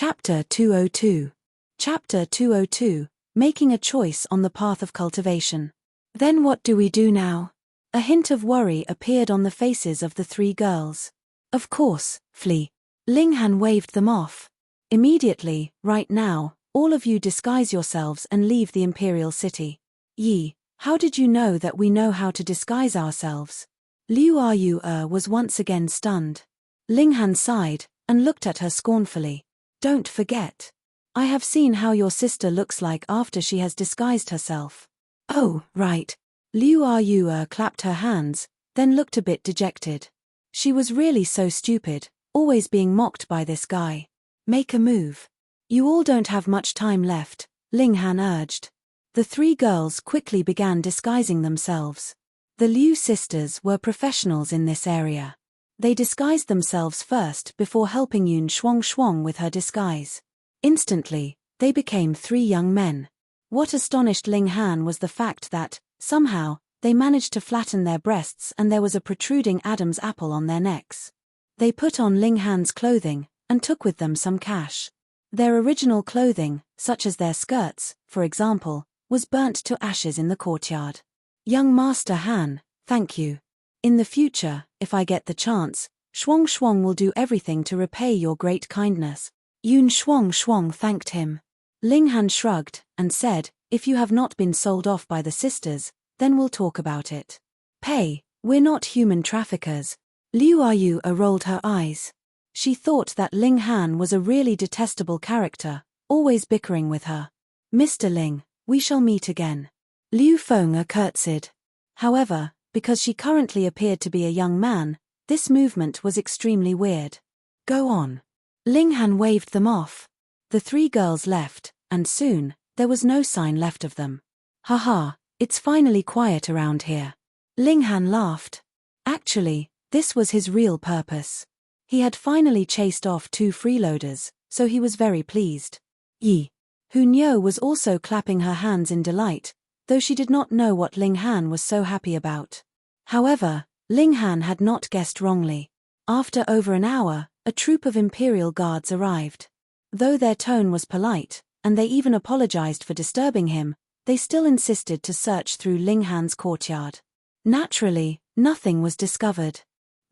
Chapter 202. Chapter 202, Making a Choice on the Path of Cultivation. Then what do we do now? A hint of worry appeared on the faces of the three girls. Of course, flee. Linghan waved them off. Immediately, right now, all of you disguise yourselves and leave the imperial city. Yi, how did you know that we know how to disguise ourselves? Liu Yu was once again stunned. Linghan sighed and looked at her scornfully. Don't forget. I have seen how your sister looks like after she has disguised herself. Oh, right. Liu Yu clapped her hands, then looked a bit dejected. She was really so stupid, always being mocked by this guy. Make a move. You all don't have much time left, Linghan urged. The three girls quickly began disguising themselves. The Liu sisters were professionals in this area. They disguised themselves first before helping Yun Shuang with her disguise. Instantly, they became three young men. What astonished Linghan was the fact that, somehow, they managed to flatten their breasts and there was a protruding Adam's apple on their necks. They put on Linghan's clothing and took with them some cash. Their original clothing, such as their skirts, for example, was burnt to ashes in the courtyard. Young Master Han, thank you. In the future, if I get the chance, Shuang will do everything to repay your great kindness. Yun Shuang thanked him. Linghan shrugged and said, if you have not been sold off by the sisters, then we'll talk about it. Pay, we're not human traffickers. Liu Yu rolled her eyes. She thought that Linghan was a really detestable character, always bickering with her. Mr. Ling, we shall meet again. Liu Feng curtsied. However, because she currently appeared to be a young man, this movement was extremely weird. Go on. Linghan waved them off. The three girls left, and soon, there was no sign left of them. Haha, it's finally quiet around here. Linghan laughed. Actually, this was his real purpose. He had finally chased off two freeloaders, so he was very pleased. Yi. Hunyo was also clapping her hands in delight, though she did not know what Linghan was so happy about. However, Linghan had not guessed wrongly. After over an hour, a troop of imperial guards arrived. Though their tone was polite, and they even apologized for disturbing him, they still insisted to search through Linghan's courtyard. Naturally, nothing was discovered.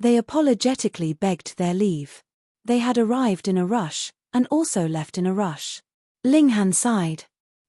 They apologetically begged their leave. They had arrived in a rush, and also left in a rush. Linghan sighed.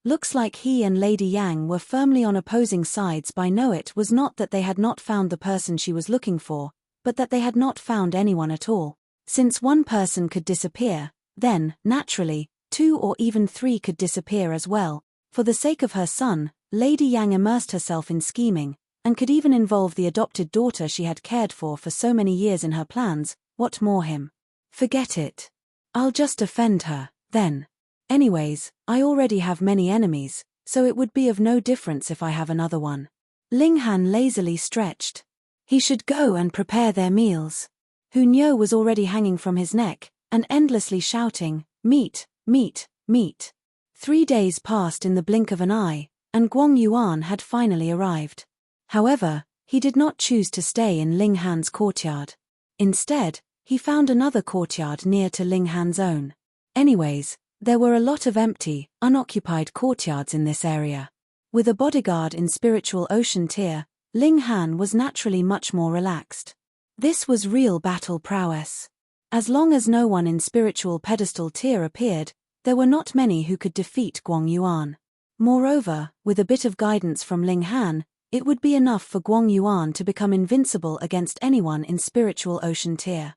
Looks like he and Lady Yang were firmly on opposing sides. By no, it was not that they had not found the person she was looking for, but that they had not found anyone at all. Since one person could disappear, then, naturally, two or even three could disappear as well. For the sake of her son, Lady Yang immersed herself in scheming, and could even involve the adopted daughter she had cared for so many years in her plans. What more him? Forget it. I'll just offend her, then. Anyways, I already have many enemies, so it would be of no difference if I have another one. Linghan lazily stretched. He should go and prepare their meals. Hunyo was already hanging from his neck, and endlessly shouting, meat, meat, meat. 3 days passed in the blink of an eye, and Guang Yuan had finally arrived. However, he did not choose to stay in Linghan's courtyard. Instead, he found another courtyard near to Linghan's own. Anyways, there were a lot of empty, unoccupied courtyards in this area. With a bodyguard in spiritual ocean tier, Linghan was naturally much more relaxed. This was real battle prowess. As long as no one in spiritual pedestal tier appeared, there were not many who could defeat Guang Yuan. Moreover, with a bit of guidance from Linghan, it would be enough for Guang Yuan to become invincible against anyone in spiritual ocean tier.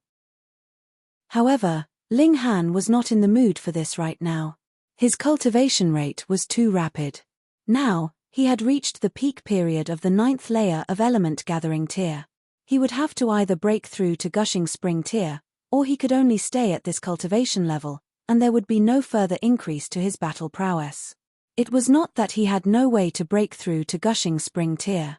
However, Linghan was not in the mood for this right now. His cultivation rate was too rapid. Now, he had reached the peak period of the 9th layer of element gathering tier. He would have to either break through to gushing spring tier, or he could only stay at this cultivation level, and there would be no further increase to his battle prowess. It was not that he had no way to break through to gushing spring tier.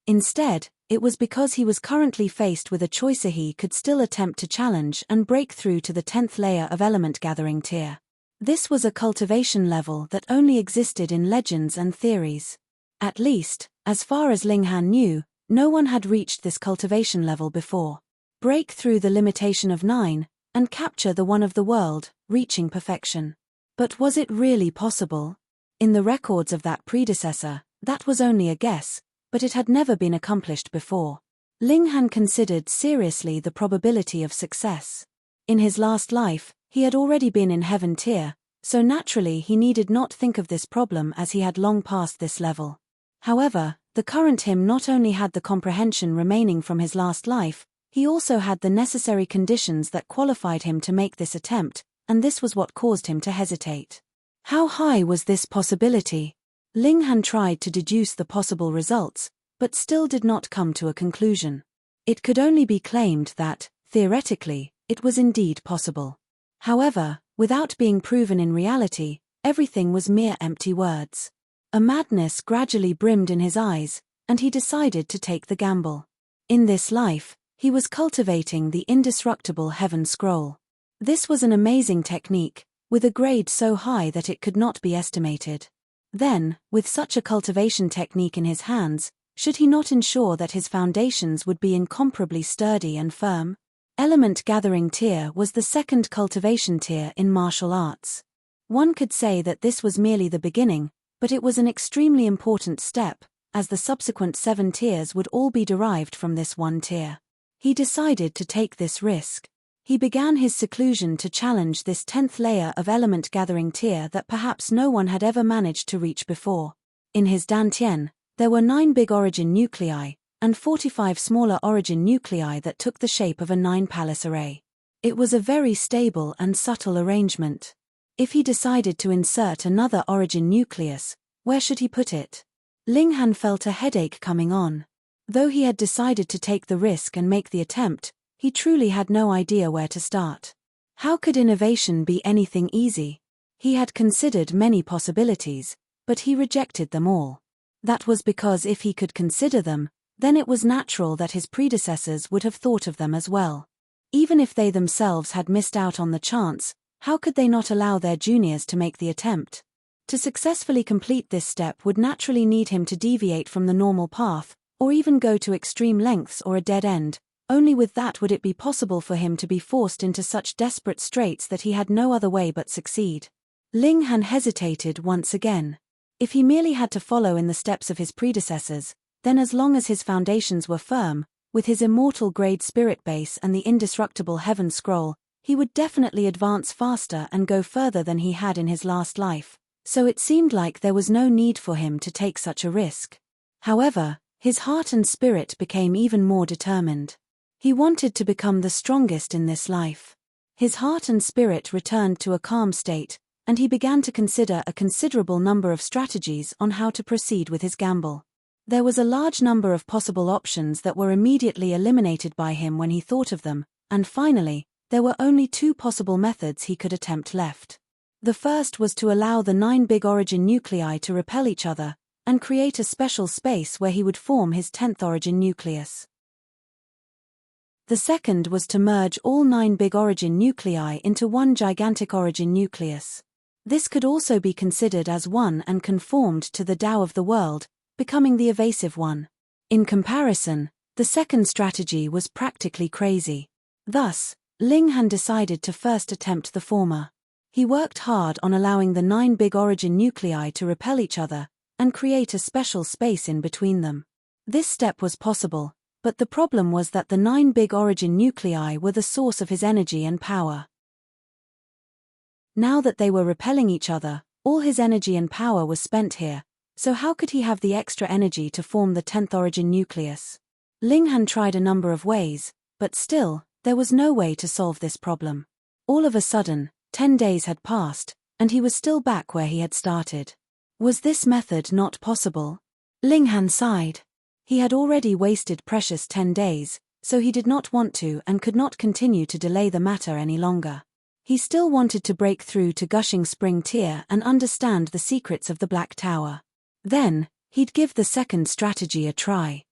Instead, it was because he was currently faced with a choice. He could still attempt to challenge and break through to the 10th layer of element gathering tier. This was a cultivation level that only existed in legends and theories. At least, as far as Linghan knew, no one had reached this cultivation level before. Break through the limitation of 9, and capture the one of the world, reaching perfection. But was it really possible? In the records of that predecessor, that was only a guess, but it had never been accomplished before. Ling Han considered seriously the probability of success. In his last life, he had already been in heaven tier, so naturally he needed not think of this problem as he had long passed this level. However, the current him not only had the comprehension remaining from his last life, he also had the necessary conditions that qualified him to make this attempt, and this was what caused him to hesitate. How high was this possibility? Ling Han tried to deduce the possible results, but still did not come to a conclusion. It could only be claimed that, theoretically, it was indeed possible. However, without being proven in reality, everything was mere empty words. A madness gradually brimmed in his eyes, and he decided to take the gamble. In this life, he was cultivating the indestructible heaven scroll. This was an amazing technique, with a grade so high that it could not be estimated. Then, with such a cultivation technique in his hands, should he not ensure that his foundations would be incomparably sturdy and firm? Element gathering tier was the second cultivation tier in martial arts. One could say that this was merely the beginning, but it was an extremely important step, as the subsequent 7 tiers would all be derived from this one tier. He decided to take this risk. He began his seclusion to challenge this 10th layer of element gathering tier that perhaps no one had ever managed to reach before. In his Dantian, there were 9 big origin nuclei, and 45 smaller origin nuclei that took the shape of a 9-palace array. It was a very stable and subtle arrangement. If he decided to insert another origin nucleus, where should he put it? Ling Han felt a headache coming on. Though he had decided to take the risk and make the attempt, he truly had no idea where to start. How could innovation be anything easy? He had considered many possibilities, but he rejected them all. That was because if he could consider them, then it was natural that his predecessors would have thought of them as well. Even if they themselves had missed out on the chance, how could they not allow their juniors to make the attempt? To successfully complete this step would naturally need him to deviate from the normal path, or even go to extreme lengths or a dead end. Only with that would it be possible for him to be forced into such desperate straits that he had no other way but succeed. Ling Han hesitated once again. If he merely had to follow in the steps of his predecessors, then as long as his foundations were firm, with his immortal grade spirit base and the indestructible heaven scroll, he would definitely advance faster and go further than he had in his last life, so it seemed like there was no need for him to take such a risk. However, his heart and spirit became even more determined. He wanted to become the strongest in this life. His heart and spirit returned to a calm state, and he began to consider a considerable number of strategies on how to proceed with his gamble. There was a large number of possible options that were immediately eliminated by him when he thought of them, and finally, there were only 2 possible methods he could attempt left. The first was to allow the 9 big origin nuclei to repel each other, and create a special space where he would form his 10th origin nucleus. The second was to merge all 9 big origin nuclei into one gigantic origin nucleus. This could also be considered as one and conformed to the Tao of the world, becoming the evasive one. In comparison, the second strategy was practically crazy. Thus, Ling Han decided to first attempt the former. He worked hard on allowing the 9 big origin nuclei to repel each other, and create a special space in between them. This step was possible, but the problem was that the 9 big origin nuclei were the source of his energy and power. Now that they were repelling each other, all his energy and power was spent here, so how could he have the extra energy to form the 10th origin nucleus? Ling Han tried a number of ways, but still, there was no way to solve this problem. All of a sudden, 10 days had passed, and he was still back where he had started. Was this method not possible? Ling Han sighed. He had already wasted precious 10 days, so he did not want to and could not continue to delay the matter any longer. He still wanted to break through to Gushing Spring Tier and understand the secrets of the Black Tower. Then, he'd give the second strategy a try.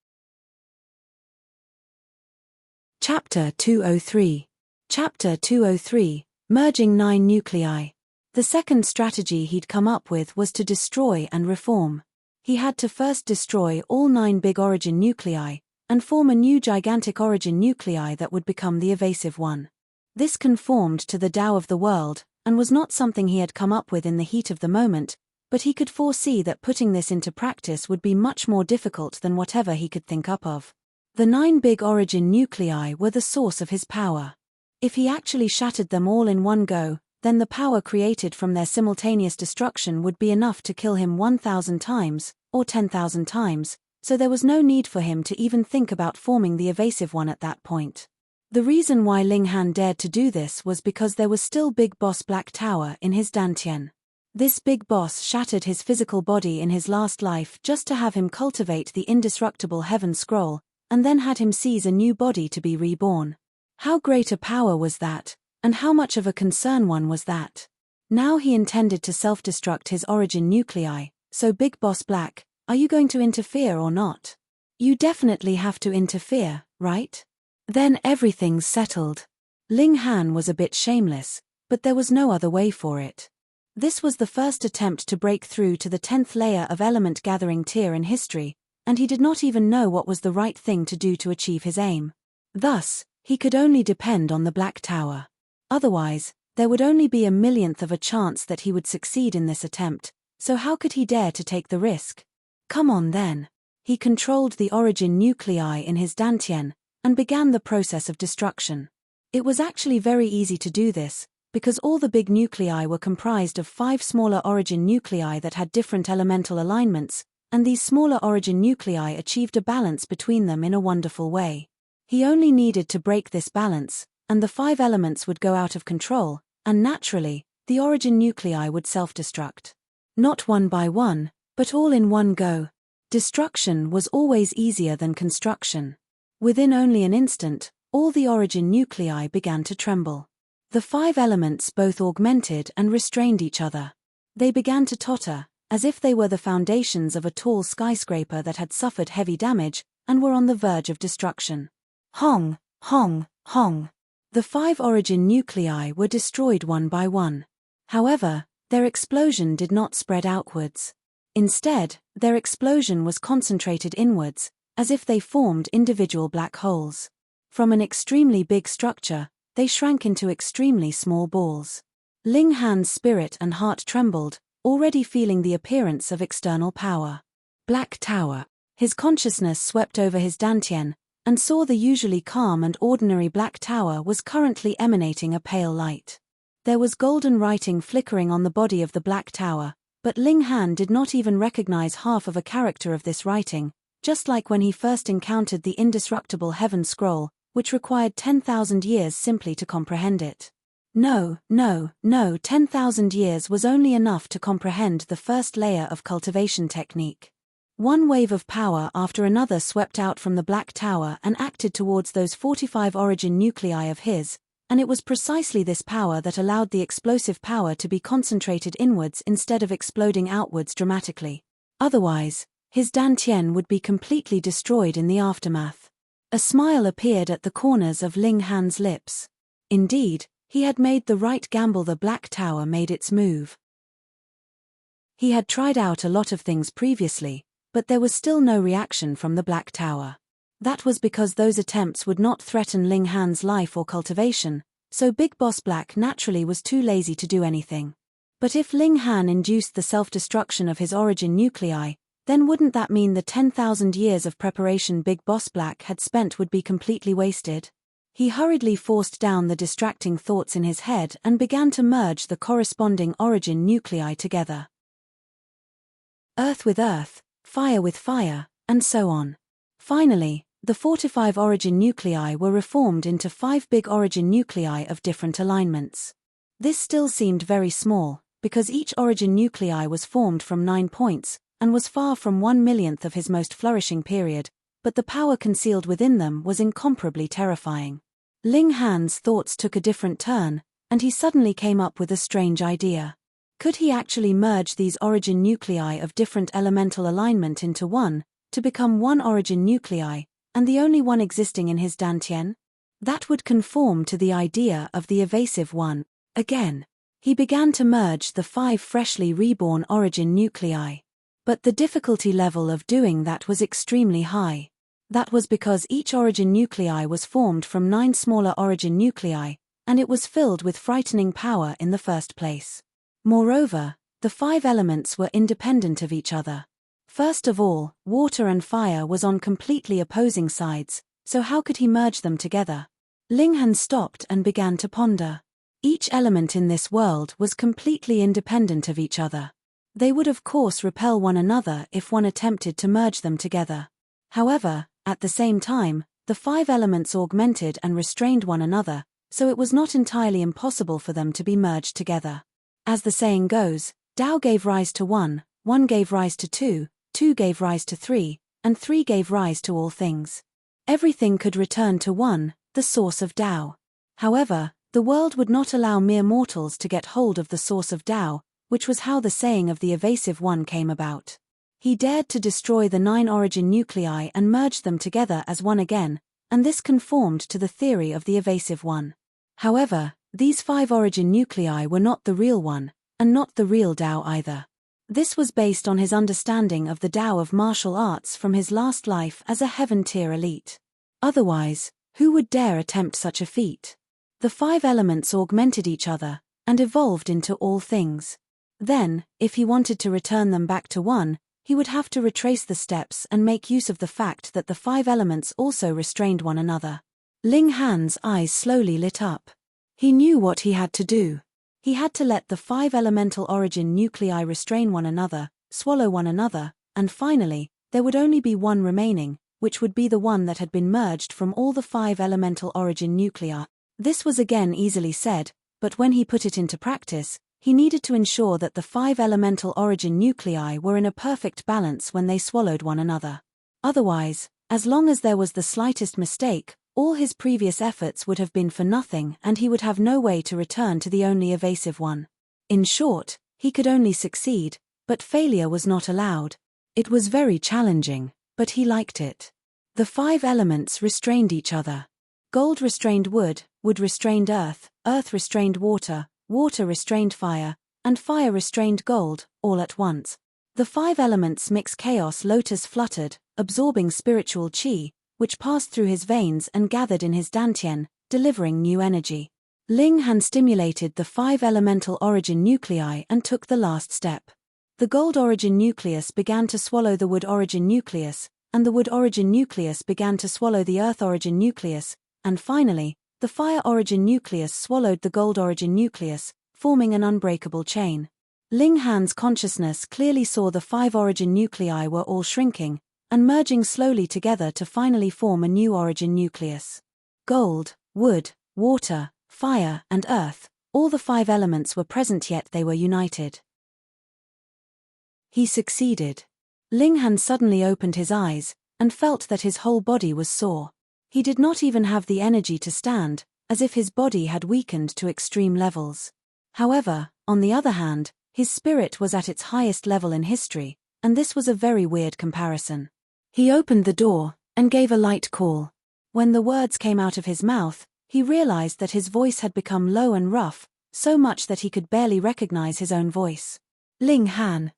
Chapter 203. Chapter 203, Merging 9 Nuclei. The second strategy he'd come up with was to destroy and reform. He had to first destroy all 9 big origin nuclei, and form a new gigantic origin nuclei that would become the evasive one. This conformed to the Tao of the world, and was not something he had come up with in the heat of the moment, but he could foresee that putting this into practice would be much more difficult than whatever he could think up of. The 9 big origin nuclei were the source of his power. If he actually shattered them all in one go, then the power created from their simultaneous destruction would be enough to kill him 1,000 times, or 10,000 times, so there was no need for him to even think about forming the evasive one at that point. The reason why Ling Han dared to do this was because there was still Big Boss Black Tower in his dantian. This big boss shattered his physical body in his last life just to have him cultivate the indestructible Heaven Scroll, and then had him seize a new body to be reborn. How great a power was that, and how much of a concern one was that? Now he intended to self-destruct his origin nuclei, so Big Boss Black, are you going to interfere or not? You definitely have to interfere, right? Then everything's settled. Ling Han was a bit shameless, but there was no other way for it. This was the first attempt to break through to the 10th layer of element gathering tier in history, and he did not even know what was the right thing to do to achieve his aim. Thus, he could only depend on the Black Tower. Otherwise, there would only be a millionth of a chance that he would succeed in this attempt, so how could he dare to take the risk? Come on then. He controlled the origin nuclei in his dantian, and began the process of destruction. It was actually very easy to do this, because all the big nuclei were comprised of 5 smaller origin nuclei that had different elemental alignments, and these smaller origin nuclei achieved a balance between them in a wonderful way. He only needed to break this balance, and the 5 elements would go out of control, and naturally, the origin nuclei would self-destruct. Not one by one, but all in one go. Destruction was always easier than construction. Within only an instant, all the origin nuclei began to tremble. The 5 elements both augmented and restrained each other. They began to totter, as if they were the foundations of a tall skyscraper that had suffered heavy damage, and were on the verge of destruction. Hong, hong, hong. The 5 origin nuclei were destroyed one by one. However, their explosion did not spread outwards. Instead, their explosion was concentrated inwards, as if they formed individual black holes. From an extremely big structure, they shrank into extremely small balls. Ling Han's spirit and heart trembled, already feeling the appearance of external power. Black Tower. His consciousness swept over his dantian, and saw the usually calm and ordinary Black Tower was currently emanating a pale light. There was golden writing flickering on the body of the Black Tower, but Ling Han did not even recognize half of a character of this writing, just like when he first encountered the indestructible Heaven Scroll, which required 10,000 years simply to comprehend it. No, 10,000 years was only enough to comprehend the first layer of cultivation technique. One wave of power after another swept out from the Black Tower and acted towards those 45 origin nuclei of his, and it was precisely this power that allowed the explosive power to be concentrated inwards instead of exploding outwards dramatically. Otherwise, his dantian would be completely destroyed in the aftermath. A smile appeared at the corners of Ling Han's lips. Indeed, he had made the right gamble. The Black Tower made its move. He had tried out a lot of things previously, but there was still no reaction from the Black Tower. That was because those attempts would not threaten Ling Han's life or cultivation, so Big Boss Black naturally was too lazy to do anything. But if Ling Han induced the self-destruction of his origin nuclei, then wouldn't that mean the 10,000 years of preparation Big Boss Black had spent would be completely wasted? He hurriedly forced down the distracting thoughts in his head and began to merge the corresponding origin nuclei together. Earth with earth, fire with fire, and so on. Finally, the 45 origin nuclei were reformed into 5 big origin nuclei of different alignments. This still seemed very small, because each origin nuclei was formed from 9 points, and was far from 1/1,000,000th of his most flourishing period, but the power concealed within them was incomparably terrifying. Ling Han's thoughts took a different turn, and he suddenly came up with a strange idea. Could he actually merge these origin nuclei of different elemental alignment into one, to become one origin nuclei, and the only one existing in his dantian? That would conform to the idea of the evasive one. Again, he began to merge the 5 freshly reborn origin nuclei. But the difficulty level of doing that was extremely high. That was because each origin nuclei was formed from 9 smaller origin nuclei, and it was filled with frightening power in the first place. Moreover, the 5 elements were independent of each other. First of all, water and fire was on completely opposing sides, so how could he merge them together? Ling Han stopped and began to ponder. Each element in this world was completely independent of each other. They would of course repel one another if one attempted to merge them together. However, at the same time, the 5 elements augmented and restrained one another, so it was not entirely impossible for them to be merged together. As the saying goes, Tao gave rise to 1, 1 gave rise to 2, 2 gave rise to 3, and 3 gave rise to all things. Everything could return to 1, the source of Tao. However, the world would not allow mere mortals to get hold of the source of Tao, which was how the saying of the evasive one came about. He dared to destroy the 9 origin nuclei and merge them together as one again, and this conformed to the theory of the evasive one. However, these 5 origin nuclei were not the real one, and not the real Tao either. This was based on his understanding of the Tao of martial arts from his last life as a heaven-tier elite. Otherwise, who would dare attempt such a feat? The 5 elements augmented each other, and evolved into all things. Then, if he wanted to return them back to 1, he would have to retrace the steps and make use of the fact that the 5 elements also restrained one another. Ling Han's eyes slowly lit up. He knew what he had to do. He had to let the 5 elemental origin nuclei restrain one another, swallow one another, and finally, there would only be one remaining, which would be the one that had been merged from all the 5 elemental origin nuclei. This was again easily said, but when he put it into practice, he needed to ensure that the 5 elemental origin nuclei were in a perfect balance when they swallowed one another. Otherwise, as long as there was the slightest mistake, all his previous efforts would have been for nothing and he would have no way to return to the only evasive one. In short, he could only succeed, but failure was not allowed. It was very challenging, but he liked it. The 5 elements restrained each other. Gold restrained wood, wood restrained earth, earth restrained water, water restrained fire, and fire restrained gold, all at once. The 5 elements mix chaos. Lotus fluttered, absorbing spiritual qi, which passed through his veins and gathered in his dantian, delivering new energy. Ling Han stimulated the 5 elemental origin nuclei and took the last step. The gold origin nucleus began to swallow the wood origin nucleus, and the wood origin nucleus began to swallow the earth origin nucleus, and finally, the fire origin nucleus swallowed the gold origin nucleus, forming an unbreakable chain. Ling Han's consciousness clearly saw the 5 origin nuclei were all shrinking, and merging slowly together to finally form a new origin nucleus. Gold, wood, water, fire, and earth, all the 5 elements were present yet they were united. He succeeded. Ling Han suddenly opened his eyes, and felt that his whole body was sore. He did not even have the energy to stand, as if his body had weakened to extreme levels. However, on the other hand, his spirit was at its highest level in history, and this was a very weird comparison. He opened the door, and gave a light call. When the words came out of his mouth, he realized that his voice had become low and rough, so much that he could barely recognize his own voice. Ling Han.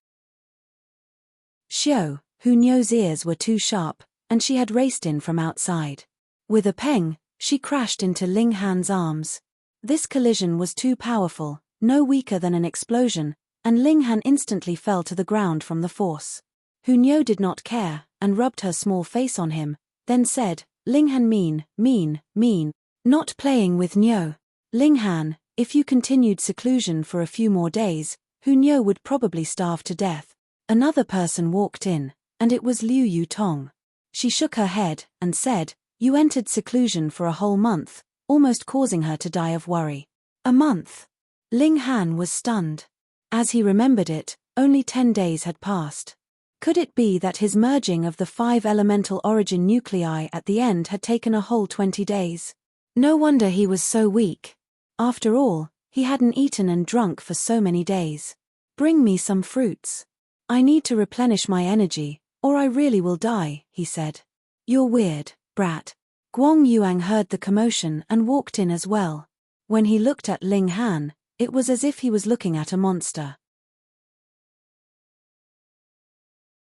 Xiao, Hu Nyo's ears were too sharp, and she had raced in from outside. With a pang, she crashed into Ling Han's arms. This collision was too powerful, no weaker than an explosion, and Ling Han instantly fell to the ground from the force. Hu Nyo did not care, and rubbed her small face on him, then said, Ling Han mean. Not playing with Nyo. Ling Han, if you continued seclusion for a few more days, Hu Nyo would probably starve to death. Another person walked in, and it was Liu Yutong. She shook her head, and said, You entered seclusion for a whole month, almost causing her to die of worry. A month? Ling Han was stunned. As he remembered it, only 10 days had passed. Could it be that his merging of the 5 elemental origin nuclei at the end had taken a whole 20 days? No wonder he was so weak. After all, he hadn't eaten and drunk for so many days. Bring me some fruits. I need to replenish my energy, or I really will die, he said. You're weird, brat. Guang Yuang heard the commotion and walked in as well. When he looked at Ling Han, it was as if he was looking at a monster.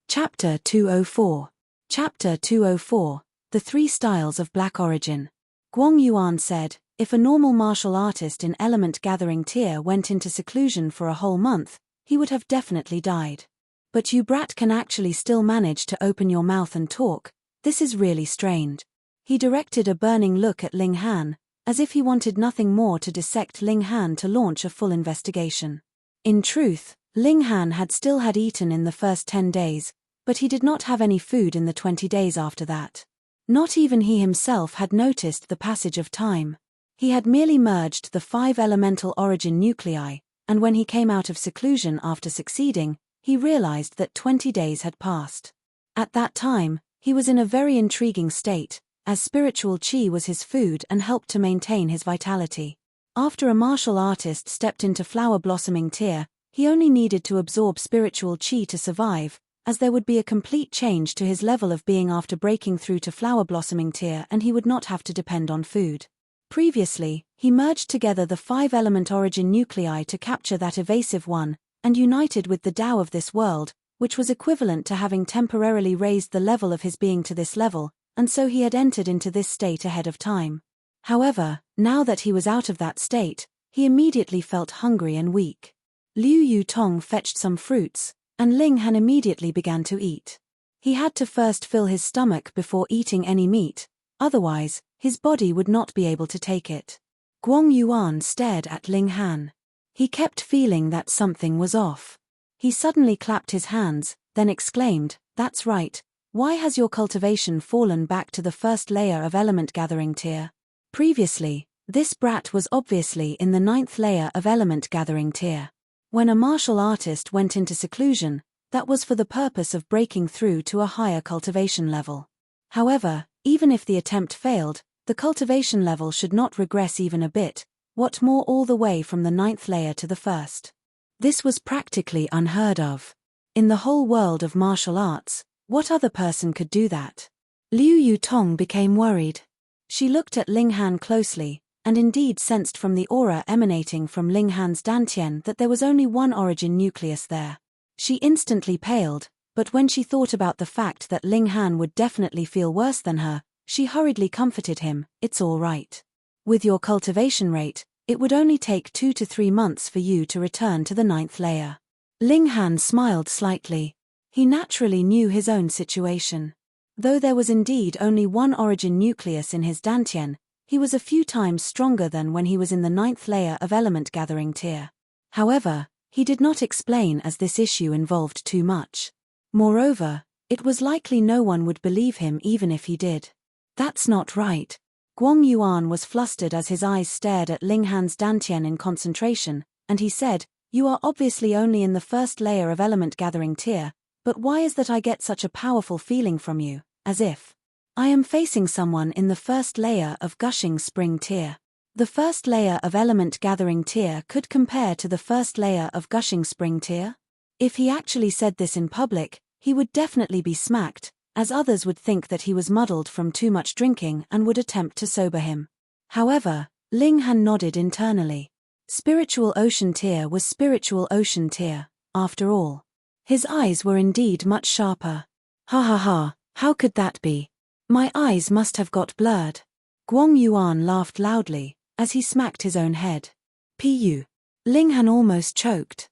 Chapter 204. Chapter 204, The 3 Styles of Black Origin. Guang Yuan said, If a normal martial artist in element gathering tier went into seclusion for a whole month, he would have definitely died. But you brat can actually still manage to open your mouth and talk. This is really strange. He directed a burning look at Ling Han, as if he wanted nothing more to dissect Ling Han to launch a full investigation. In truth, Ling Han had still had eaten in the first 10 days, but he did not have any food in the 20 days after that. Not even he himself had noticed the passage of time. He had merely merged the 5 elemental origin nuclei, and when he came out of seclusion after succeeding, he realized that 20 days had passed. At that time, he was in a very intriguing state, as spiritual chi was his food and helped to maintain his vitality. After a martial artist stepped into flower blossoming tier, he only needed to absorb spiritual chi to survive, as there would be a complete change to his level of being after breaking through to flower blossoming tier, and he would not have to depend on food. Previously, he merged together the 5 element origin nuclei to capture that evasive one, and united with the Tao of this world, which was equivalent to having temporarily raised the level of his being to this level, and so he had entered into this state ahead of time. However, now that he was out of that state, he immediately felt hungry and weak. Liu Yutong fetched some fruits, and Ling Han immediately began to eat. He had to first fill his stomach before eating any meat, otherwise, his body would not be able to take it. Guang Yuan stared at Ling Han. He kept feeling that something was off. He suddenly clapped his hands, then exclaimed, "That's right. Why has your cultivation fallen back to the first layer of element gathering tier? Previously, this brat was obviously in the 9th layer of element gathering tier. When a martial artist went into seclusion, that was for the purpose of breaking through to a higher cultivation level. However, even if the attempt failed, the cultivation level should not regress even a bit, what more all the way from the 9th layer to the 1st. This was practically unheard of. In the whole world of martial arts, what other person could do that? Liu Yutong became worried. She looked at Ling Han closely, and indeed sensed from the aura emanating from Ling Han's dantian that there was only one origin nucleus there. She instantly paled, but when she thought about the fact that Ling Han would definitely feel worse than her, she hurriedly comforted him, "It's all right. With your cultivation rate, it would only take 2 to 3 months for you to return to the 9th layer." Ling Han smiled slightly. He naturally knew his own situation. Though there was indeed only one origin nucleus in his dantian, he was a few times stronger than when he was in the 9th layer of element gathering tier. However, he did not explain as this issue involved too much. Moreover, it was likely no one would believe him even if he did. "That's not right." Guang Yuan was flustered as his eyes stared at Ling Han's dantian in concentration, and he said, "You are obviously only in the 1st layer of element gathering tier, but why is that I get such a powerful feeling from you, as if I am facing someone in the 1st layer of gushing spring tier?" The 1st layer of element gathering tier could compare to the 1st layer of gushing spring tier? If he actually said this in public, he would definitely be smacked, as others would think that he was muddled from too much drinking and would attempt to sober him. However, Ling Han nodded internally. Spiritual ocean tier was spiritual ocean tier, after all. His eyes were indeed much sharper. "Ha ha ha, how could that be? My eyes must have got blurred." Guang Yuan laughed loudly, as he smacked his own head. "Pu." Ling Han almost choked.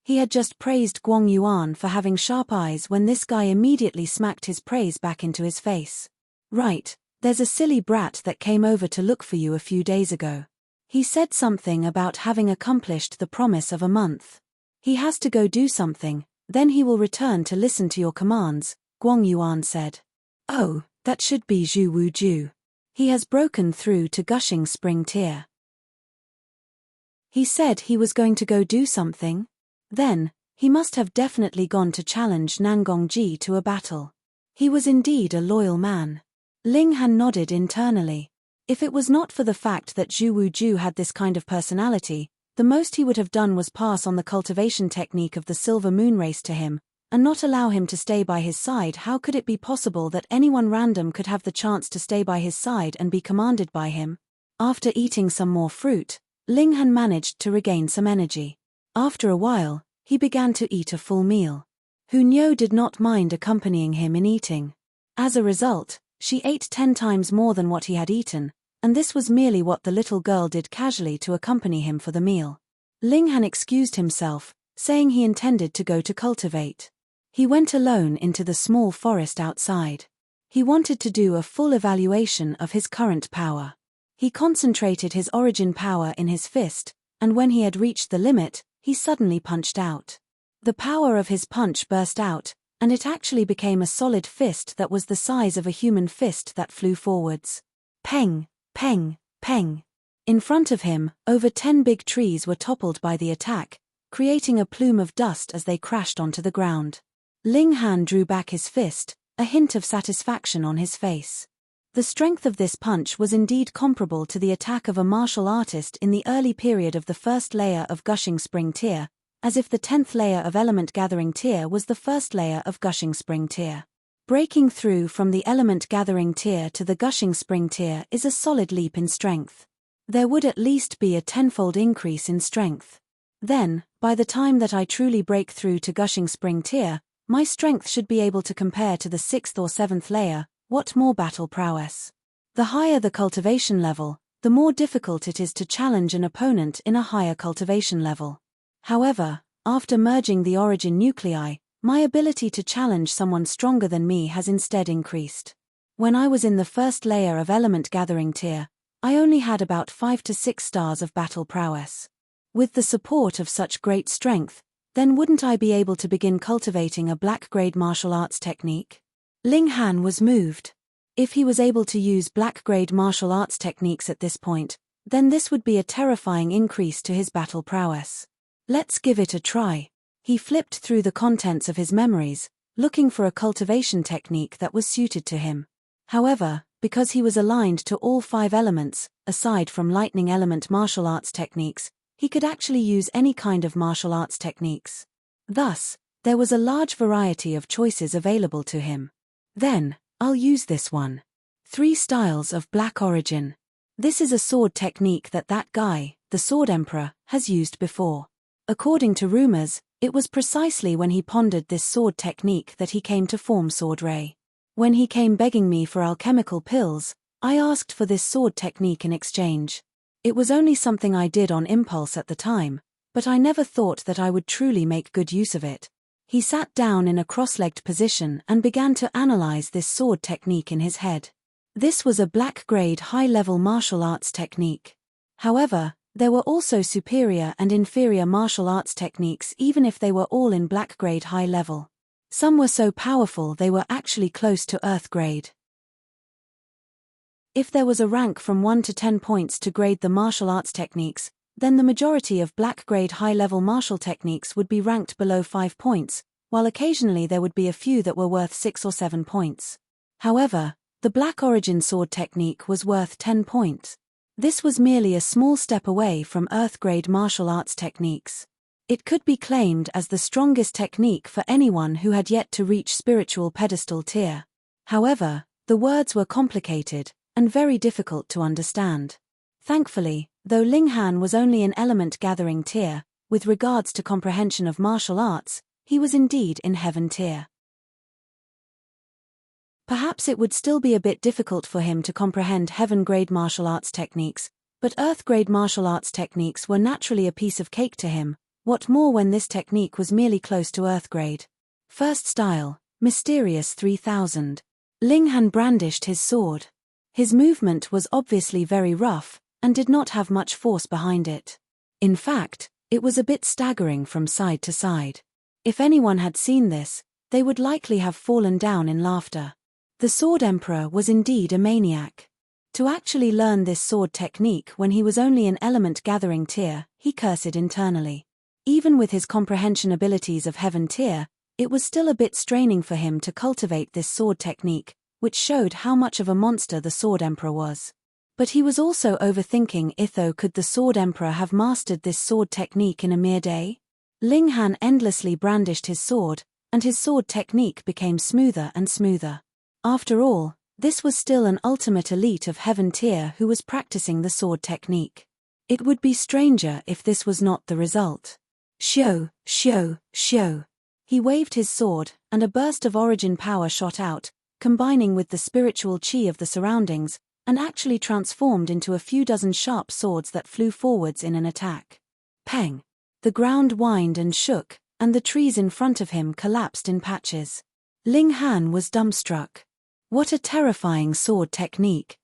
He had just praised Guang Yuan for having sharp eyes when this guy immediately smacked his praise back into his face. "Right, there's a silly brat that came over to look for you a few days ago. He said something about having accomplished the promise of a month. He has to go do something, then he will return to listen to your commands," Guang Yuan said. "Oh, that should be Zhu Wuju. He has broken through to gushing spring tier." He said he was going to go do something? Then, he must have definitely gone to challenge Nangongji to a battle. He was indeed a loyal man. Ling Han nodded internally. If it was not for the fact that Zhu Wuju had this kind of personality, the most he would have done was pass on the cultivation technique of the Silver Moon race to him, and not allow him to stay by his side. How could it be possible that anyone random could have the chance to stay by his side and be commanded by him? After eating some more fruit, Ling Han managed to regain some energy. After a while, he began to eat a full meal. Hunyo did not mind accompanying him in eating. As a result, she ate 10 times more than what he had eaten, and this was merely what the little girl did casually to accompany him for the meal. Ling Han excused himself, saying he intended to go to cultivate. He went alone into the small forest outside. He wanted to do a full evaluation of his current power. He concentrated his origin power in his fist, and when he had reached the limit, he suddenly punched out. The power of his punch burst out, and it actually became a solid fist that was the size of a human fist that flew forwards. Peng, peng, peng. In front of him, over 10 big trees were toppled by the attack, creating a plume of dust as they crashed onto the ground. Ling Han drew back his fist, a hint of satisfaction on his face. The strength of this punch was indeed comparable to the attack of a martial artist in the early period of the first layer of Gushing Spring Tier, as if the 10th layer of Element Gathering Tier was the first layer of Gushing Spring Tier. Breaking through from the Element Gathering Tier to the Gushing Spring Tier is a solid leap in strength. There would at least be a tenfold increase in strength. Then, by the time that I truly break through to Gushing Spring Tier, my strength should be able to compare to the 6th or 7th layer. What more battle prowess? The higher the cultivation level, the more difficult it is to challenge an opponent in a higher cultivation level. However, after merging the origin nuclei, my ability to challenge someone stronger than me has instead increased. When I was in the first layer of Element Gathering Tier, I only had about 5 to 6 stars of battle prowess. With the support of such great strength, then wouldn't I be able to begin cultivating a black-grade martial arts technique? Ling Han was moved. If he was able to use black-grade martial arts techniques at this point, then this would be a terrifying increase to his battle prowess. Let's give it a try. He flipped through the contents of his memories, looking for a cultivation technique that was suited to him. However, because he was aligned to all 5 elements, aside from lightning element martial arts techniques, he could actually use any kind of martial arts techniques. Thus, there was a large variety of choices available to him. Then, I'll use this one. 3 styles of black origin. This is a sword technique that guy, the Sword Emperor, has used before. According to rumors, it was precisely when he pondered this sword technique that he came to form Sword Ray. When he came begging me for alchemical pills, I asked for this sword technique in exchange. It was only something I did on impulse at the time, but I never thought that I would truly make good use of it. He sat down in a cross-legged position and began to analyze this sword technique in his head. This was a black-grade high-level martial arts technique. However, there were also superior and inferior martial arts techniques even if they were all in black-grade high level. Some were so powerful they were actually close to earth grade. If there was a rank from 1 to 10 points to grade the martial arts techniques, then the majority of black-grade high-level martial techniques would be ranked below 5 points, while occasionally there would be a few that were worth 6 or 7 points. However, the black origin sword technique was worth 10 points. This was merely a small step away from earth-grade martial arts techniques. It could be claimed as the strongest technique for anyone who had yet to reach spiritual pedestal tier. However, the words were complicated and very difficult to understand. Thankfully, though Ling Han was only in element gathering tier, with regards to comprehension of martial arts, he was indeed in heaven tier. Perhaps it would still be a bit difficult for him to comprehend heaven-grade martial arts techniques, but earth-grade martial arts techniques were naturally a piece of cake to him, what more when this technique was merely close to earth-grade. First style, Mysterious 3000. Ling Han brandished his sword. His movement was obviously very rough, and did not have much force behind it. In fact, it was a bit staggering from side to side. If anyone had seen this, they would likely have fallen down in laughter. The Sword Emperor was indeed a maniac. To actually learn this sword technique when he was only in element gathering tier, he cursed internally. Even with his comprehension abilities of heaven tier, it was still a bit straining for him to cultivate this sword technique, which showed how much of a monster the Sword Emperor was. But he was also overthinking could the Sword Emperor have mastered this sword technique in a mere day? Ling Han endlessly brandished his sword, and his sword technique became smoother and smoother. After all, this was still an ultimate elite of heaven tier who was practicing the sword technique. It would be stranger if this was not the result. Shoo, shoo, shoo. He waved his sword, and a burst of origin power shot out, combining with the spiritual chi of the surroundings, and actually transformed into a few dozen sharp swords that flew forwards in an attack. Peng! The ground whined and shook, and the trees in front of him collapsed in patches. Ling Han was dumbstruck. What a terrifying sword technique!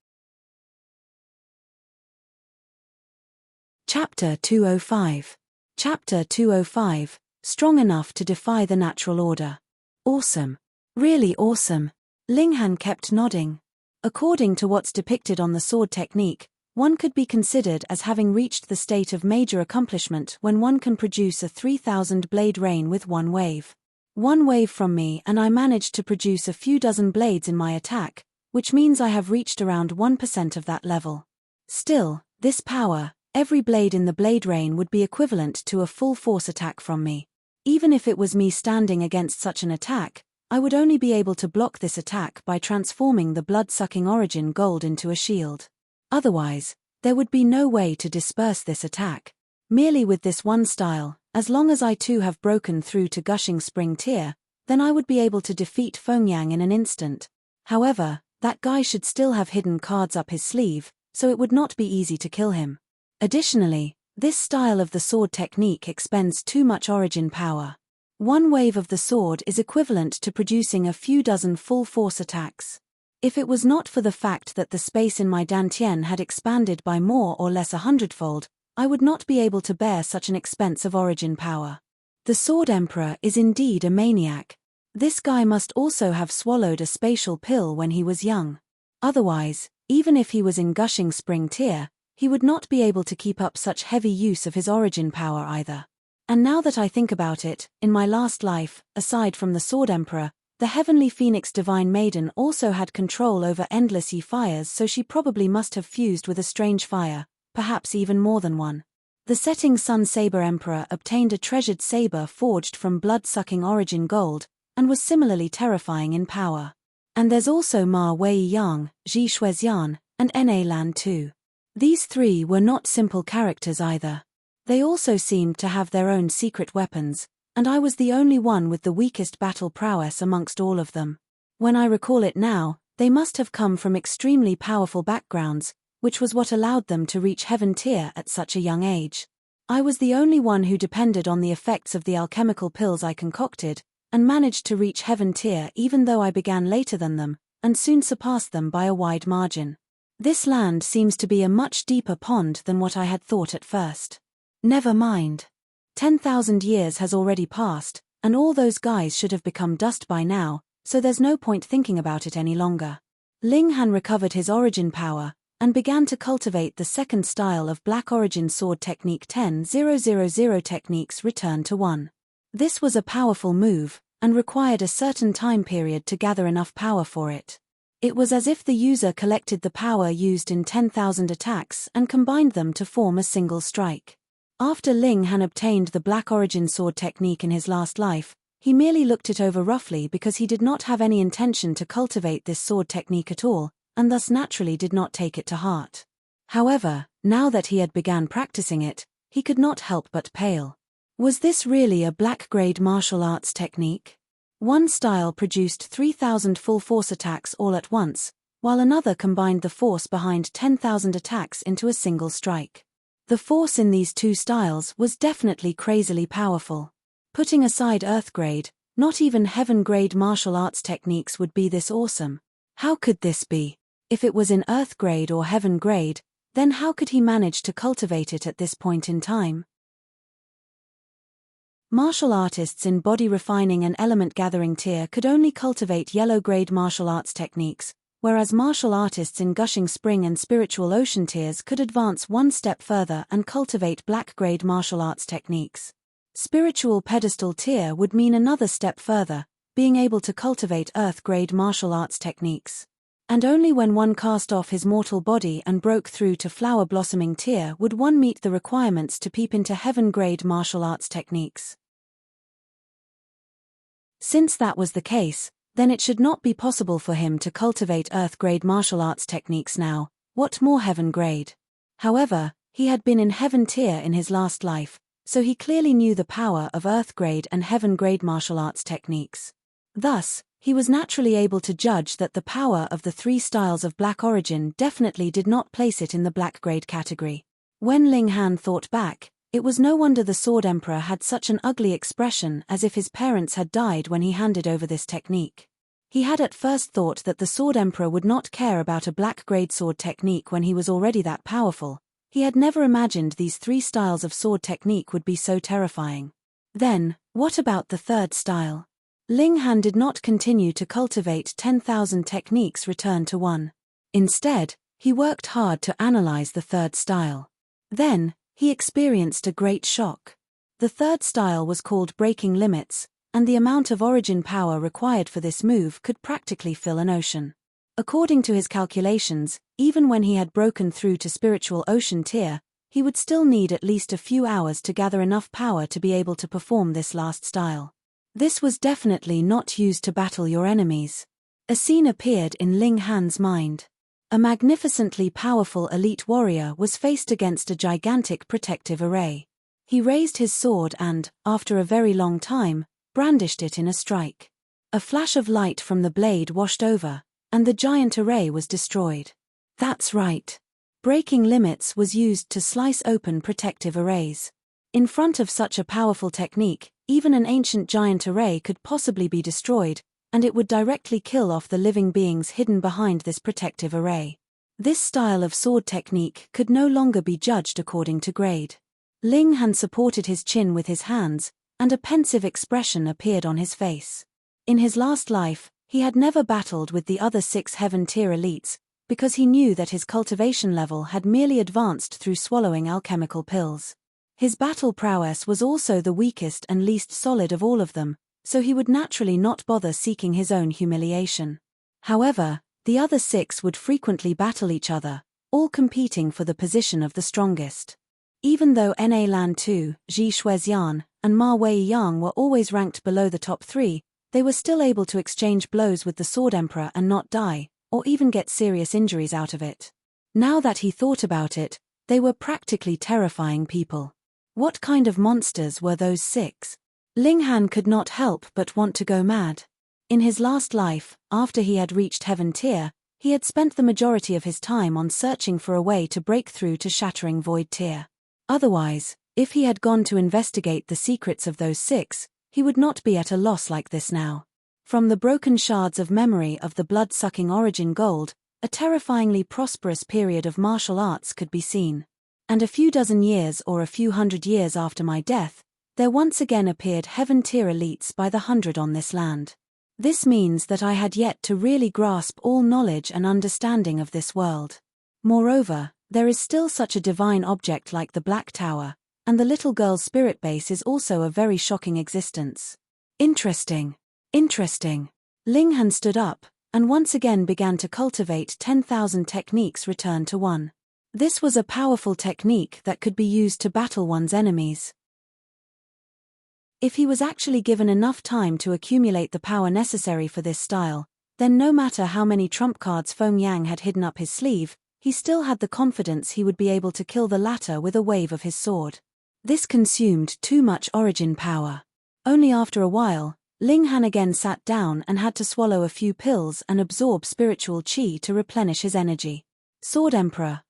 Chapter 205. Chapter 205, Strong Enough to Defy the Natural Order. Awesome. Really awesome. Ling Han kept nodding. According to what's depicted on the sword technique, one could be considered as having reached the state of major accomplishment when one can produce a 3,000 blade rain with one wave. One wave from me and I managed to produce a few dozen blades in my attack, which means I have reached around 1% of that level. Still, this power, every blade in the blade rain would be equivalent to a full force attack from me. Even if it was me standing against such an attack, I would only be able to block this attack by transforming the blood-sucking origin gold into a shield. Otherwise, there would be no way to disperse this attack. Merely with this one style, as long as I too have broken through to Gushing Spring tier, then I would be able to defeat Fengyang in an instant. However, that guy should still have hidden cards up his sleeve, so it would not be easy to kill him. Additionally, this style of the sword technique expends too much origin power. One wave of the sword is equivalent to producing a few dozen full force attacks. If it was not for the fact that the space in my dantian had expanded by more or less 100-fold, I would not be able to bear such an expense of origin power. The Sword Emperor is indeed a maniac. This guy must also have swallowed a spatial pill when he was young. Otherwise, even if he was in Gushing Spring tier, he would not be able to keep up such heavy use of his origin power either. And now that I think about it, in my last life, aside from the Sword Emperor, the Heavenly Phoenix Divine Maiden also had control over endless Yi fires, so she probably must have fused with a strange fire, perhaps even more than one. The Setting Sun Saber Emperor obtained a treasured saber forged from blood-sucking origin gold, and was similarly terrifying in power. And there's also Ma Wei Yang, Ji Shuexian, and Na Lan too. These three were not simple characters either. They also seemed to have their own secret weapons, and I was the only one with the weakest battle prowess amongst all of them. When I recall it now, they must have come from extremely powerful backgrounds, which was what allowed them to reach heaven tier at such a young age. I was the only one who depended on the effects of the alchemical pills I concocted, and managed to reach heaven tier even though I began later than them, and soon surpassed them by a wide margin. This land seems to be a much deeper pond than what I had thought at first. Never mind. 10,000 years has already passed, and all those guys should have become dust by now, so there's no point thinking about it any longer. Ling Han recovered his origin power, and began to cultivate the second style of Black Origin Sword Technique 10,000 techniques Return to 1. This was a powerful move, and required a certain time period to gather enough power for it. It was as if the user collected the power used in 10,000 attacks and combined them to form a single strike. After Ling Han obtained the Black Origin Sword technique in his last life, he merely looked it over roughly because he did not have any intention to cultivate this sword technique at all, and thus naturally did not take it to heart. However, now that he had begun practicing it, he could not help but pale. Was this really a black-grade martial arts technique? One style produced 3,000 full force attacks all at once, while another combined the force behind 10,000 attacks into a single strike. The force in these two styles was definitely crazily powerful. Putting aside Earth grade, not even Heaven grade martial arts techniques would be this awesome. How could this be? If it was in Earth grade or Heaven grade, then how could he manage to cultivate it at this point in time? Martial artists in body refining and element gathering tier could only cultivate yellow grade martial arts techniques, whereas martial artists in Gushing Spring and Spiritual Ocean tiers could advance one step further and cultivate black-grade martial arts techniques. Spiritual Pedestal tier would mean another step further, being able to cultivate Earth-grade martial arts techniques. And only when one cast off his mortal body and broke through to Flower Blossoming tier would one meet the requirements to peep into Heaven-grade martial arts techniques. Since that was the case, then it should not be possible for him to cultivate Earth-grade martial arts techniques now, what more Heaven-grade? However, he had been in Heaven tier in his last life, so he clearly knew the power of Earth-grade and Heaven-grade martial arts techniques. Thus, He was naturally able to judge that the power of the three styles of black origin definitely did not place it in the black grade category. When Ling Han thought back, it was no wonder the Sword Emperor had such an ugly expression, as if his parents had died when he handed over this technique. He had at first thought that the Sword Emperor would not care about a black grade sword technique when he was already that powerful. He had never imagined these three styles of sword technique would be so terrifying. Then, what about the third style? Ling Han did not continue to cultivate 10,000 techniques return to one. Instead, he worked hard to analyze the third style. Then, he experienced a great shock. The third style was called breaking limits, and the amount of origin power required for this move could practically fill an ocean. According to his calculations, even when he had broken through to spiritual ocean tier, he would still need at least a few hours to gather enough power to be able to perform this last style. This was definitely not used to battle your enemies. A scene appeared in Ling Han's mind. A magnificently powerful elite warrior was faced against a gigantic protective array. He raised his sword and, after a very long time, brandished it in a strike. A flash of light from the blade washed over, and the giant array was destroyed. That's right. Breaking limits was used to slice open protective arrays. In front of such a powerful technique, even an ancient giant array could possibly be destroyed, and it would directly kill off the living beings hidden behind this protective array. This style of sword technique could no longer be judged according to grade. Ling Han supported his chin with his hands, and a pensive expression appeared on his face. In his last life, he had never battled with the other 6 heaven-tier elites, because he knew that his cultivation level had merely advanced through swallowing alchemical pills. His battle prowess was also the weakest and least solid of all of them, so he would naturally not bother seeking his own humiliation. However, the other 6 would frequently battle each other, all competing for the position of the strongest. Even though Na Lan Tu, Ji Shuexian, and Ma Weiyang were always ranked below the top 3, they were still able to exchange blows with the Sword Emperor and not die, or even get serious injuries out of it. Now that he thought about it, they were practically terrifying people. What kind of monsters were those 6? Ling Han could not help but want to go mad. In his last life, after he had reached Heaven Tier, he had spent the majority of his time on searching for a way to break through to Shattering Void Tier. Otherwise, if he had gone to investigate the secrets of those 6, he would not be at a loss like this now. From the broken shards of memory of the blood-sucking origin gold, a terrifyingly prosperous period of martial arts could be seen. And a few dozen years or a few hundred years after my death, there once again appeared heaven-tier elites by the hundred on this land. This means that I had yet to really grasp all knowledge and understanding of this world. Moreover, there is still such a divine object like the Black Tower, and the little girl's spirit base is also a very shocking existence. Interesting. Interesting. Ling Han stood up, and once again began to cultivate 10,000 techniques return to one. This was a powerful technique that could be used to battle one's enemies. If he was actually given enough time to accumulate the power necessary for this style, then no matter how many trump cards Feng Yang had hidden up his sleeve, he still had the confidence he would be able to kill the latter with a wave of his sword. This consumed too much origin power. Only after a while, Ling Han again sat down and had to swallow a few pills and absorb spiritual qi to replenish his energy. Sword Emperor,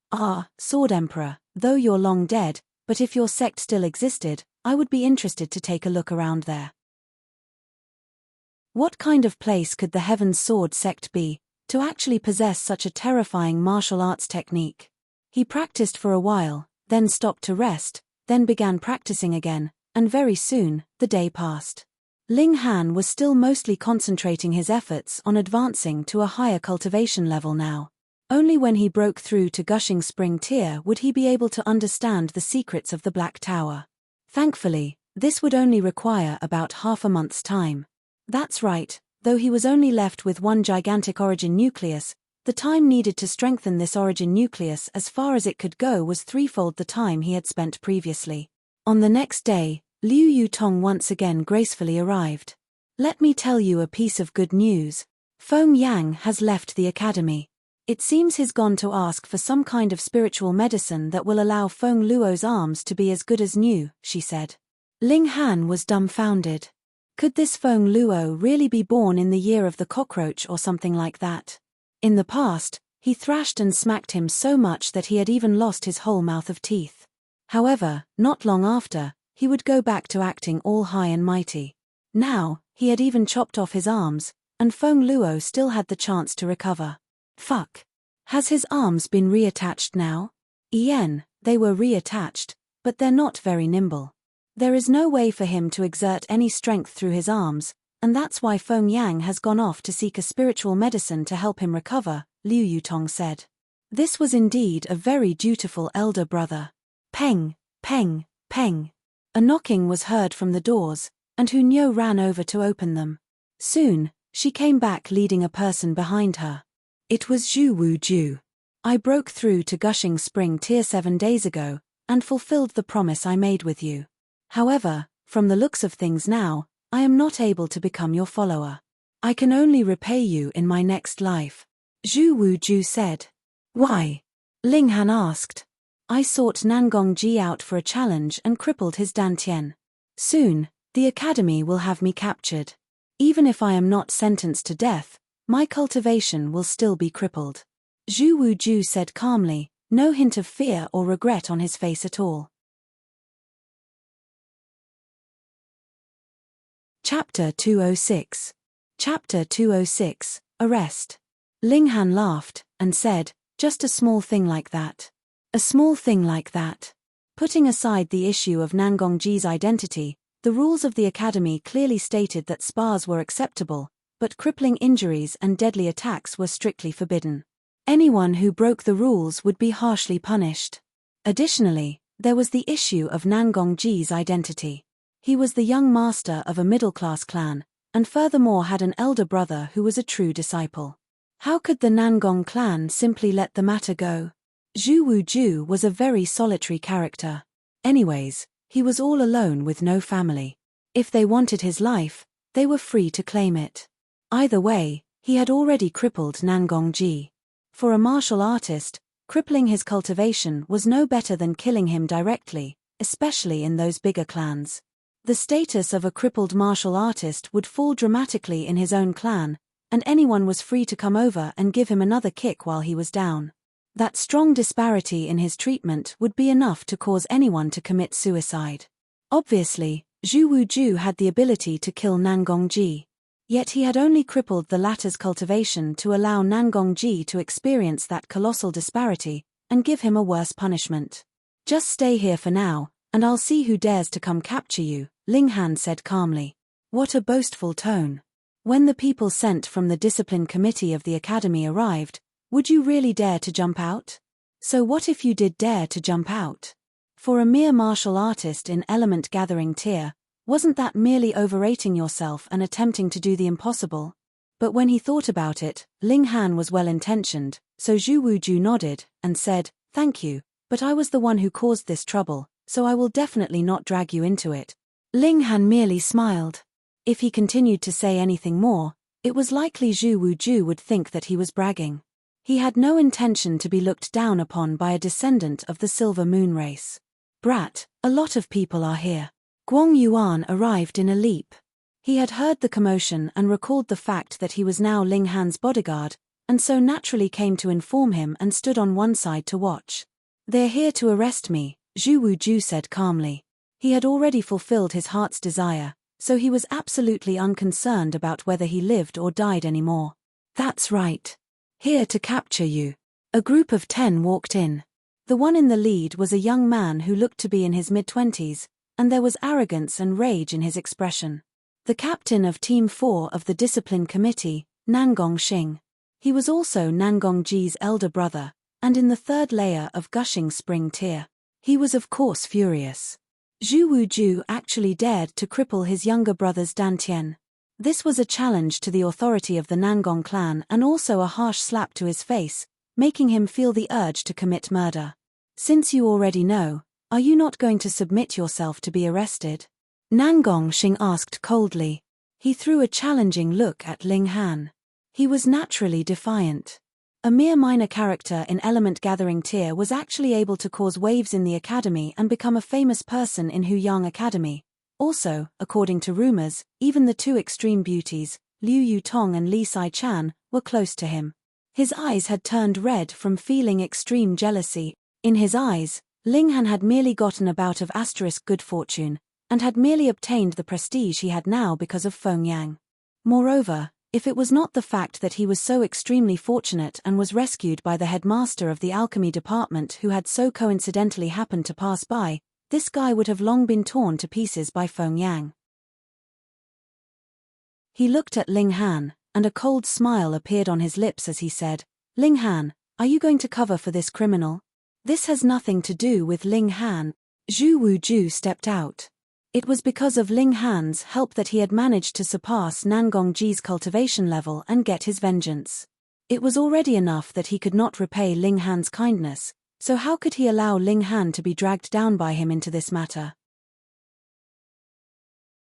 Sword Emperor, though you're long dead, but if your sect still existed, I would be interested to take a look around there. What kind of place could the Heaven's Sword sect be, to actually possess such a terrifying martial arts technique? He practiced for a while, then stopped to rest, then began practicing again, and very soon, the day passed. Ling Han was still mostly concentrating his efforts on advancing to a higher cultivation level now. Only when he broke through to Gushing Spring Tier would he be able to understand the secrets of the Black Tower. Thankfully, this would only require about half a month's time. That's right, though he was only left with one gigantic origin nucleus, the time needed to strengthen this origin nucleus as far as it could go was threefold the time he had spent previously. On the next day, Liu Yutong once again gracefully arrived. Let me tell you a piece of good news. Feng Yang has left the academy. It seems he's gone to ask for some kind of spiritual medicine that will allow Feng Luo's arms to be as good as new, she said. Ling Han was dumbfounded. Could this Feng Luo really be born in the year of the cockroach or something like that? In the past, he thrashed and smacked him so much that he had even lost his whole mouth of teeth. However, not long after, he would go back to acting all high and mighty. Now, he had even chopped off his arms, and Feng Luo still had the chance to recover. Fuck. Has his arms been reattached now? They were reattached, but they're not very nimble. There is no way for him to exert any strength through his arms, and that's why Feng Yang has gone off to seek a spiritual medicine to help him recover, Liu Yutong said. This was indeed a very dutiful elder brother. Peng, peng, peng. A knocking was heard from the doors, and Hu Niu ran over to open them. Soon, she came back leading a person behind her. It was Zhu Wuju. I broke through to Gushing Spring Tier 7 days ago, and fulfilled the promise I made with you. However, from the looks of things now, I am not able to become your follower. I can only repay you in my next life. Zhu Wuju said. Why? Ling Han asked. I sought Nangong Ji out for a challenge and crippled his Dantian. Soon, the academy will have me captured. Even if I am not sentenced to death, my cultivation will still be crippled. Zhu Wuju said calmly, no hint of fear or regret on his face at all. Chapter 206. Chapter 206, Arrest. Ling Han laughed, and said, just a small thing like that. A small thing like that. Putting aside the issue of Nangong Ji's identity, the rules of the academy clearly stated that spars were acceptable, but crippling injuries and deadly attacks were strictly forbidden. Anyone who broke the rules would be harshly punished. Additionally, there was the issue of Nangong Ji's identity. He was the young master of a middle-class clan, and furthermore had an elder brother who was a true disciple. How could the Nangong clan simply let the matter go? Zhu Wuju was a very solitary character. Anyways, he was all alone with no family. If they wanted his life, they were free to claim it. Either way, he had already crippled Nangong Ji. For a martial artist, crippling his cultivation was no better than killing him directly, especially in those bigger clans. The status of a crippled martial artist would fall dramatically in his own clan, and anyone was free to come over and give him another kick while he was down. That strong disparity in his treatment would be enough to cause anyone to commit suicide. Obviously, Zhu Wuju had the ability to kill Nangong Ji. Yet he had only crippled the latter's cultivation to allow Nangong Ji to experience that colossal disparity, and give him a worse punishment. Just stay here for now, and I'll see who dares to come capture you, Ling Han said calmly. What a boastful tone. When the people sent from the discipline committee of the academy arrived, would you really dare to jump out? So what if you did dare to jump out? For a mere martial artist in element gathering tier, wasn't that merely overrating yourself and attempting to do the impossible? But when he thought about it, Ling Han was well-intentioned, so Zhu Wuju nodded, and said, thank you, but I was the one who caused this trouble, so I will definitely not drag you into it. Ling Han merely smiled. If he continued to say anything more, it was likely Zhu Wuju would think that he was bragging. He had no intention to be looked down upon by a descendant of the Silver Moon race. Brat, a lot of people are here. Guang Yuan arrived in a leap. He had heard the commotion and recalled the fact that he was now Ling Han's bodyguard, and so naturally came to inform him and stood on one side to watch. They're here to arrest me, Zhu Wuju said calmly. He had already fulfilled his heart's desire, so he was absolutely unconcerned about whether he lived or died anymore. That's right. Here to capture you. A group of 10 walked in. The one in the lead was a young man who looked to be in his mid-20s, and there was arrogance and rage in his expression. The captain of Team 4 of the Discipline Committee, Nangong Xing. He was also Nangong Ji's elder brother, and in the third layer of Gushing Spring tier. He was of course furious. Zhu Wuju actually dared to cripple his younger brother's Dantian. This was a challenge to the authority of the Nangong clan and also a harsh slap to his face, making him feel the urge to commit murder. Since you already know, are you not going to submit yourself to be arrested? Nangong Xing asked coldly. He threw a challenging look at Ling Han. He was naturally defiant. A mere minor character in element gathering tier was actually able to cause waves in the academy and become a famous person in Huyang Academy, Also, according to rumors, even the two extreme beauties, Liu Yutong and Li Sai-chan, were close to him. His eyes had turned red from feeling extreme jealousy. In his eyes, Ling Han had merely gotten a bout of good fortune, and had merely obtained the prestige he had now because of Feng Yang. Moreover, if it was not the fact that he was so extremely fortunate and was rescued by the headmaster of the alchemy department who had so coincidentally happened to pass by, this guy would have long been torn to pieces by Feng Yang. He looked at Ling Han, and a cold smile appeared on his lips as he said, "Ling Han, are you going to cover for this criminal?" "This has nothing to do with Ling Han." Zhu Wuju stepped out. It was because of Ling Han's help that he had managed to surpass Nangongji's cultivation level and get his vengeance. It was already enough that he could not repay Ling Han's kindness, so how could he allow Ling Han to be dragged down by him into this matter?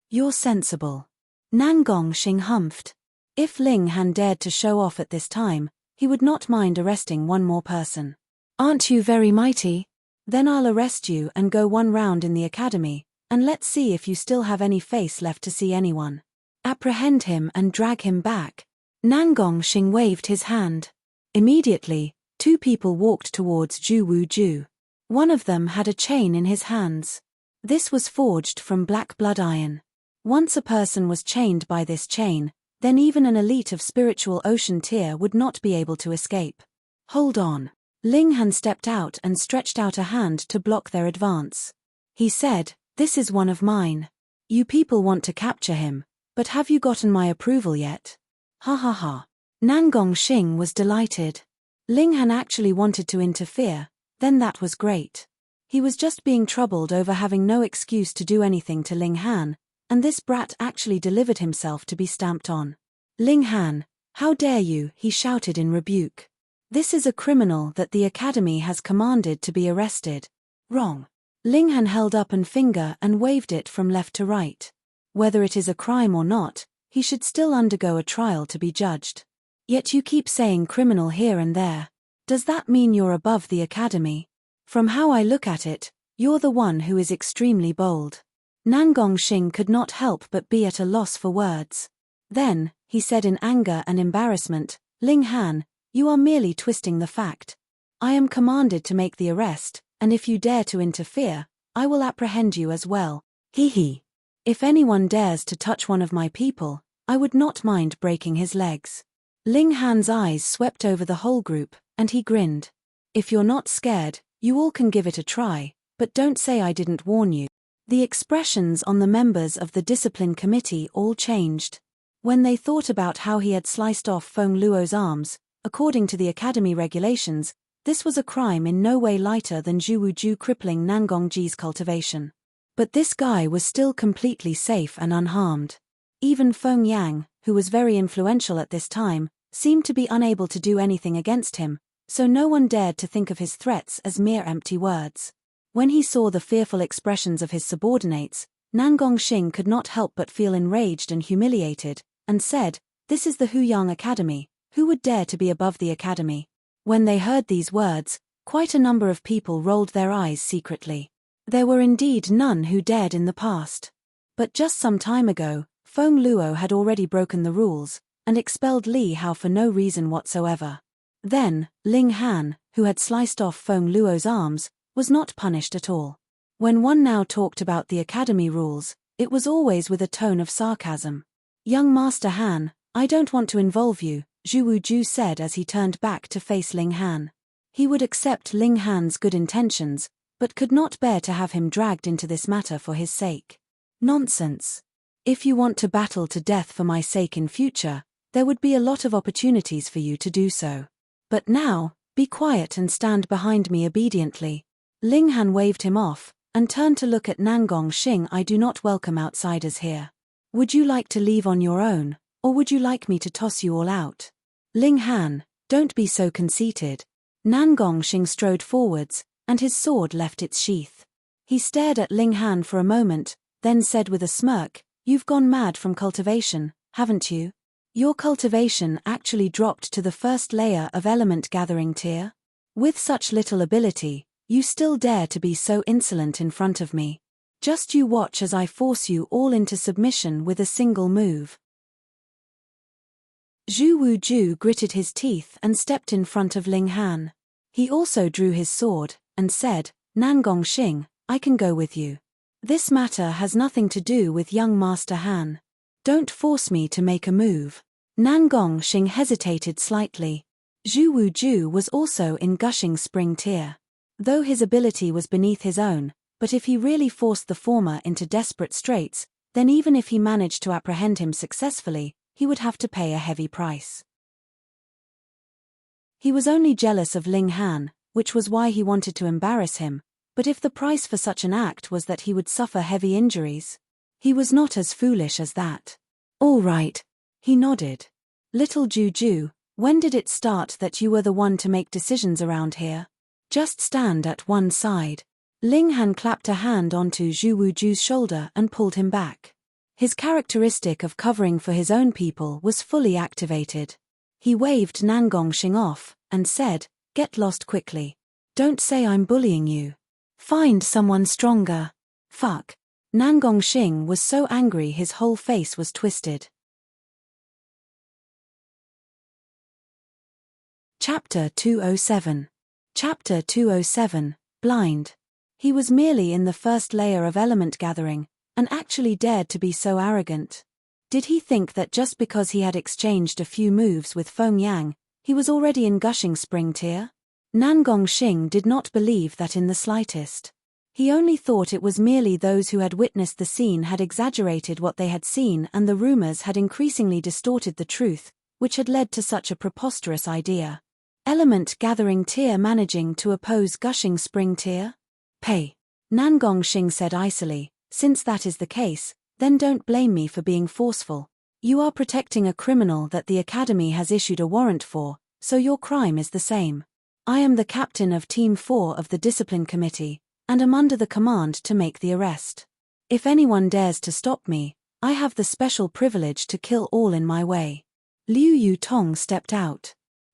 "You're sensible." Nangongxing humphed. If Ling Han dared to show off at this time, he would not mind arresting one more person. "Aren't you very mighty? Then I'll arrest you and go one round in the academy, and let's see if you still have any face left to see anyone. Apprehend him and drag him back." Nangongxing waved his hand. Immediately, two people walked towards Zhu Wuju. One of them had a chain in his hands. This was forged from black blood iron. Once a person was chained by this chain, then even an elite of spiritual ocean tier would not be able to escape. "Hold on." Ling Han stepped out and stretched out a hand to block their advance. He said, "This is one of mine. You people want to capture him, but have you gotten my approval yet?" Ha ha ha. Nangongxing was delighted. Ling Han actually wanted to interfere, then that was great. He was just being troubled over having no excuse to do anything to Ling Han, and this brat actually delivered himself to be stamped on. "Ling Han, how dare you?" he shouted in rebuke. "This is a criminal that the academy has commanded to be arrested." "Wrong." Ling Han held up a finger and waved it from left to right. "Whether it is a crime or not, he should still undergo a trial to be judged. Yet you keep saying criminal here and there. Does that mean you're above the academy? From how I look at it, you're the one who is extremely bold." Nangongxing could not help but be at a loss for words. Then, he said in anger and embarrassment, "Ling Han, you are merely twisting the fact. I am commanded to make the arrest, and if you dare to interfere, I will apprehend you as well. Hee hee. If anyone dares to touch one of my people, I would not mind breaking his legs." Ling Han's eyes swept over the whole group, and he grinned. "If you're not scared, you all can give it a try, but don't say I didn't warn you." The expressions on the members of the discipline committee all changed. When they thought about how he had sliced off Feng Luo's arms, according to the academy regulations, this was a crime in no way lighter than Zhu Wuju crippling Nangongji's cultivation. But this guy was still completely safe and unharmed. Even Feng Yang, who was very influential at this time, seemed to be unable to do anything against him, so no one dared to think of his threats as mere empty words. When he saw the fearful expressions of his subordinates, Nangongxing could not help but feel enraged and humiliated, and said, "This is the Huyang Academy, who would dare to be above the academy?" When they heard these words, quite a number of people rolled their eyes secretly. There were indeed none who dared in the past. But just some time ago, Feng Luo had already broken the rules, and expelled Li Hao for no reason whatsoever. Then, Ling Han, who had sliced off Feng Luo's arms, was not punished at all. When one now talked about the academy rules, it was always with a tone of sarcasm. "Young Master Han, I don't want to involve you," Zhu Wuju said as he turned back to face Ling Han. He would accept Ling Han's good intentions, but could not bear to have him dragged into this matter for his sake. "Nonsense. If you want to battle to death for my sake in future, there would be a lot of opportunities for you to do so. But now, be quiet and stand behind me obediently." Ling Han waved him off, and turned to look at Nangongxing. "I do not welcome outsiders here. Would you like to leave on your own, or would you like me to toss you all out?" "Ling Han, don't be so conceited." Nangongxing strode forwards, and his sword left its sheath. He stared at Ling Han for a moment, then said with a smirk, "You've gone mad from cultivation, haven't you? Your cultivation actually dropped to the first layer of element gathering tier? With such little ability, you still dare to be so insolent in front of me? Just you watch as I force you all into submission with a single move. Zhu Wuju gritted his teeth and stepped in front of Ling Han. He also drew his sword, and said, Nangong Xing, I can go with you. This matter has nothing to do with young Master Han. Don't force me to make a move. Nangong Xing hesitated slightly. Zhu Wuju was also in gushing spring tier. Though his ability was beneath his own, but if he really forced the former into desperate straits, then even if he managed to apprehend him successfully, he would have to pay a heavy price. He was only jealous of Ling Han, which was why he wanted to embarrass him, but if the price for such an act was that he would suffer heavy injuries, he was not as foolish as that. All right, he nodded. Little Juju, when did it start that you were the one to make decisions around here? Just stand at one side. Ling Han clapped a hand onto Zhu Wuju's shoulder and pulled him back. His characteristic of covering for his own people was fully activated. He waved Nangong Xing off, and said, Get lost quickly. Don't say I'm bullying you. Find someone stronger. Fuck. Nangong Xing was so angry his whole face was twisted. Chapter 207. Chapter 207, Blind. He was merely in the first layer of element gathering, and actually dared to be so arrogant. Did he think that just because he had exchanged a few moves with Feng Yang, he was already in gushing spring tier? Nangong Xing did not believe that in the slightest. He only thought it was merely those who had witnessed the scene had exaggerated what they had seen, and the rumors had increasingly distorted the truth, which had led to such a preposterous idea. Element gathering tier managing to oppose gushing spring tier? Pay. Nangong Xing said icily, since that is the case, then don't blame me for being forceful. You are protecting a criminal that the Academy has issued a warrant for, so your crime is the same. I am the captain of Team 4 of the Discipline Committee, and am under the command to make the arrest. If anyone dares to stop me, I have the special privilege to kill all in my way. Liu Yutong stepped out.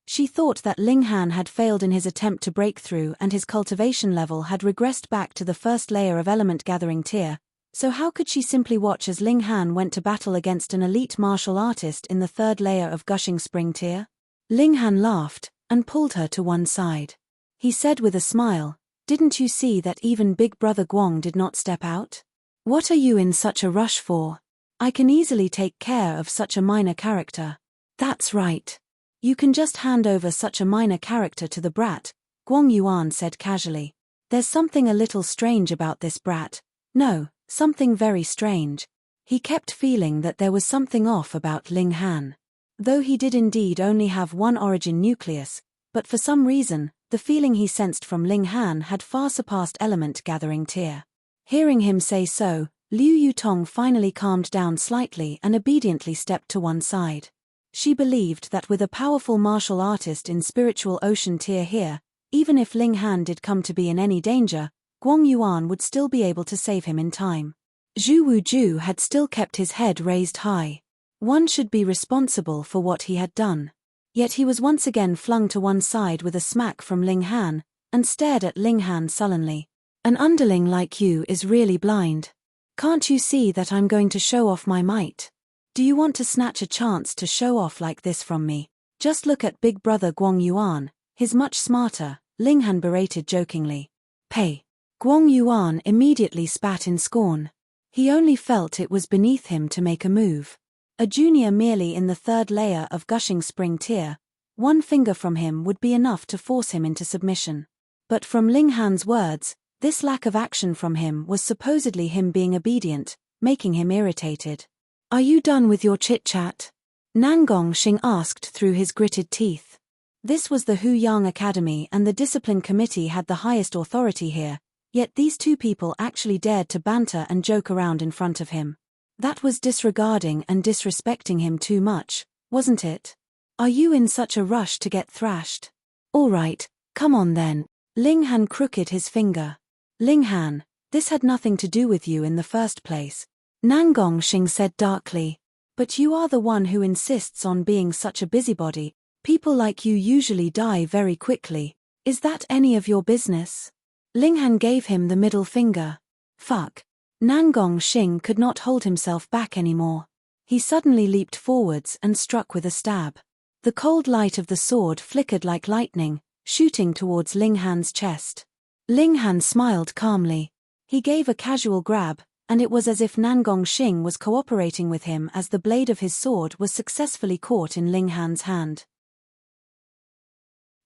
She thought that Ling Han had failed in his attempt to break through and his cultivation level had regressed back to the first layer of element gathering tier, so how could she simply watch as Ling Han went to battle against an elite martial artist in the third layer of gushing spring tier? Ling Han laughed, and pulled her to one side. He said with a smile, Didn't you see that even Big Brother Guang did not step out? What are you in such a rush for? I can easily take care of such a minor character. That's right. You can just hand over such a minor character to the brat, Guang Yuan said casually. There's something a little strange about this brat. No, something very strange. He kept feeling that there was something off about Ling Han. Though he did indeed only have one origin nucleus, but for some reason, the feeling he sensed from Ling Han had far surpassed element gathering tier. Hearing him say so, Liu Yutong finally calmed down slightly and obediently stepped to one side. She believed that with a powerful martial artist in spiritual ocean tier here, even if Ling Han did come to be in any danger, Guang Yuan would still be able to save him in time. Zhu Wuju had still kept his head raised high. One should be responsible for what he had done. Yet he was once again flung to one side with a smack from Ling Han, and stared at Ling Han sullenly. An underling like you is really blind. Can't you see that I'm going to show off my might? Do you want to snatch a chance to show off like this from me? Just look at Big Brother Guang Yuan, he's much smarter, Ling Han berated jokingly. Pay. Guang Yuan immediately spat in scorn. He only felt it was beneath him to make a move. A junior merely in the third layer of gushing spring tier, one finger from him would be enough to force him into submission. But from Ling Han's words, this lack of action from him was supposedly him being obedient, making him irritated. Are you done with your chit-chat? Nangong Xing asked through his gritted teeth. This was the Huyang Academy and the Discipline Committee had the highest authority here, yet these two people actually dared to banter and joke around in front of him. That was disregarding and disrespecting him too much, wasn't it? Are you in such a rush to get thrashed? All right, come on then. Ling Han crooked his finger. Ling Han, this had nothing to do with you in the first place. Nangong Xing said darkly. But you are the one who insists on being such a busybody. People like you usually die very quickly. Is that any of your business? Ling Han gave him the middle finger. Fuck. Nangong Xing could not hold himself back anymore. He suddenly leaped forwards and struck with a stab. The cold light of the sword flickered like lightning, shooting towards Ling Han's chest. Ling Han smiled calmly. He gave a casual grab, and it was as if Nangong Xing was cooperating with him as the blade of his sword was successfully caught in Ling Han's hand.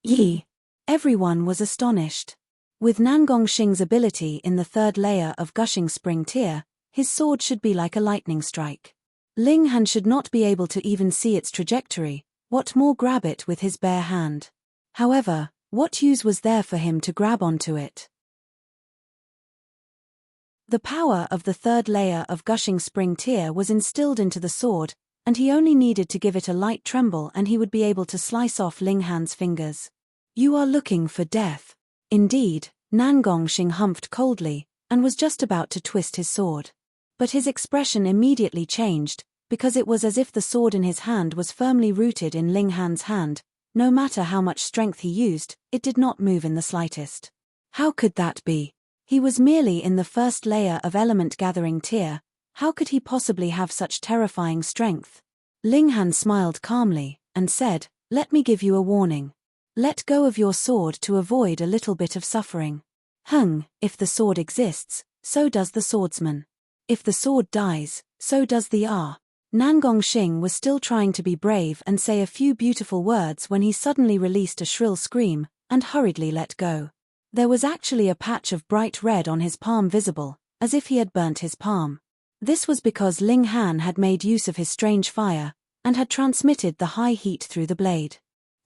Yi! Everyone was astonished. With Nangong Xing's ability in the third layer of gushing spring tear, his sword should be like a lightning strike. Ling Han should not be able to even see its trajectory, what more grab it with his bare hand. However, what use was there for him to grab onto it? The power of the third layer of gushing spring tear was instilled into the sword, and he only needed to give it a light tremble and he would be able to slice off Ling Han's fingers. You are looking for death. Indeed, Nangong Xing humphed coldly, and was just about to twist his sword. But his expression immediately changed, because it was as if the sword in his hand was firmly rooted in Ling Han's hand. No matter how much strength he used, it did not move in the slightest. How could that be? He was merely in the first layer of element gathering tier. How could he possibly have such terrifying strength? Ling Han smiled calmly, and said, "Let me give you a warning. Let go of your sword to avoid a little bit of suffering. If the sword exists, so does the swordsman. If the sword dies, so does the R." Nangong Xing was still trying to be brave and say a few beautiful words when he suddenly released a shrill scream, and hurriedly let go. There was actually a patch of bright red on his palm visible, as if he had burnt his palm. This was because Ling Han had made use of his strange fire, and had transmitted the high heat through the blade.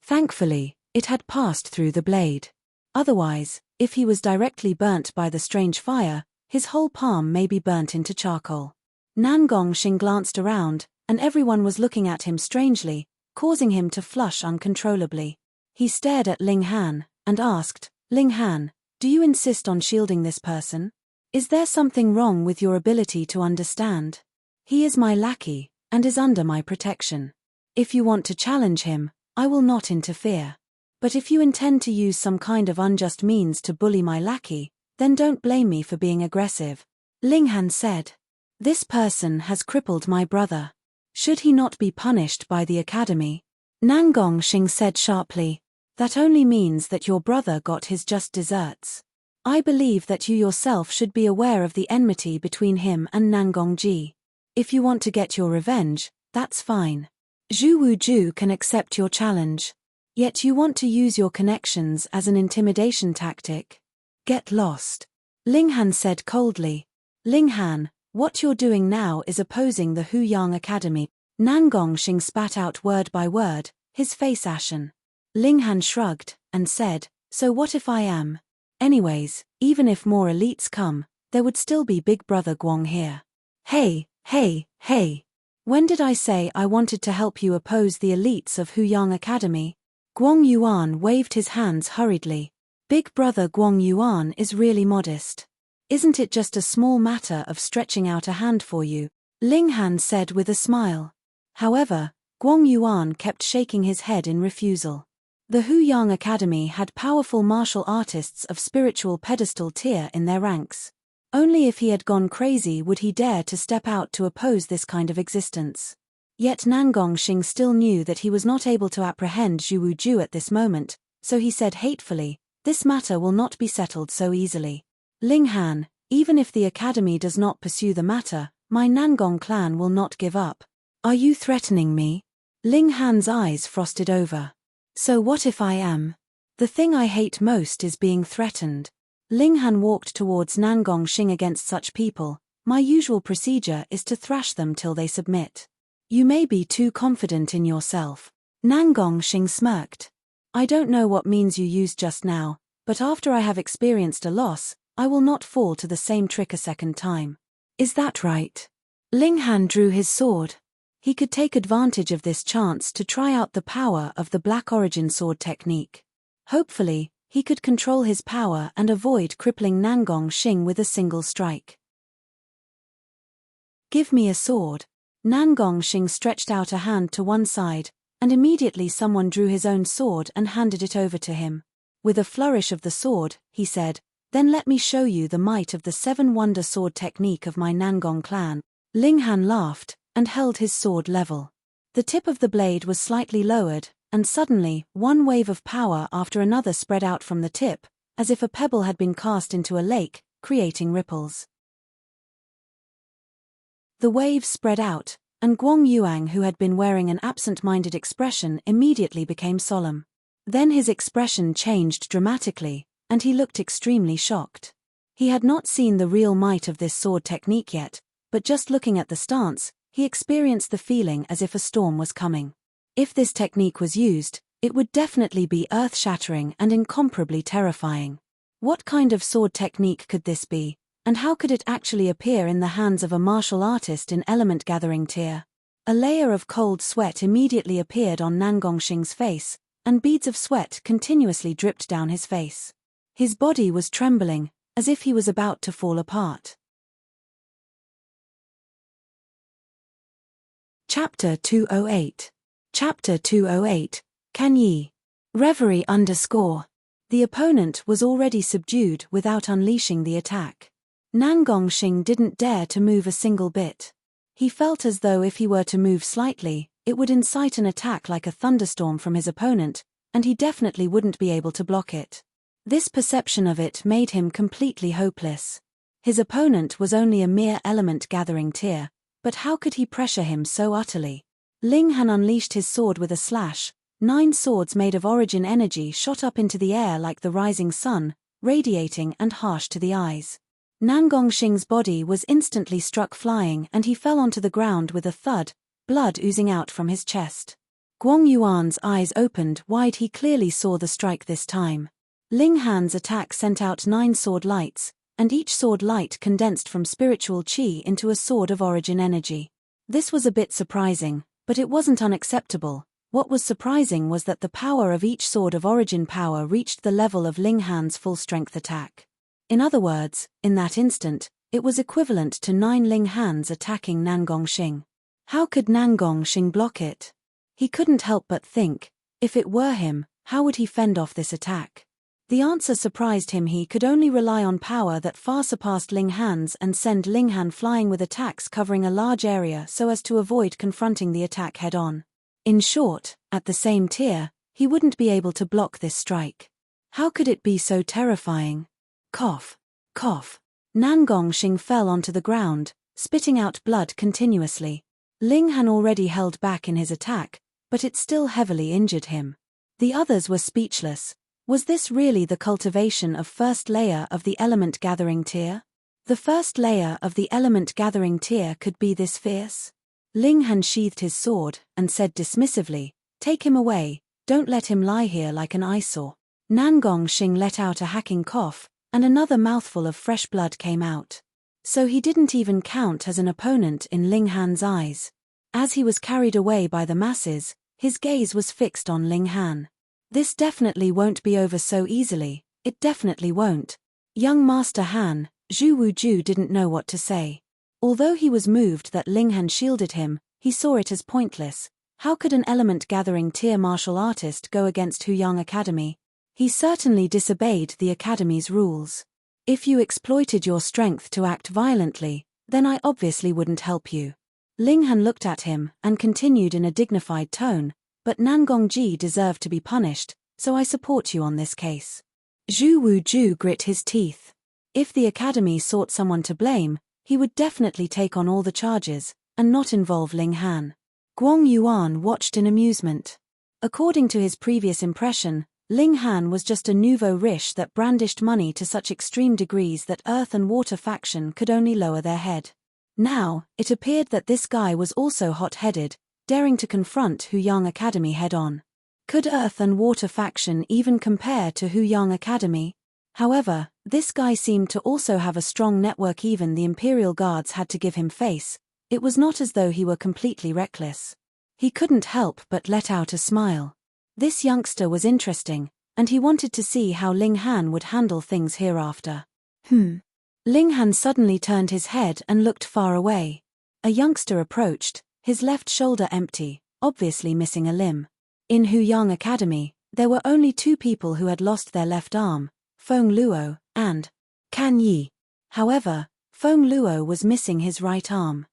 Thankfully, it had passed through the blade. Otherwise, if he was directly burnt by the strange fire, his whole palm may be burnt into charcoal. Nangong Xing glanced around, and everyone was looking at him strangely, causing him to flush uncontrollably. He stared at Ling Han, and asked, "Ling Han, do you insist on shielding this person? Is there something wrong with your ability to understand? He is my lackey, and is under my protection. If you want to challenge him, I will not interfere. But if you intend to use some kind of unjust means to bully my lackey, then don't blame me for being aggressive." Ling Han said, "This person has crippled my brother. Should he not be punished by the academy?" Nangong Xing said sharply, "That only means that your brother got his just deserts. I believe that you yourself should be aware of the enmity between him and Nangong Ji. If you want to get your revenge, that's fine. Zhu Wuju can accept your challenge. Yet you want to use your connections as an intimidation tactic. Get lost." Ling Han said coldly. "Ling Han, what you're doing now is opposing the Huyang Academy." Nangong Xing spat out word by word, his face ashen. Ling Han shrugged, and said, "So what if I am? Anyways, even if more elites come, there would still be Big Brother Guang here. Hey. When did I say I wanted to help you oppose the elites of Huyang Academy?" Guang Yuan waved his hands hurriedly. "Big Brother Guang Yuan is really modest. Isn't it just a small matter of stretching out a hand for you?" Ling Han said with a smile. However, Guang Yuan kept shaking his head in refusal. The Huyang Academy had powerful martial artists of spiritual pedestal tier in their ranks. Only if he had gone crazy would he dare to step out to oppose this kind of existence. Yet Nangong Xing still knew that he was not able to apprehend Zhu Wuju at this moment, so he said hatefully, "This matter will not be settled so easily. Ling Han, even if the academy does not pursue the matter, my Nangong clan will not give up. Are you threatening me?" Ling Han's eyes frosted over. "So what if I am? The thing I hate most is being threatened." Ling Han walked towards Nangong Xing. "Against such people, my usual procedure is to thrash them till they submit. You may be too confident in yourself." Nangong Xing smirked. "I don't know what means you used just now, but after I have experienced a loss, I will not fall to the same trick a second time. Is that right?" Ling Han drew his sword. He could take advantage of this chance to try out the power of the Black Origin sword technique. Hopefully, he could control his power and avoid crippling Nangong Xing with a single strike. "Give me a sword." Nangong Xing stretched out a hand to one side, and immediately someone drew his own sword and handed it over to him. With a flourish of the sword, he said, Then let me show you the might of the 7 wonder sword technique of my Nangong clan. Ling Han laughed, and held his sword level. The tip of the blade was slightly lowered, and suddenly, one wave of power after another spread out from the tip, as if a pebble had been cast into a lake, creating ripples. The waves spread out, and Guang Yuang, who had been wearing an absent-minded expression, immediately became solemn. Then his expression changed dramatically, and he looked extremely shocked. He had not seen the real might of this sword technique yet, but just looking at the stance, he experienced the feeling as if a storm was coming. If this technique was used, it would definitely be earth-shattering and incomparably terrifying. What kind of sword technique could this be, and how could it actually appear in the hands of a martial artist in element-gathering tier? A layer of cold sweat immediately appeared on Nangongxing's face, and beads of sweat continuously dripped down his face. His body was trembling, as if he was about to fall apart. Chapter 208. Chapter 208, Can Yi. Reverie _ The opponent was already subdued without unleashing the attack. Nangongxing didn't dare to move a single bit. He felt as though if he were to move slightly, it would incite an attack like a thunderstorm from his opponent, and he definitely wouldn't be able to block it. This perception of it made him completely hopeless. His opponent was only a mere element-gathering tier, but how could he pressure him so utterly? Ling Han unleashed his sword with a slash. 9 swords made of origin energy shot up into the air like the rising sun, radiating and harsh to the eyes. Nangongxing's body was instantly struck flying and he fell onto the ground with a thud, blood oozing out from his chest. Guang Yuan's eyes opened wide. He clearly saw the strike this time. Ling Han's attack sent out 9 sword lights, and each sword light condensed from spiritual qi into a sword of origin energy. This was a bit surprising, but it wasn't unacceptable. What was surprising was that the power of each sword of origin power reached the level of Ling Han's full-strength attack. In other words, in that instant, it was equivalent to 9 Ling Han's attacking Nangongxing. How could Nangongxing block it? He couldn't help but think, if it were him, how would he fend off this attack? The answer surprised him. He could only rely on power that far surpassed Ling Han's and send Ling Han flying with attacks covering a large area so as to avoid confronting the attack head-on. In short, at the same tier, he wouldn't be able to block this strike. How could it be so terrifying? Cough. Cough. Nangongxing fell onto the ground, spitting out blood continuously. Ling Han already held back in his attack, but it still heavily injured him. The others were speechless. Was this really the cultivation of first layer of the element-gathering tier? The first layer of the element-gathering tier could be this fierce? Ling Han sheathed his sword and said dismissively, "Take him away, don't let him lie here like an eyesore." Nangongxing let out a hacking cough, and another mouthful of fresh blood came out. So he didn't even count as an opponent in Ling Han's eyes. As he was carried away by the masses, his gaze was fixed on Ling Han. This definitely won't be over so easily, it definitely won't. Young Master Han, Zhu Wuju didn't know what to say. Although he was moved that Ling Han shielded him, he saw it as pointless. How could an element-gathering tier martial artist go against Huyang Academy? He certainly disobeyed the Academy's rules. If you exploited your strength to act violently, then I obviously wouldn't help you. Ling Han looked at him and continued in a dignified tone, "But Nangongji deserved to be punished, so I support you on this case." Zhu Wuju grit his teeth. If the Academy sought someone to blame, he would definitely take on all the charges, and not involve Ling Han. Guang Yuan watched in amusement. According to his previous impression, Ling Han was just a nouveau riche that brandished money to such extreme degrees that earth and water faction could only lower their head. Now, it appeared that this guy was also hot-headed, daring to confront Huyang Academy head-on. Could earth and water faction even compare to Huyang Academy? However, this guy seemed to also have a strong network. Even the Imperial Guards had to give him face. It was not as though he were completely reckless. He couldn't help but let out a smile. This youngster was interesting, and he wanted to see how Ling Han would handle things hereafter. Ling Han suddenly turned his head and looked far away. A youngster approached, his left shoulder empty, obviously missing a limb. In Huyang Academy, there were only 2 people who had lost their left arm, Feng Luo and Can Yi. However, Feng Luo was missing his right arm.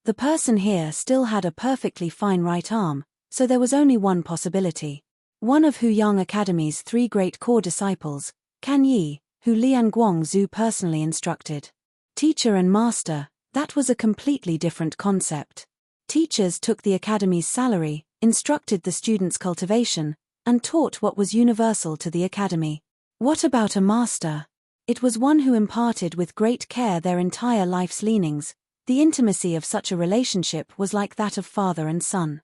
The person here still had a perfectly fine right arm, so there was only one possibility. One of Hu Yang Academy's 3 great core disciples, Can Yi, who Lian Guangzhu personally instructed. Teacher and master, that was a completely different concept. Teachers took the academy's salary, instructed the students' cultivation, and taught what was universal to the academy. What about a master? It was one who imparted with great care their entire life's leanings. The intimacy of such a relationship was like that of father and son.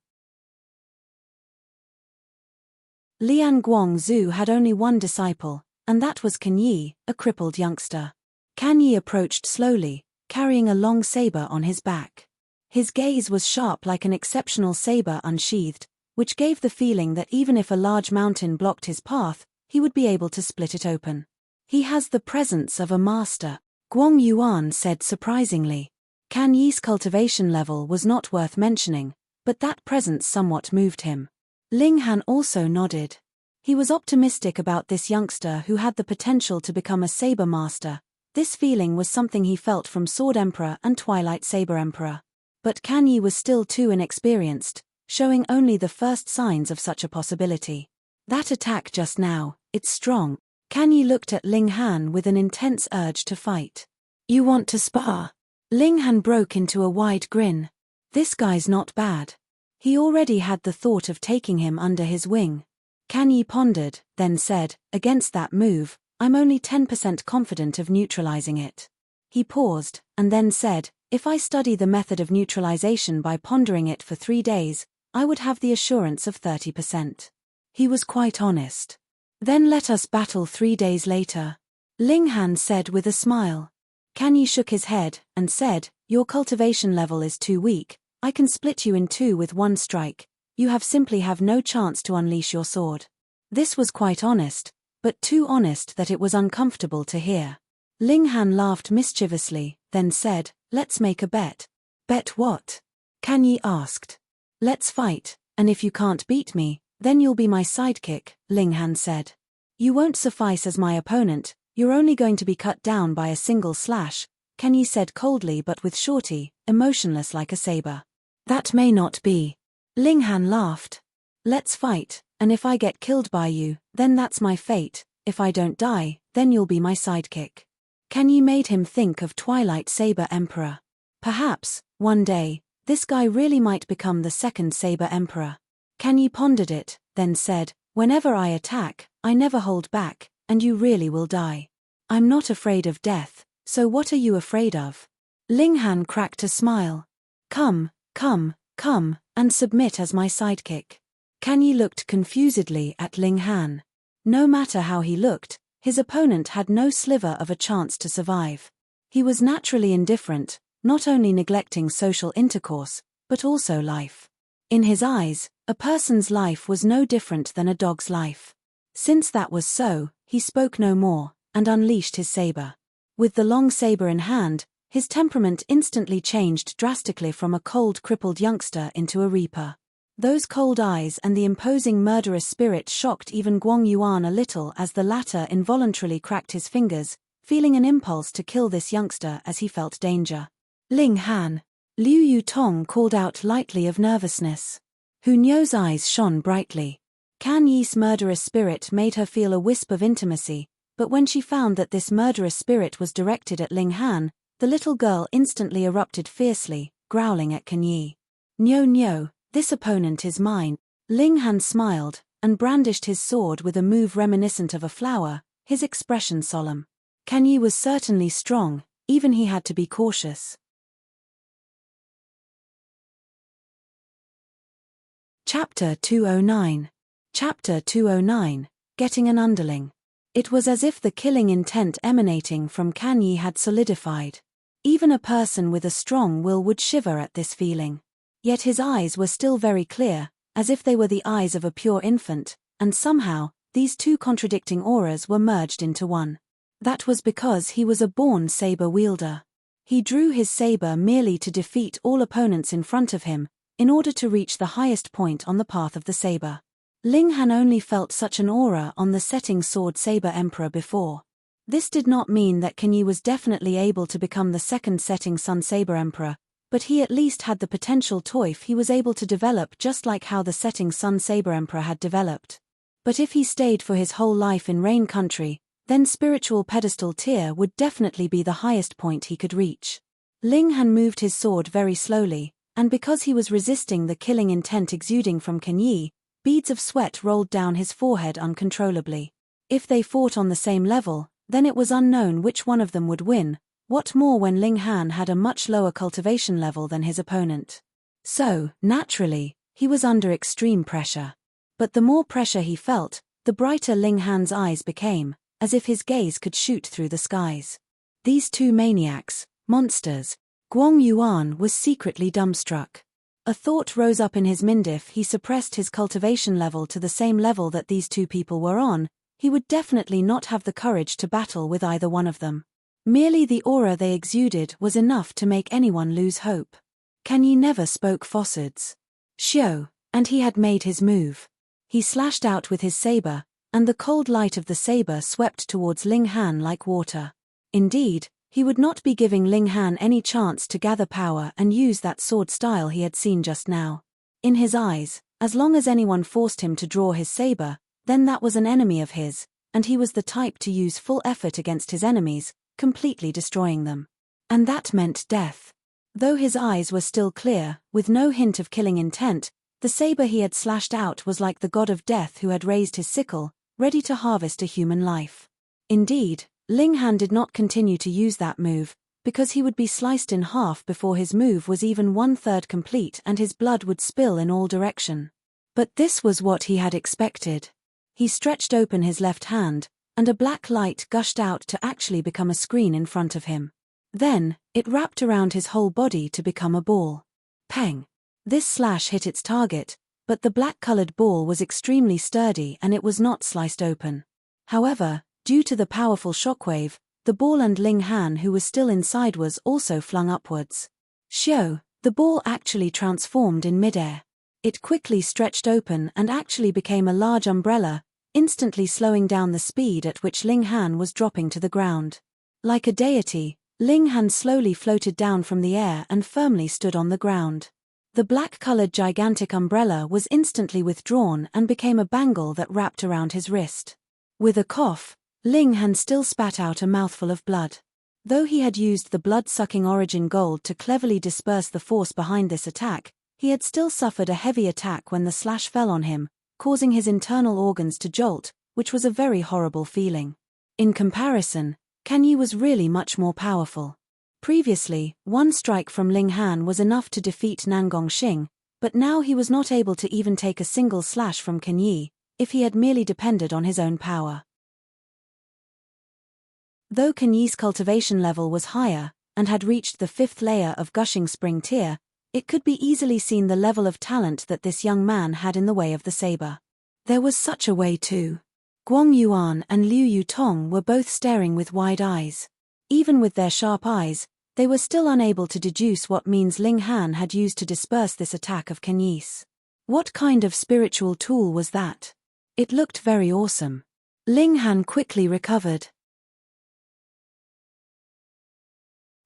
Lian Guangzhu had only one disciple, and that was Can Yi, a crippled youngster. Can Yi approached slowly, carrying a long saber on his back. His gaze was sharp like an exceptional saber unsheathed, which gave the feeling that even if a large mountain blocked his path, he would be able to split it open. He has the presence of a master, Guang Yuan said surprisingly. Can Yi's cultivation level was not worth mentioning, but that presence somewhat moved him. Ling Han also nodded. He was optimistic about this youngster who had the potential to become a saber master. This feeling was something he felt from Sword Emperor and Twilight Saber Emperor. But Can Yi was still too inexperienced, showing only the first signs of such a possibility. That attack just now, it's strong. Can Yi looked at Ling Han with an intense urge to fight. You want to spar? Ling Han broke into a wide grin. This guy's not bad. He already had the thought of taking him under his wing. Can Yi pondered, then said, against that move, I'm only 10% confident of neutralizing it. He paused, and then said, if I study the method of neutralization by pondering it for 3 days, I would have the assurance of 30%. He was quite honest. Then let us battle 3 days later. Ling Han said with a smile. Can Yi shook his head, and said, your cultivation level is too weak, I can split you in 2 with 1 strike, you simply have no chance to unleash your sword. This was quite honest, but too honest that it was uncomfortable to hear. Ling Han laughed mischievously, then said, let's make a bet. Bet what? Can Yi asked. Let's fight, and if you can't beat me, then you'll be my sidekick, Ling Han said. You won't suffice as my opponent, you're only going to be cut down by a single slash, Can Yi said coldly but with surety, emotionless like a saber. That may not be. Ling Han laughed. Let's fight, and if I get killed by you, then that's my fate, if I don't die, then you'll be my sidekick. Can Yi made him think of Twilight Saber Emperor. Perhaps, one day, this guy really might become the second Saber Emperor. Can Yi pondered it, then said, whenever I attack, I never hold back, and you really will die. I'm not afraid of death, so what are you afraid of? Ling Han cracked a smile. Come, and submit as my sidekick. Can Yi looked confusedly at Ling Han. No matter how he looked, his opponent had no sliver of a chance to survive. He was naturally indifferent, not only neglecting social intercourse, but also life. In his eyes, a person's life was no different than a dog's life. Since that was so, he spoke no more, and unleashed his saber. With the long saber in hand, his temperament instantly changed drastically from a cold, crippled youngster into a reaper. Those cold eyes and the imposing murderous spirit shocked even Guang Yuan a little as the latter involuntarily cracked his fingers, feeling an impulse to kill this youngster as he felt danger. Ling Han. Liu Yutong called out lightly of nervousness. Hu Nyo's eyes shone brightly. Can Yi's murderous spirit made her feel a wisp of intimacy, but when she found that this murderous spirit was directed at Ling Han, the little girl instantly erupted fiercely, growling at Can Yi. Nyo, this opponent is mine. Ling Han smiled, and brandished his sword with a move reminiscent of a flower, his expression solemn. Can Yi was certainly strong, even he had to be cautious. Chapter 209. Chapter 209, Getting an Underling. It was as if the killing intent emanating from Can Yi had solidified. Even a person with a strong will would shiver at this feeling. Yet his eyes were still very clear, as if they were the eyes of a pure infant, and somehow, these two contradicting auras were merged into one. That was because he was a born saber wielder. He drew his saber merely to defeat all opponents in front of him, in order to reach the highest point on the path of the saber. Ling Han only felt such an aura on the setting sword Saber Emperor before. This did not mean that Kenyi was definitely able to become the second setting Sun Saber Emperor, but he at least had the potential to if he was able to develop just like how the setting Sun Saber Emperor had developed. But if he stayed for his whole life in Rain Country, then spiritual pedestal tier would definitely be the highest point he could reach. Ling Han moved his sword very slowly, and because he was resisting the killing intent exuding from Kenyi, beads of sweat rolled down his forehead uncontrollably. If they fought on the same level, then it was unknown which one of them would win, what more when Ling Han had a much lower cultivation level than his opponent. So, naturally, he was under extreme pressure. But the more pressure he felt, the brighter Ling Han's eyes became, as if his gaze could shoot through the skies. These two maniacs, monsters. Guang Yuan was secretly dumbstruck. A thought rose up in his mind: if he suppressed his cultivation level to the same level that these two people were on, he would definitely not have the courage to battle with either one of them. Merely the aura they exuded was enough to make anyone lose hope. Kenyi never spoke falsehoods. Xiao, and he had made his move. He slashed out with his saber, and the cold light of the saber swept towards Ling Han like water. Indeed, he would not be giving Ling Han any chance to gather power and use that sword style he had seen just now. In his eyes, as long as anyone forced him to draw his saber, then that was an enemy of his, and he was the type to use full effort against his enemies, completely destroying them. And that meant death. Though his eyes were still clear, with no hint of killing intent, the saber he had slashed out was like the god of death who had raised his sickle, ready to harvest a human life. Indeed, Ling Han did not continue to use that move, because he would be sliced in half before his move was even 1/3 complete and his blood would spill in all direction. But this was what he had expected. He stretched open his left hand, and a black light gushed out to actually become a screen in front of him. Then, it wrapped around his whole body to become a ball. Peng! This slash hit its target, but the black-colored ball was extremely sturdy and it was not sliced open. However, due to the powerful shockwave, the ball and Ling Han, who was still inside, was also flung upwards. Xiao, the ball actually transformed in midair. It quickly stretched open and actually became a large umbrella, instantly slowing down the speed at which Ling Han was dropping to the ground. Like a deity, Ling Han slowly floated down from the air and firmly stood on the ground. The black-colored gigantic umbrella was instantly withdrawn and became a bangle that wrapped around his wrist. With a cough, Ling Han still spat out a mouthful of blood. Though he had used the blood-sucking origin gold to cleverly disperse the force behind this attack, he had still suffered a heavy attack when the slash fell on him, causing his internal organs to jolt, which was a very horrible feeling. In comparison, Kenyi was really much more powerful. Previously, one strike from Ling Han was enough to defeat Nangong Xing, but now he was not able to even take a single slash from Kenyi, if he had merely depended on his own power. Though Kenyi's cultivation level was higher, and had reached the 5th layer of Gushing Spring tier, it could be easily seen the level of talent that this young man had in the way of the saber. There was such a way too. Guang Yuan and Liu Yutong were both staring with wide eyes. Even with their sharp eyes, they were still unable to deduce what means Ling Han had used to disperse this attack of Kenyi's. What kind of spiritual tool was that? It looked very awesome. Ling Han quickly recovered.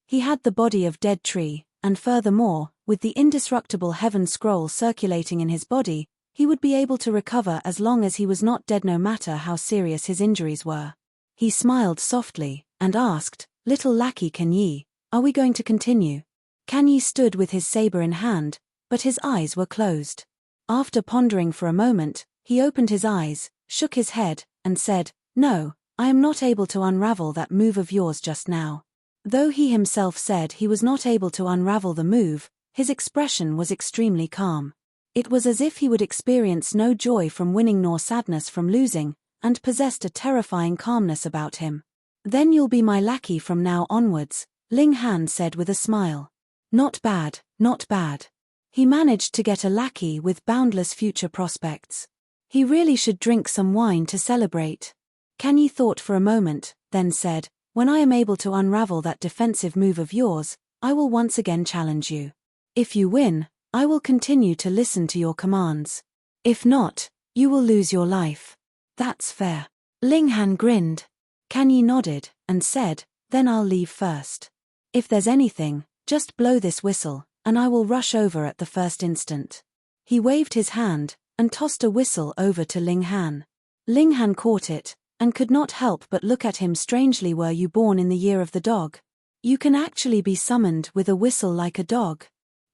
He had the body of dead tree, and furthermore, with the indestructible heaven scroll circulating in his body, he would be able to recover as long as he was not dead, no matter how serious his injuries were. He smiled softly, and asked, "Little lackey Kenyi, are we going to continue?" Kenyi stood with his saber in hand, but his eyes were closed. After pondering for a moment, he opened his eyes, shook his head, and said, "No, I am not able to unravel that move of yours just now." Though he himself said he was not able to unravel the move, his expression was extremely calm. It was as if he would experience no joy from winning nor sadness from losing, and possessed a terrifying calmness about him. "Then you'll be my lackey from now onwards," Ling Han said with a smile. Not bad, not bad. He managed to get a lackey with boundless future prospects. He really should drink some wine to celebrate. Kenyi thought for a moment, then said, "When I am able to unravel that defensive move of yours, I will once again challenge you. If you win, I will continue to listen to your commands. If not, you will lose your life." "That's fair." Ling Han grinned. Kanye nodded, and said, then I'll leave first. If there's anything, just blow this whistle, and I will rush over at the first instant. He waved his hand, and tossed a whistle over to Ling Han. Ling Han caught it, and could not help but look at him strangely. Were you born in the year of the dog? You can actually be summoned with a whistle like a dog.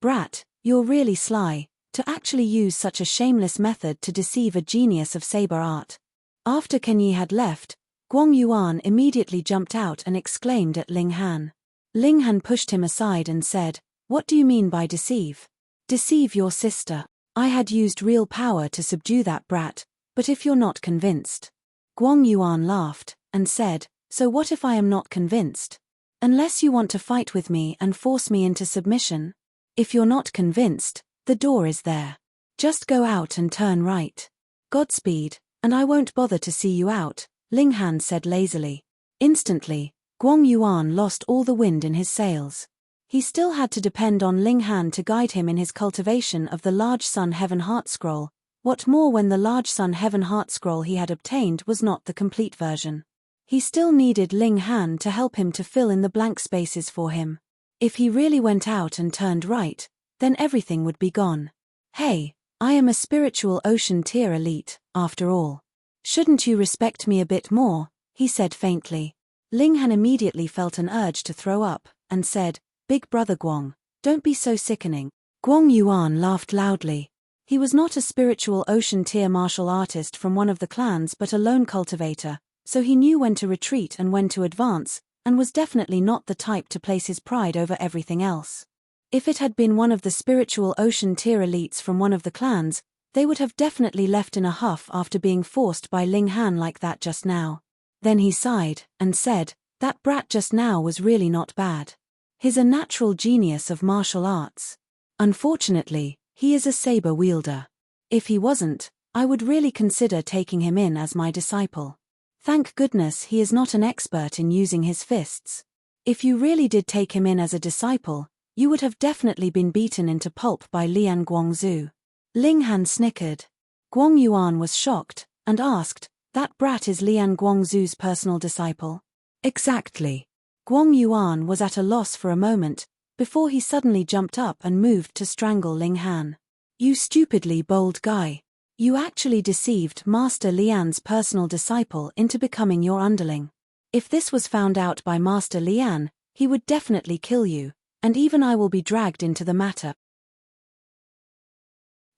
Brat, you're really sly, to actually use such a shameless method to deceive a genius of saber art. After Kanye had left, Guang Yuan immediately jumped out and exclaimed at Ling Han. Ling Han pushed him aside and said, what do you mean by deceive? Deceive your sister. I had used real power to subdue that brat, but if you're not convinced. Guang Yuan laughed, and said, so what if I am not convinced? Unless you want to fight with me and force me into submission? If you're not convinced, the door is there. Just go out and turn right. Godspeed, and I won't bother to see you out, Ling Han said lazily. Instantly, Guang Yuan lost all the wind in his sails. He still had to depend on Ling Han to guide him in his cultivation of the large Sun Heaven Heart Scroll, what more when the large Sun Heaven Heart Scroll he had obtained was not the complete version. He still needed Ling Han to help him to fill in the blank spaces for him. If he really went out and turned right, then everything would be gone. Hey, I am a spiritual ocean tier elite, after all. Shouldn't you respect me a bit more? He said faintly. Ling Han immediately felt an urge to throw up, and said, Big brother Guang, don't be so sickening. Guang Yuan laughed loudly. He was not a spiritual ocean tier martial artist from one of the clans but a lone cultivator, so he knew when to retreat and when to advance, and was definitely not the type to place his pride over everything else. If it had been one of the spiritual ocean tier elites from one of the clans, they would have definitely left in a huff after being forced by Ling Han like that just now. Then he sighed, and said, that brat just now was really not bad. He's a natural genius of martial arts. Unfortunately, he is a saber wielder. If he wasn't, I would really consider taking him in as my disciple. Thank goodness he is not an expert in using his fists. If you really did take him in as a disciple, you would have definitely been beaten into pulp by Lian Guangzhu. Ling Han snickered. Guang Yuan was shocked, and asked, that brat is Lian Guangzhu's personal disciple? Exactly. Guang Yuan was at a loss for a moment, before he suddenly jumped up and moved to strangle Ling Han. You stupidly bold guy. You actually deceived Master Lian's personal disciple into becoming your underling. If this was found out by Master Lian, he would definitely kill you, and even I will be dragged into the matter.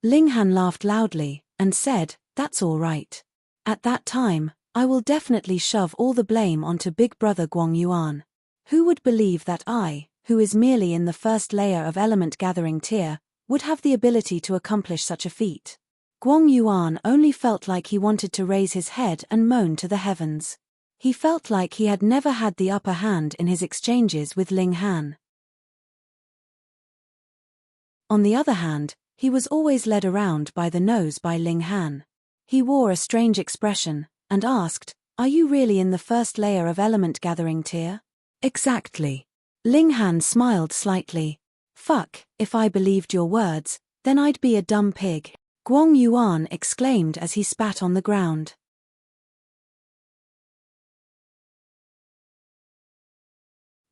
Ling Han laughed loudly, and said, that's all right. At that time, I will definitely shove all the blame onto Big Brother Guang Yuan. Who would believe that I, who is merely in the first layer of element gathering tier, would have the ability to accomplish such a feat? Guang Yuan only felt like he wanted to raise his head and moan to the heavens. He felt like he had never had the upper hand in his exchanges with Ling Han. On the other hand, he was always led around by the nose by Ling Han. He wore a strange expression, and asked, are you really in the first layer of element gathering tier? Exactly. Ling Han smiled slightly. Fuck, if I believed your words, then I'd be a dumb pig. Guang Yuan exclaimed as he spat on the ground.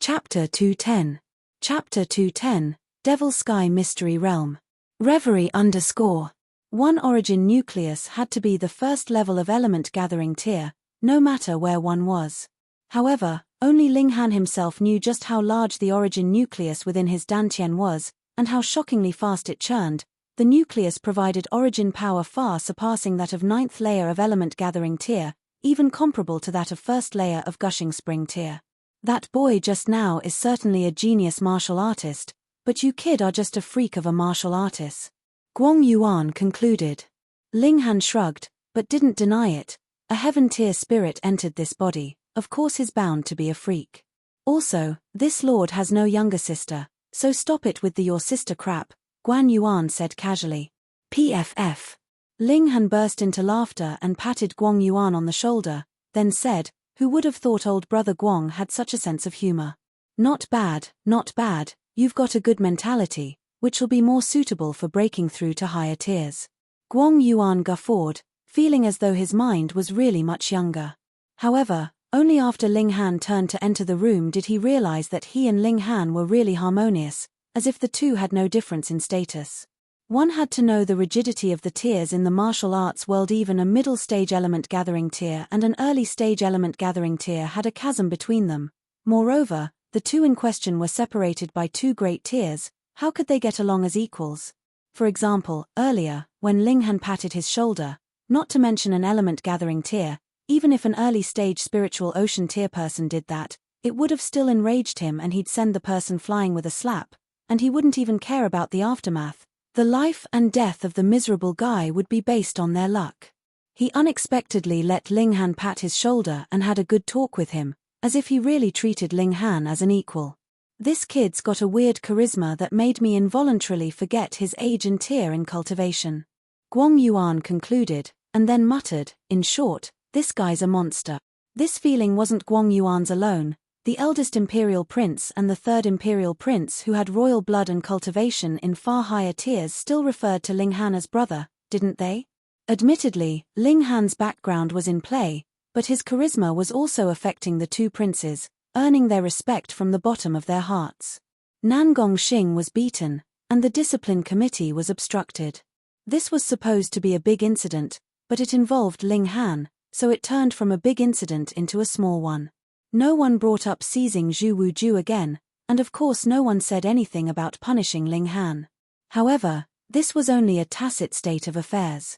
Chapter 210. Chapter 210, Devil Sky Mystery Realm. Reverie _ 1 origin nucleus had to be the first level of element gathering tier, no matter where one was. However, only Ling Han himself knew just how large the origin nucleus within his dantian was, and how shockingly fast it churned. The nucleus provided origin power far surpassing that of 9th layer of element gathering tier, even comparable to that of 1st layer of gushing spring tier. That boy just now is certainly a genius martial artist, but you kid are just a freak of a martial artist. Guang Yuan concluded. Ling Han shrugged, but didn't deny it. A heaven tier spirit entered this body, of course he's bound to be a freak. Also, this lord has no younger sister, so stop it with the your sister crap, Guan Yuan said casually. PFF. Ling Han burst into laughter and patted Guang Yuan on the shoulder, then said, who would have thought old brother Guang had such a sense of humor? Not bad, not bad, you've got a good mentality, which will be more suitable for breaking through to higher tiers. Guang Yuan guffawed, feeling as though his mind was really much younger. However, Only after Ling Han turned to enter the room did he realize that he and Ling Han were really harmonious, as if the two had no difference in status. One had to know the rigidity of the tiers in the martial arts world. Even a middle-stage element gathering tier and an early-stage element gathering tier had a chasm between them. Moreover, the two in question were separated by two great tiers. How could they get along as equals? For example, earlier, when Ling Han patted his shoulder, not to mention an element gathering tier, even if an early-stage spiritual ocean tier person did that, it would have still enraged him and he'd send the person flying with a slap, and he wouldn't even care about the aftermath. The life and death of the miserable guy would be based on their luck. He unexpectedly let Ling Han pat his shoulder and had a good talk with him, as if he really treated Ling Han as an equal. This kid's got a weird charisma that made me involuntarily forget his age and tier in cultivation. Guang Yuan concluded, and then muttered, in short, this guy's a monster. This feeling wasn't Guang Yuan's alone. The eldest imperial prince and the third imperial prince, who had royal blood and cultivation in far higher tiers, still referred to Ling Han as brother, didn't they? Admittedly, Ling Han's background was in play, but his charisma was also affecting the two princes, earning their respect from the bottom of their hearts. Nan Gongxing was beaten, and the discipline committee was obstructed. This was supposed to be a big incident, but it involved Ling Han, so it turned from a big incident into a small one. No one brought up seizing Zhu Wuju again, and of course no one said anything about punishing Ling Han. However, this was only a tacit state of affairs.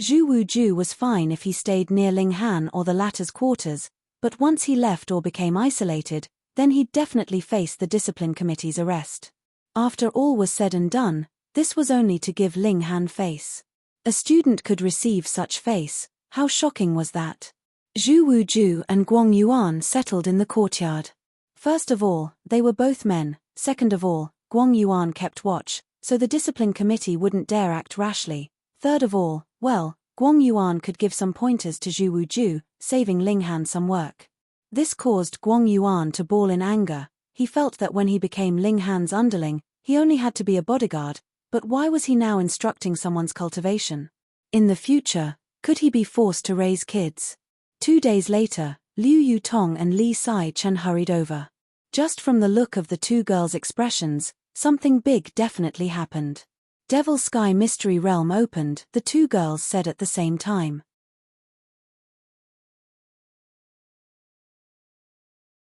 Zhu Wuju was fine if he stayed near Ling Han or the latter's quarters, but once he left or became isolated, then he'd definitely face the discipline committee's arrest. After all was said and done, this was only to give Ling Han face. A student could receive such face. How shocking was that? Zhu Wuju and Guang Yuan settled in the courtyard. First of all, they were both men. Second of all, Guang Yuan kept watch, so the discipline committee wouldn't dare act rashly. Third of all, well, Guang Yuan could give some pointers to Zhu Wuju, saving Ling Han some work. This caused Guang Yuan to bawl in anger. He felt that when he became Ling Han's underling, he only had to be a bodyguard, but why was he now instructing someone's cultivation? In the future, could he be forced to raise kids? 2 days later, Liu Yutong and Li Sai-chen hurried over. Just from the look of the two girls' expressions, something big definitely happened. Devil Sky Mystery Realm opened, the two girls said at the same time.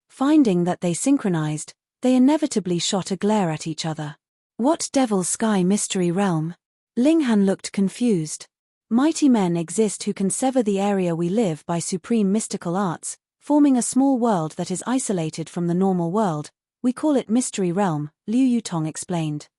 Finding that they synchronized, they inevitably shot a glare at each other. What Devil Sky Mystery Realm? Ling Han looked confused. Mighty men exist who can sever the area we live by supreme mystical arts, forming a small world that is isolated from the normal world. We call it Mystery Realm, Liu Yutong explained.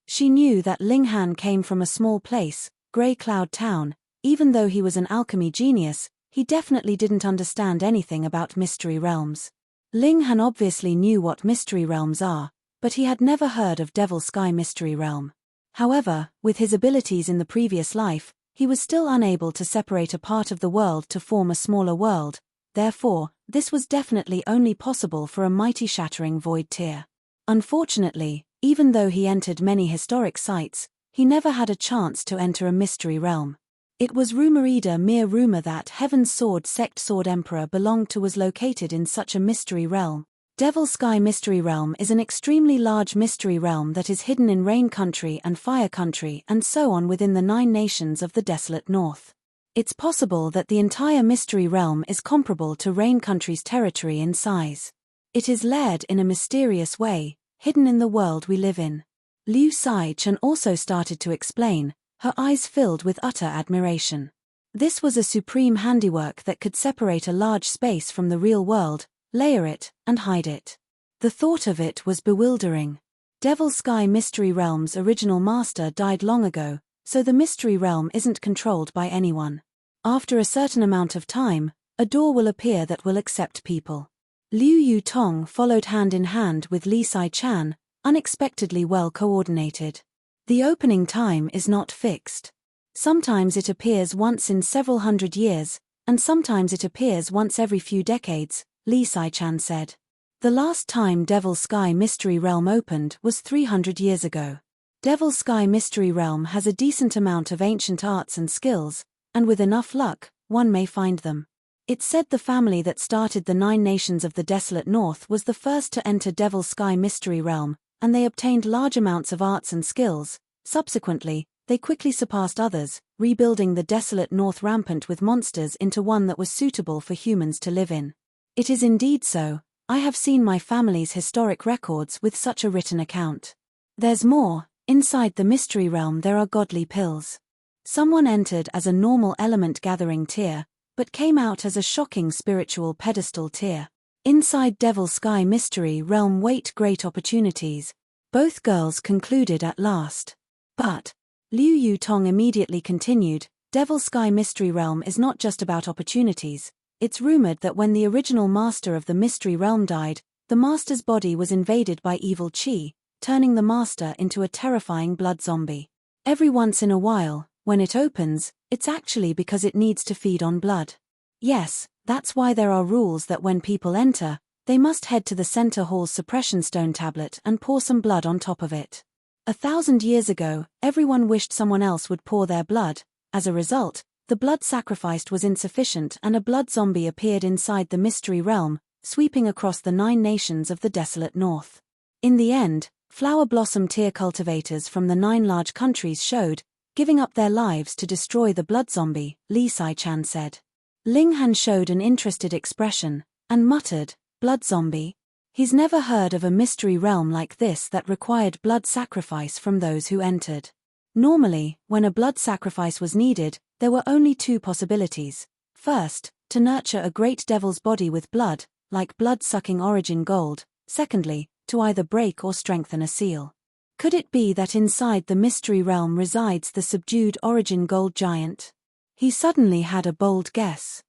She knew that Ling Han came from a small place, Grey Cloud Town. Even though he was an alchemy genius, he definitely didn't understand anything about mystery realms. Ling Han obviously knew what mystery realms are, but he had never heard of Devil Sky Mystery Realm. However, with his abilities in the previous life, he was still unable to separate a part of the world to form a smaller world. Therefore, this was definitely only possible for a mighty shattering void tier. Unfortunately, even though he entered many historic sites, he never had a chance to enter a mystery realm. It was mere rumor that Heaven's Sword Sect Sword Emperor belonged to was located in such a mystery realm. Devil Sky Mystery Realm is an extremely large mystery realm that is hidden in Rain Country and Fire Country and so on within the 9 nations of the desolate north. It's possible that the entire mystery realm is comparable to Rain Country's territory in size. It is layered in a mysterious way, hidden in the world we live in. Liu Sai-chen also started to explain, her eyes filled with utter admiration. This was a supreme handiwork that could separate a large space from the real world, layer it, and hide it. The thought of it was bewildering. Devil Sky Mystery Realm's original master died long ago, so the mystery realm isn't controlled by anyone. After a certain amount of time, a door will appear that will accept people. Liu Yutong followed hand in hand with Li Sai-chan, unexpectedly well coordinated. The opening time is not fixed. Sometimes it appears once in several hundred years, and sometimes it appears once every few decades, Li Sai-chan said. The last time Devil Sky Mystery Realm opened was 300 years ago. Devil Sky Mystery Realm has a decent amount of ancient arts and skills, and with enough luck, one may find them. It's said the family that started the 9 nations of the desolate north was the first to enter Devil's Sky Mystery Realm, and they obtained large amounts of arts and skills. Subsequently, they quickly surpassed others, rebuilding the desolate north rampant with monsters into one that was suitable for humans to live in. It is indeed so. I have seen my family's historic records with such a written account. There's more. Inside the mystery realm there are godly pills. Someone entered as a normal element gathering tier, but came out as a shocking spiritual pedestal tier. Inside Devil's Sky Mystery Realm wait great opportunities. Both girls concluded at last. But, Liu Yutong immediately continued, Devil's Sky Mystery Realm is not just about opportunities. It's rumored that when the original master of the Mystery Realm died, the master's body was invaded by evil chi, turning the master into a terrifying blood zombie. Every once in a while, when it opens, it's actually because it needs to feed on blood. Yes, that's why there are rules that when people enter, they must head to the center hall's suppression stone tablet and pour some blood on top of it. 1,000 years ago, everyone wished someone else would pour their blood. As a result, the blood sacrificed was insufficient and a blood zombie appeared inside the mystery realm, sweeping across the 9 nations of the desolate north. In the end, flower blossom tier cultivators from the 9 large countries showed, giving up their lives to destroy the blood zombie, Li Sai-chan said. Ling Han showed an interested expression, and muttered, blood zombie? He's never heard of a mystery realm like this that required blood sacrifice from those who entered. Normally, when a blood sacrifice was needed, there were only 2 possibilities. First, to nurture a great devil's body with blood, like blood-sucking origin gold. Secondly, to either break or strengthen a seal. Could it be that inside the mystery realm resides the subdued origin gold giant? He suddenly had a bold guess.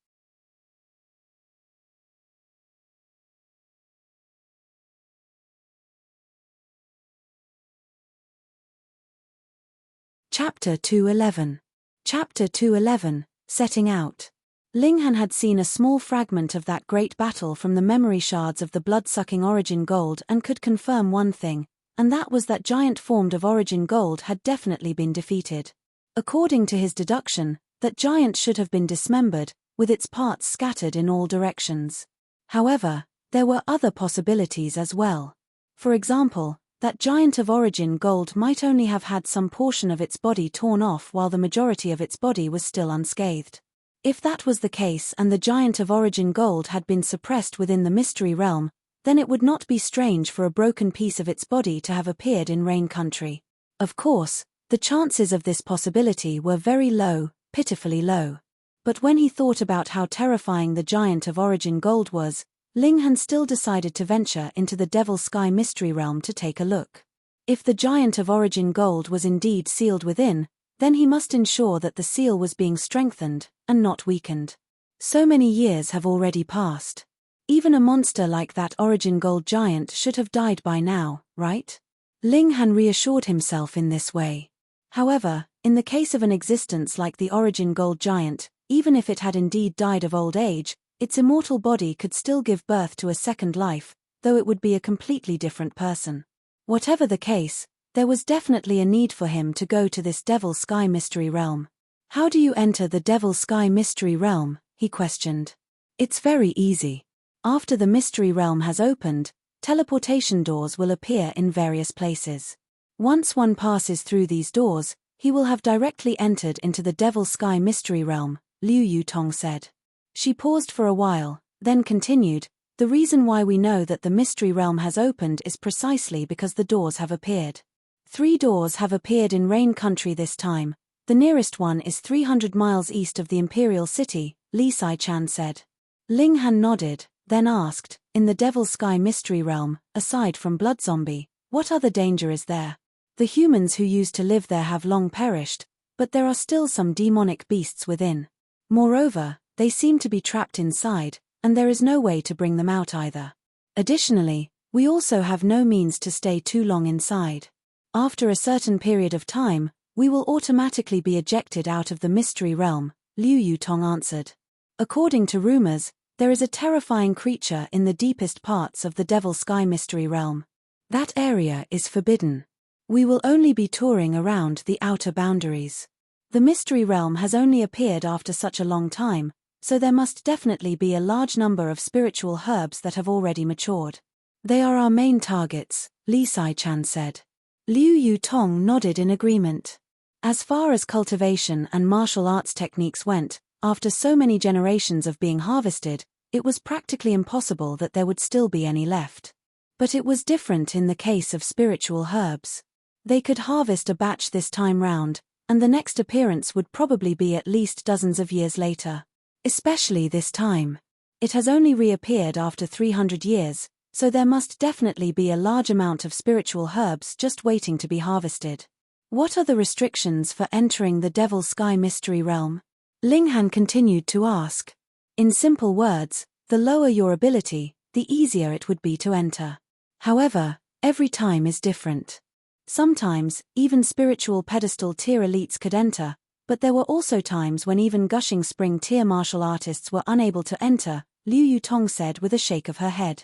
Chapter 211. Chapter 211, Setting Out. Ling Han had seen a small fragment of that great battle from the memory shards of the blood-sucking origin gold and could confirm one thing, and that was that giant formed of origin gold had definitely been defeated. According to his deduction, that giant should have been dismembered, with its parts scattered in all directions. However, there were other possibilities as well. For example, that giant of origin gold might only have had some portion of its body torn off while the majority of its body was still unscathed. If that was the case and the giant of origin gold had been suppressed within the mystery realm, then it would not be strange for a broken piece of its body to have appeared in Rain Country. Of course, the chances of this possibility were very low, pitifully low. But when he thought about how terrifying the giant of origin gold was, Ling Han still decided to venture into the Devil's Sky Mystery Realm to take a look. If the giant of origin gold was indeed sealed within, then he must ensure that the seal was being strengthened, and not weakened. So many years have already passed. Even a monster like that origin gold giant should have died by now, right? Ling Han reassured himself in this way. However, in the case of an existence like the origin gold giant, even if it had indeed died of old age, its immortal body could still give birth to a second life, though it would be a completely different person. Whatever the case, there was definitely a need for him to go to this Devil's Sky Mystery Realm. How do you enter the Devil's Sky Mystery Realm? He questioned. It's very easy. After the Mystery Realm has opened, teleportation doors will appear in various places. Once one passes through these doors, he will have directly entered into the Devil's Sky Mystery Realm, Liu Yutong said. She paused for a while, then continued, the reason why we know that the Mystery Realm has opened is precisely because the doors have appeared. 3 doors have appeared in Rain Country this time. The nearest one is 300 miles east of the Imperial City, Li Sai-chan said. Ling Han nodded, then asked, in the Devil's Sky Mystery Realm, aside from Blood Zombie, what other danger is there? The humans who used to live there have long perished, but there are still some demonic beasts within. Moreover, they seem to be trapped inside, and there is no way to bring them out either. Additionally, we also have no means to stay too long inside. After a certain period of time, we will automatically be ejected out of the mystery realm, Liu Yutong answered. According to rumors, there is a terrifying creature in the deepest parts of the Devil's Sky Mystery Realm. That area is forbidden. We will only be touring around the outer boundaries. The mystery realm has only appeared after such a long time, so there must definitely be a large number of spiritual herbs that have already matured. They are our main targets, Li Sai-chan said. Liu Yu-tong nodded in agreement. As far as cultivation and martial arts techniques went, after so many generations of being harvested, it was practically impossible that there would still be any left. But it was different in the case of spiritual herbs. They could harvest a batch this time round, and the next appearance would probably be at least dozens of years later. Especially this time. It has only reappeared after 300 years, so there must definitely be a large amount of spiritual herbs just waiting to be harvested. What are the restrictions for entering the Devil Sky Mystery Realm? Linghan continued to ask. In simple words, the lower your ability, the easier it would be to enter. However, every time is different. Sometimes, even spiritual pedestal tier elites could enter, but there were also times when even gushing spring tier martial artists were unable to enter, Liu Yu-tong said with a shake of her head.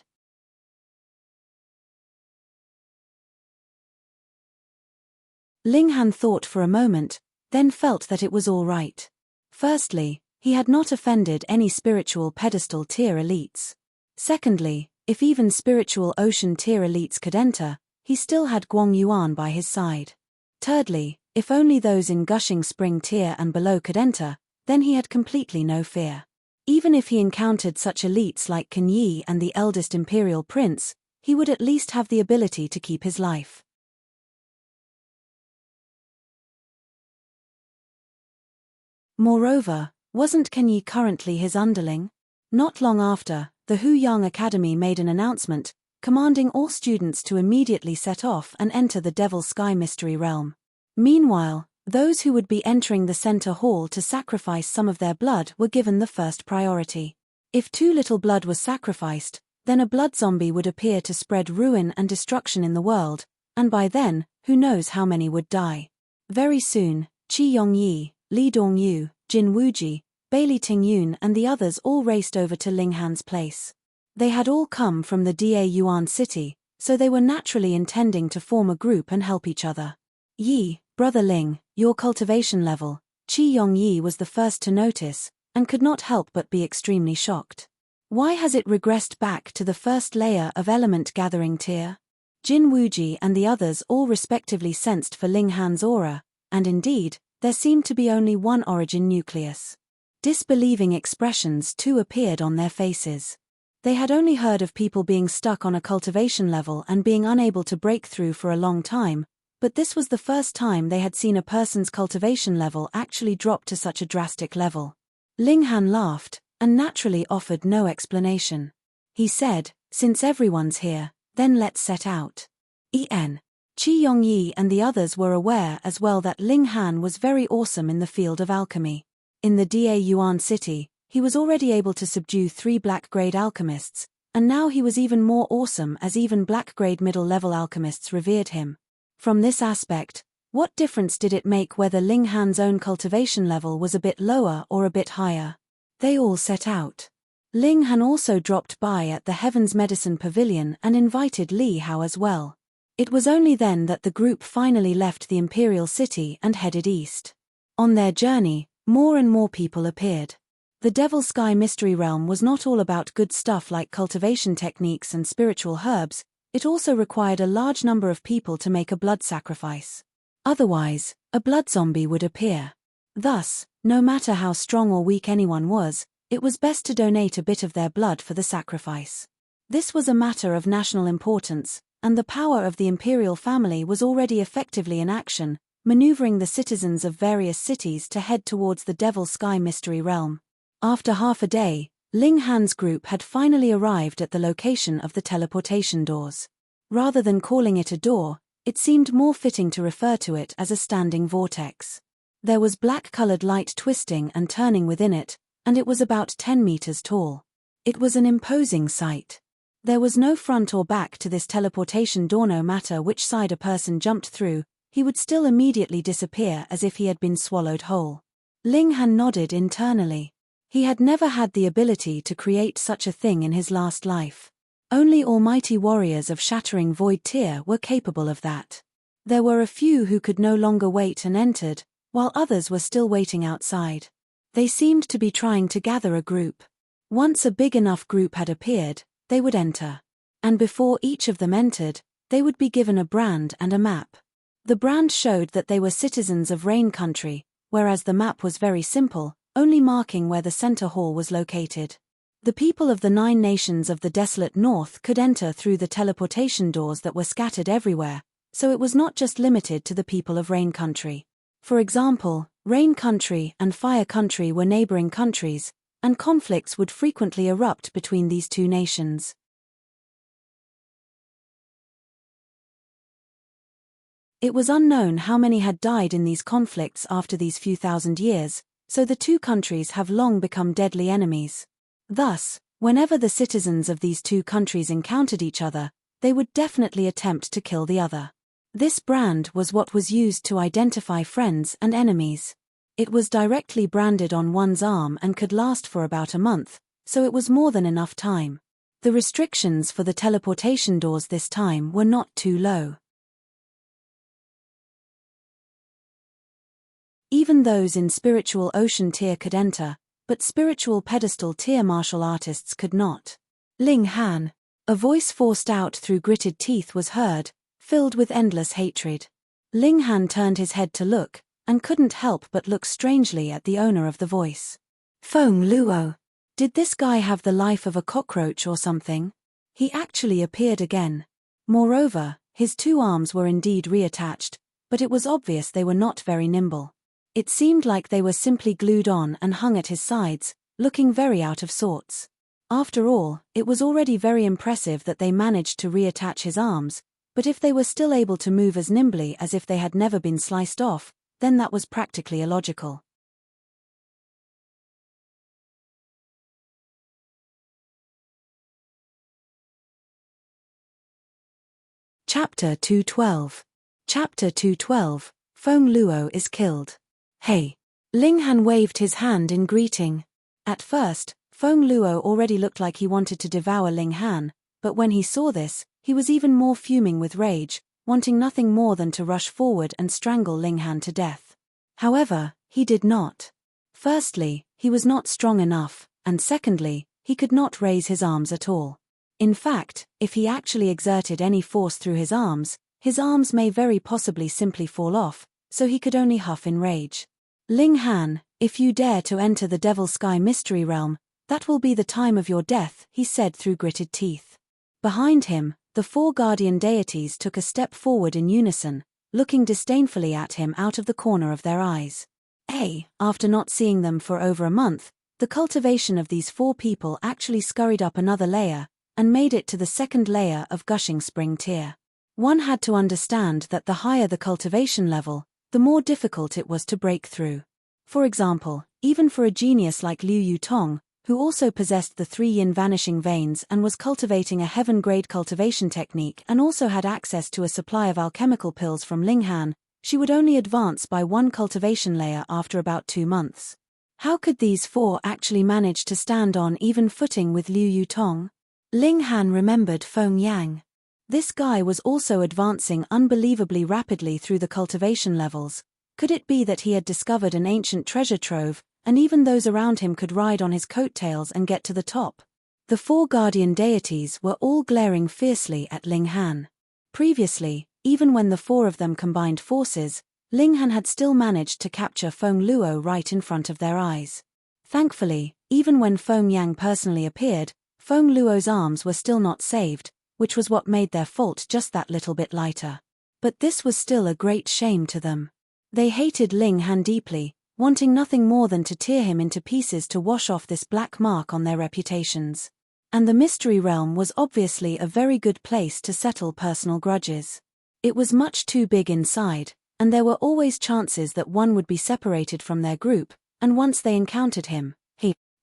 Linghan thought for a moment, then felt that it was all right. Firstly, he had not offended any spiritual pedestal tier elites. Secondly, if even spiritual ocean tier elites could enter, he still had Guang Yuan by his side. Thirdly, if only those in gushing spring tier and below could enter, then he had completely no fear. Even if he encountered such elites like Kan Yi and the eldest imperial prince, he would at least have the ability to keep his life. Moreover, wasn't Kan Yi currently his underling? Not long after, the Huyang Academy made an announcement, commanding all students to immediately set off and enter the Devil Sky Mystery Realm. Meanwhile, those who would be entering the center hall to sacrifice some of their blood were given the first priority. If too little blood was sacrificed, then a blood zombie would appear to spread ruin and destruction in the world, and by then, who knows how many would die. Very soon, Qi Yongyi, Li Dongyu, Jin Wuji, Bailey Tingyun and the others all raced over to Linghan's place. They had all come from the Da Yuan city, so they were naturally intending to form a group and help each other. Yi, brother Ling, your cultivation level, Qi Yongyi was the first to notice, and could not help but be extremely shocked. Why has it regressed back to the first layer of element gathering tier? Jin Wuji and the others all respectively sensed for Linghan's aura, and indeed, there seemed to be only one origin nucleus. Disbelieving expressions too appeared on their faces. They had only heard of people being stuck on a cultivation level and being unable to break through for a long time, but this was the first time they had seen a person's cultivation level actually drop to such a drastic level. Linghan laughed, and naturally offered no explanation. He said, since everyone's here, then let's set out. En. Qi Yongyi and the others were aware as well that Linghan was very awesome in the field of alchemy. In the Da Yuan city, he was already able to subdue 3 black-grade alchemists, and now he was even more awesome as even black-grade middle-level alchemists revered him. From this aspect, what difference did it make whether Linghan's own cultivation level was a bit lower or a bit higher? They all set out. Linghan also dropped by at the Heaven's Medicine Pavilion and invited Li Hao as well. It was only then that the group finally left the imperial city and headed east. On their journey, more and more people appeared. The Devil Sky Mystery Realm was not all about good stuff like cultivation techniques and spiritual herbs, it also required a large number of people to make a blood sacrifice. Otherwise, a blood zombie would appear. Thus, no matter how strong or weak anyone was, it was best to donate a bit of their blood for the sacrifice. This was a matter of national importance, and the power of the imperial family was already effectively in action, maneuvering the citizens of various cities to head towards the Devil Sky Mystery Realm. After half a day, Linghan's group had finally arrived at the location of the teleportation doors. Rather than calling it a door, it seemed more fitting to refer to it as a standing vortex. There was black-colored light twisting and turning within it, and it was about 10 meters tall. It was an imposing sight. There was no front or back to this teleportation door. No matter which side a person jumped through, he would still immediately disappear as if he had been swallowed whole. Linghan nodded internally. He had never had the ability to create such a thing in his last life. Only almighty warriors of shattering void tier were capable of that. There were a few who could no longer wait and entered, while others were still waiting outside. They seemed to be trying to gather a group. Once a big enough group had appeared, they would enter. And before each of them entered, they would be given a brand and a map. The brand showed that they were citizens of Rain Country, whereas the map was very simple, only marking where the center hall was located. The people of the 9 nations of the desolate north could enter through the teleportation doors that were scattered everywhere, so it was not just limited to the people of Rain Country. For example, Rain Country and Fire Country were neighboring countries, and conflicts would frequently erupt between these two nations. It was unknown how many had died in these conflicts after these few thousand years, so the two countries have long become deadly enemies. Thus, whenever the citizens of these two countries encountered each other, they would definitely attempt to kill the other. This brand was what was used to identify friends and enemies. It was directly branded on one's arm and could last for about a month, so it was more than enough time. The restrictions for the teleportation doors this time were not too low. Even those in spiritual ocean tier could enter, but spiritual pedestal tier martial artists could not. Ling Han. A voice forced out through gritted teeth was heard, filled with endless hatred. Ling Han turned his head to look, and couldn't help but look strangely at the owner of the voice. Feng Luo. Did this guy have the life of a cockroach or something? He actually appeared again. Moreover, his 2 arms were indeed reattached, but it was obvious they were not very nimble. It seemed like they were simply glued on and hung at his sides, looking very out of sorts. After all, it was already very impressive that they managed to reattach his arms, but if they were still able to move as nimbly as if they had never been sliced off, then that was practically illogical. Chapter 212. Chapter 212, Feng Luo is killed. Hey! Ling Han waved his hand in greeting. At first, Feng Luo already looked like he wanted to devour Ling Han, but when he saw this, he was even more fuming with rage, wanting nothing more than to rush forward and strangle Ling Han to death. However, he did not. Firstly, he was not strong enough, and secondly, he could not raise his arms at all. In fact, if he actually exerted any force through his arms may very possibly simply fall off, so he could only huff in rage. Ling Han, if you dare to enter the Devil Sky Mystery Realm, that will be the time of your death, he said through gritted teeth. Behind him, the 4 guardian deities took a step forward in unison, looking disdainfully at him out of the corner of their eyes. After not seeing them for over a month, the cultivation of these 4 people actually scurried up another layer, and made it to the 2nd layer of Gushing Spring tier. One had to understand that the higher the cultivation level, the more difficult it was to break through. For example, even for a genius like Liu Yutong, who also possessed the 3 yin vanishing veins and was cultivating a heaven-grade cultivation technique and also had access to a supply of alchemical pills from Ling Han, she would only advance by 1 cultivation layer after about 2 months. How could these 4 actually manage to stand on even footing with Liu Yutong? Ling Han remembered Feng Yang. This guy was also advancing unbelievably rapidly through the cultivation levels. Could it be that he had discovered an ancient treasure trove, and even those around him could ride on his coattails and get to the top? The 4 guardian deities were all glaring fiercely at Ling Han. Previously, even when the 4 of them combined forces, Ling Han had still managed to capture Feng Luo right in front of their eyes. Thankfully, even when Feng Yang personally appeared, Feng Luo's arms were still not saved, which was what made their fault just that little bit lighter. But this was still a great shame to them. They hated Ling Han deeply, wanting nothing more than to tear him into pieces to wash off this black mark on their reputations. And the Mystery Realm was obviously a very good place to settle personal grudges. It was much too big inside, and there were always chances that one would be separated from their group, and once they encountered him,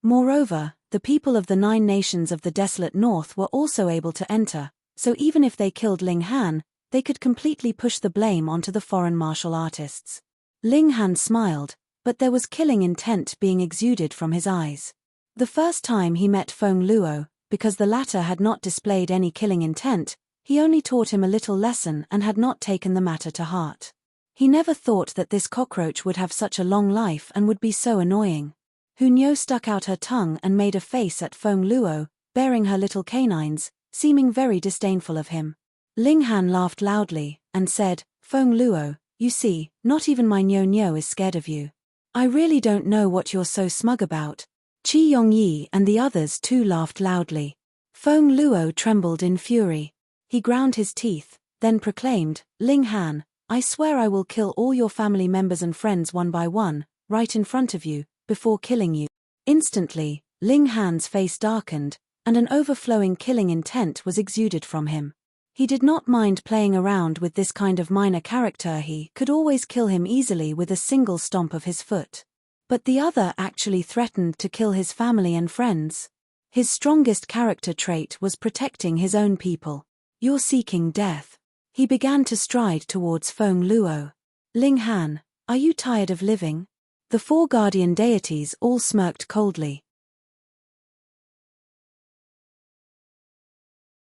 Moreover, the people of the 9 nations of the desolate north were also able to enter, so even if they killed Ling Han, they could completely push the blame onto the foreign martial artists. Ling Han smiled, but there was killing intent being exuded from his eyes. The first time he met Feng Luo, because the latter had not displayed any killing intent, he only taught him a little lesson and had not taken the matter to heart. He never thought that this cockroach would have such a long life and would be so annoying. Hunyo stuck out her tongue and made a face at Feng Luo, baring her little canines, seeming very disdainful of him. Ling Han laughed loudly, and said, Feng Luo, you see, not even my Nyo is scared of you. I really don't know what you're so smug about. Qi Yongyi and the others too laughed loudly. Feng Luo trembled in fury. He ground his teeth, then proclaimed, Ling Han, I swear I will kill all your family members and friends one by one, right in front of you, before killing you. Instantly, Ling Han's face darkened, and an overflowing killing intent was exuded from him. He did not mind playing around with this kind of minor character. He could always kill him easily with a single stomp of his foot. But the other actually threatened to kill his family and friends. His strongest character trait was protecting his own people. You're seeking death. He began to stride towards Feng Luo. Ling Han, are you tired of living? The four guardian deities all smirked coldly.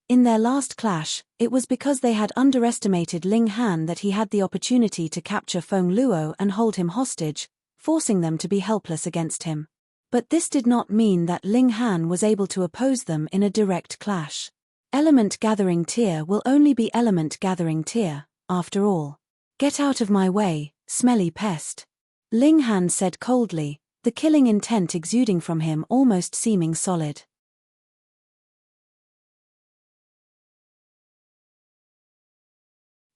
In their last clash, it was because they had underestimated Ling Han that he had the opportunity to capture Feng Luo and hold him hostage, forcing them to be helpless against him. But this did not mean that Ling Han was able to oppose them in a direct clash. Element gathering tier will only be element gathering tier, after all. Get out of my way, smelly pest. Ling Han said coldly, the killing intent exuding from him almost seeming solid.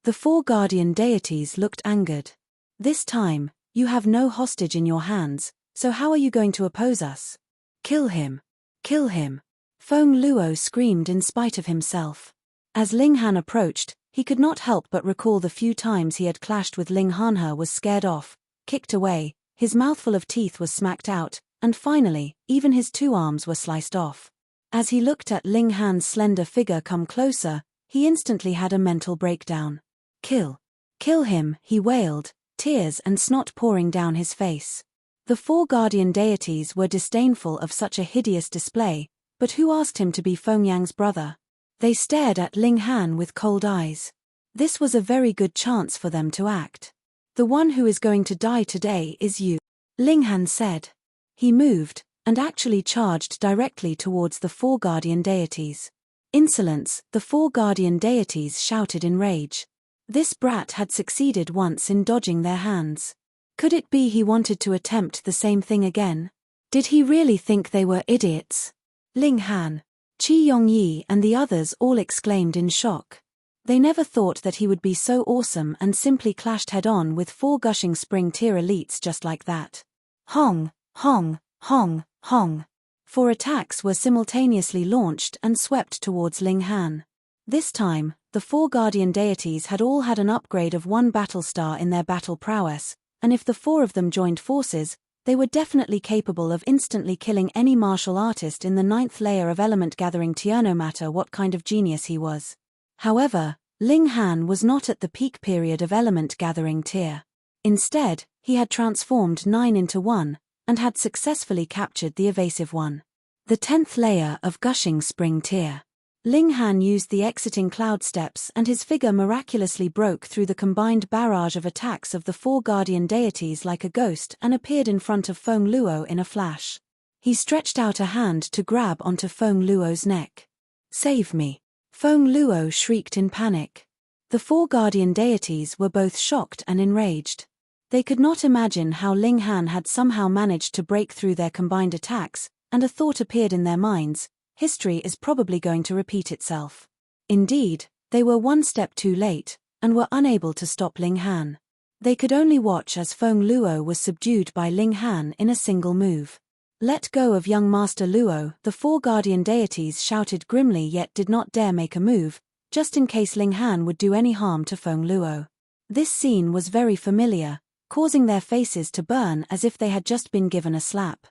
The four guardian deities looked angered. This time, you have no hostage in your hands, so how are you going to oppose us? Kill him. Kill him. Feng Luo screamed in spite of himself. As Ling Han approached, he could not help but recall the few times he had clashed with Ling Han was scared off, kicked away, his mouthful of teeth was smacked out, and finally, even his two arms were sliced off. As he looked at Ling Han's slender figure come closer, he instantly had a mental breakdown. Kill. Kill him, he wailed, tears and snot pouring down his face. The four guardian deities were disdainful of such a hideous display, but who asked him to be Feng Yang's brother? They stared at Ling Han with cold eyes. This was a very good chance for them to act. The one who is going to die today is you, Ling Han said. He moved, and actually charged directly towards the four guardian deities. Insolence, the four guardian deities shouted in rage. This brat had succeeded once in dodging their hands. Could it be he wanted to attempt the same thing again? Did he really think they were idiots? Ling Han, Qi Yongyi and the others all exclaimed in shock. They never thought that he would be so awesome and simply clashed head-on with four gushing spring tier elites just like that. Hong, hong, hong, hong. Four attacks were simultaneously launched and swept towards Ling Han. This time, the four guardian deities had all had an upgrade of one battle star in their battle prowess, and if the four of them joined forces, they were definitely capable of instantly killing any martial artist in the 9th layer of element gathering tier, no matter what kind of genius he was. However, Ling Han was not at the peak period of element gathering tier. Instead, he had transformed 9 into 1, and had successfully captured the evasive one. The 10th layer of gushing spring tier. Ling Han used the exiting cloud steps and his figure miraculously broke through the combined barrage of attacks of the four guardian deities like a ghost and appeared in front of Feng Luo in a flash. He stretched out a hand to grab onto Feng Luo's neck. Save me! Feng Luo shrieked in panic. The four guardian deities were both shocked and enraged. They could not imagine how Ling Han had somehow managed to break through their combined attacks, and a thought appeared in their minds. History is probably going to repeat itself. Indeed, they were one step too late, and were unable to stop Ling Han. They could only watch as Feng Luo was subdued by Ling Han in a single move. Let go of young Master Luo, the four guardian deities shouted grimly yet did not dare make a move, just in case Ling Han would do any harm to Feng Luo. This scene was very familiar, causing their faces to burn as if they had just been given a slap.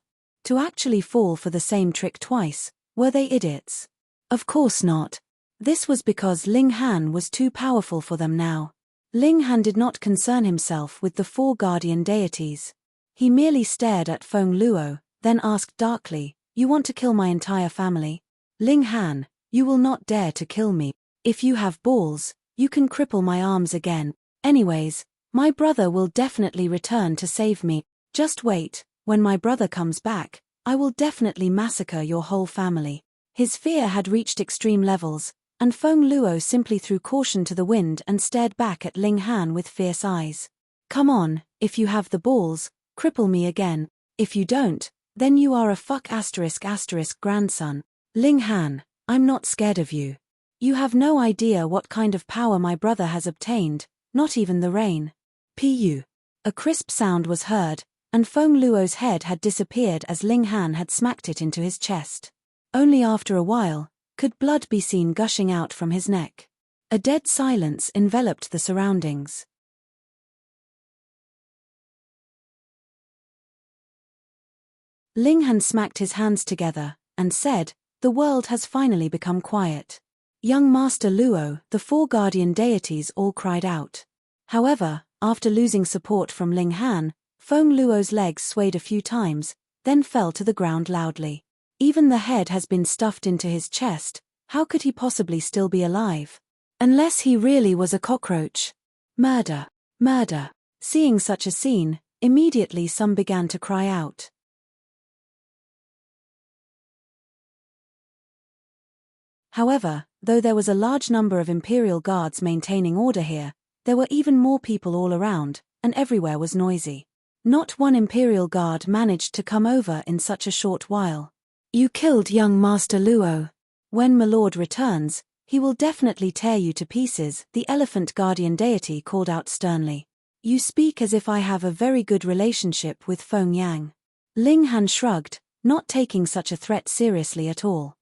To actually fall for the same trick twice. Were they idiots? Of course not. This was because Ling Han was too powerful for them now. Ling Han did not concern himself with the four guardian deities. He merely stared at Feng Luo, then asked darkly, "You want to kill my entire family? Ling Han, you will not dare to kill me. If you have balls, you can cripple my arms again. Anyways, My brother will definitely return to save me. Just wait, when my brother comes back, I will definitely massacre your whole family. His fear had reached extreme levels, and Feng Luo simply threw caution to the wind and stared back at Ling Han with fierce eyes. Come on, if you have the balls, cripple me again. If you don't, then you are a grandson. Ling Han, I'm not scared of you. You have no idea what kind of power my brother has obtained, not even the rain. Pu. A crisp sound was heard, and Feng Luo's head had disappeared as Ling Han had smacked it into his chest. Only after a while could blood be seen gushing out from his neck. A dead silence enveloped the surroundings. Ling Han smacked his hands together and said, "The world has finally become quiet." Young Master Luo, the four guardian deities all cried out. However, after losing support from Ling Han, Feng Luo's legs swayed a few times, then fell to the ground loudly. Even the head has been stuffed into his chest, how could he possibly still be alive? Unless he really was a cockroach. Murder! Murder! Seeing such a scene, immediately some began to cry out. However, though there was a large number of Imperial guards maintaining order here, there were even more people all around, and everywhere was noisy. Not one Imperial guard managed to come over in such a short while. You killed young Master Luo. When my lord returns, he will definitely tear you to pieces, the elephant guardian deity called out sternly. You speak as if I have a very good relationship with Feng Yang. Ling Han shrugged, not taking such a threat seriously at all.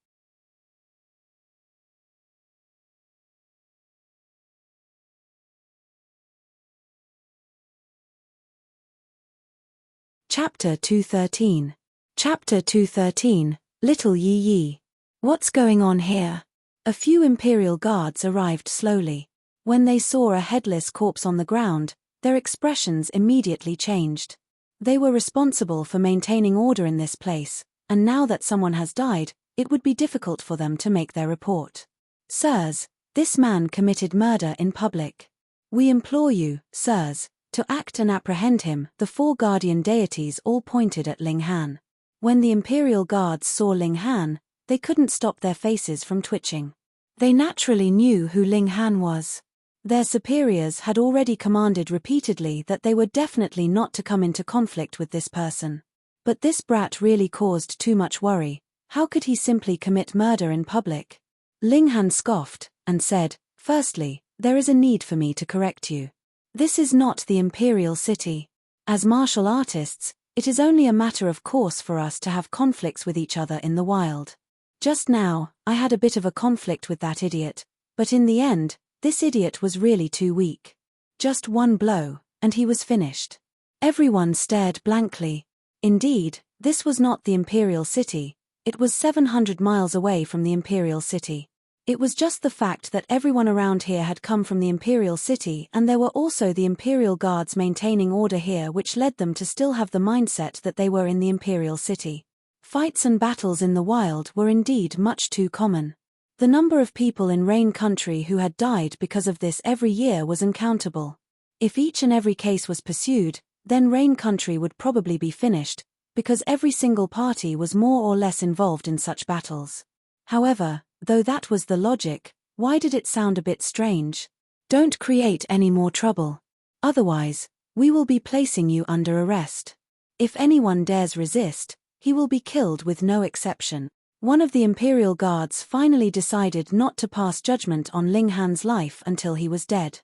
Chapter 213. Chapter 213, Little Yi Yi. What's going on here? A few Imperial guards arrived slowly. When they saw a headless corpse on the ground, their expressions immediately changed. They were responsible for maintaining order in this place, and now that someone has died, it would be difficult for them to make their report. Sirs, this man committed murder in public. We implore you, sirs, to act and apprehend him. The four guardian deities all pointed at Ling Han. When the Imperial guards saw Ling Han, they couldn't stop their faces from twitching. They naturally knew who Ling Han was. Their superiors had already commanded repeatedly that they were definitely not to come into conflict with this person. But this brat really caused too much worry. How could he simply commit murder in public? Ling Han scoffed and said, "Firstly, there is a need for me to correct you. This is not the Imperial City. As martial artists, it is only a matter of course for us to have conflicts with each other in the wild. Just now, I had a bit of a conflict with that idiot, but in the end, this idiot was really too weak. Just one blow, and he was finished." Everyone stared blankly. Indeed, this was not the Imperial City, it was 700 miles away from the Imperial City. It was just the fact that everyone around here had come from the Imperial City, and there were also the Imperial guards maintaining order here, which led them to still have the mindset that they were in the Imperial City. Fights and battles in the wild were indeed much too common. The number of people in Rain Country who had died because of this every year was uncountable. If each and every case was pursued, then Rain Country would probably be finished, because every single party was more or less involved in such battles. However, though that was the logic, why did it sound a bit strange? Don't create any more trouble. Otherwise, we will be placing you under arrest. If anyone dares resist, he will be killed with no exception. One of the Imperial guards finally decided not to pass judgment on Ling Han's life until he was dead.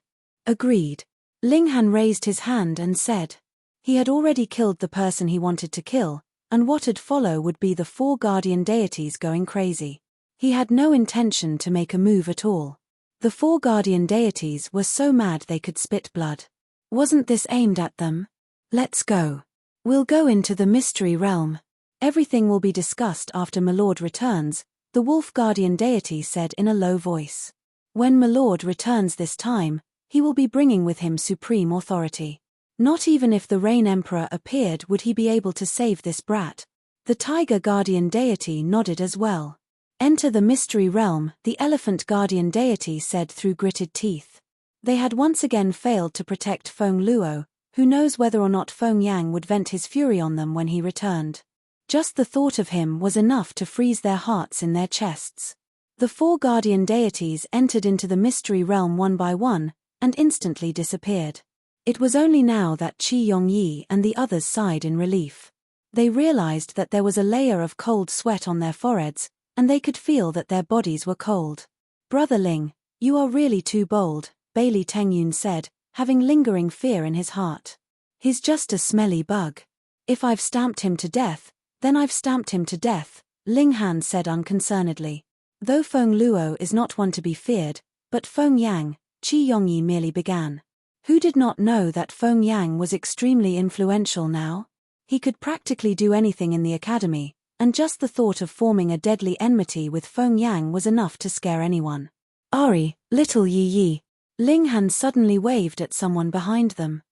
Agreed. Ling Han raised his hand and said. He had already killed the person he wanted to kill, and what would follow would be the four guardian deities going crazy. He had no intention to make a move at all. The four guardian deities were so mad they could spit blood. Wasn't this aimed at them? Let's go. We'll go into the mystery realm. Everything will be discussed after my lord returns, the wolf guardian deity said in a low voice. When my lord returns this time, he will be bringing with him supreme authority. Not even if the Rain Emperor appeared would he be able to save this brat. The tiger guardian deity nodded as well. Enter the mystery realm, the elephant guardian deity said through gritted teeth. They had once again failed to protect Feng Luo. Who knows whether or not Feng Yang would vent his fury on them when he returned. Just the thought of him was enough to freeze their hearts in their chests. The 4 guardian deities entered into the mystery realm one by one, and instantly disappeared. It was only now that Qi Yongyi and the others sighed in relief. They realized that there was a layer of cold sweat on their foreheads, and they could feel that their bodies were cold. "Brother Ling, you are really too bold," Bailey Tengyun said, having lingering fear in his heart. "He's just a smelly bug. If I've stamped him to death, then I've stamped him to death," Ling Han said unconcernedly. Though Feng Luo is not one to be feared, but Feng Yang, Qi Yongyi merely began. Who did not know that Feng Yang was extremely influential now? He could practically do anything in the academy, and just the thought of forming a deadly enmity with Feng Yang was enough to scare anyone. "Ari, little Yi Yi." Ling Han suddenly waved at someone behind them.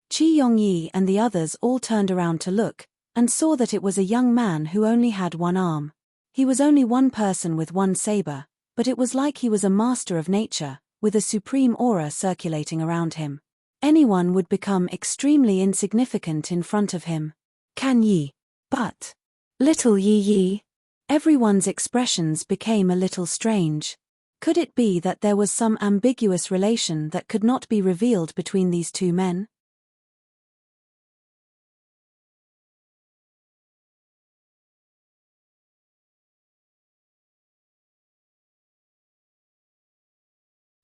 Qi Yongyi and the others all turned around to look, and saw that it was a young man who only had one arm. He was only one person with one saber, but it was like he was a master of nature, with a supreme aura circulating around him. Anyone would become extremely insignificant in front of him. "Can Yi? But little Yi Yi?" Everyone's expressions became a little strange. Could it be that there was some ambiguous relation that could not be revealed between these two men?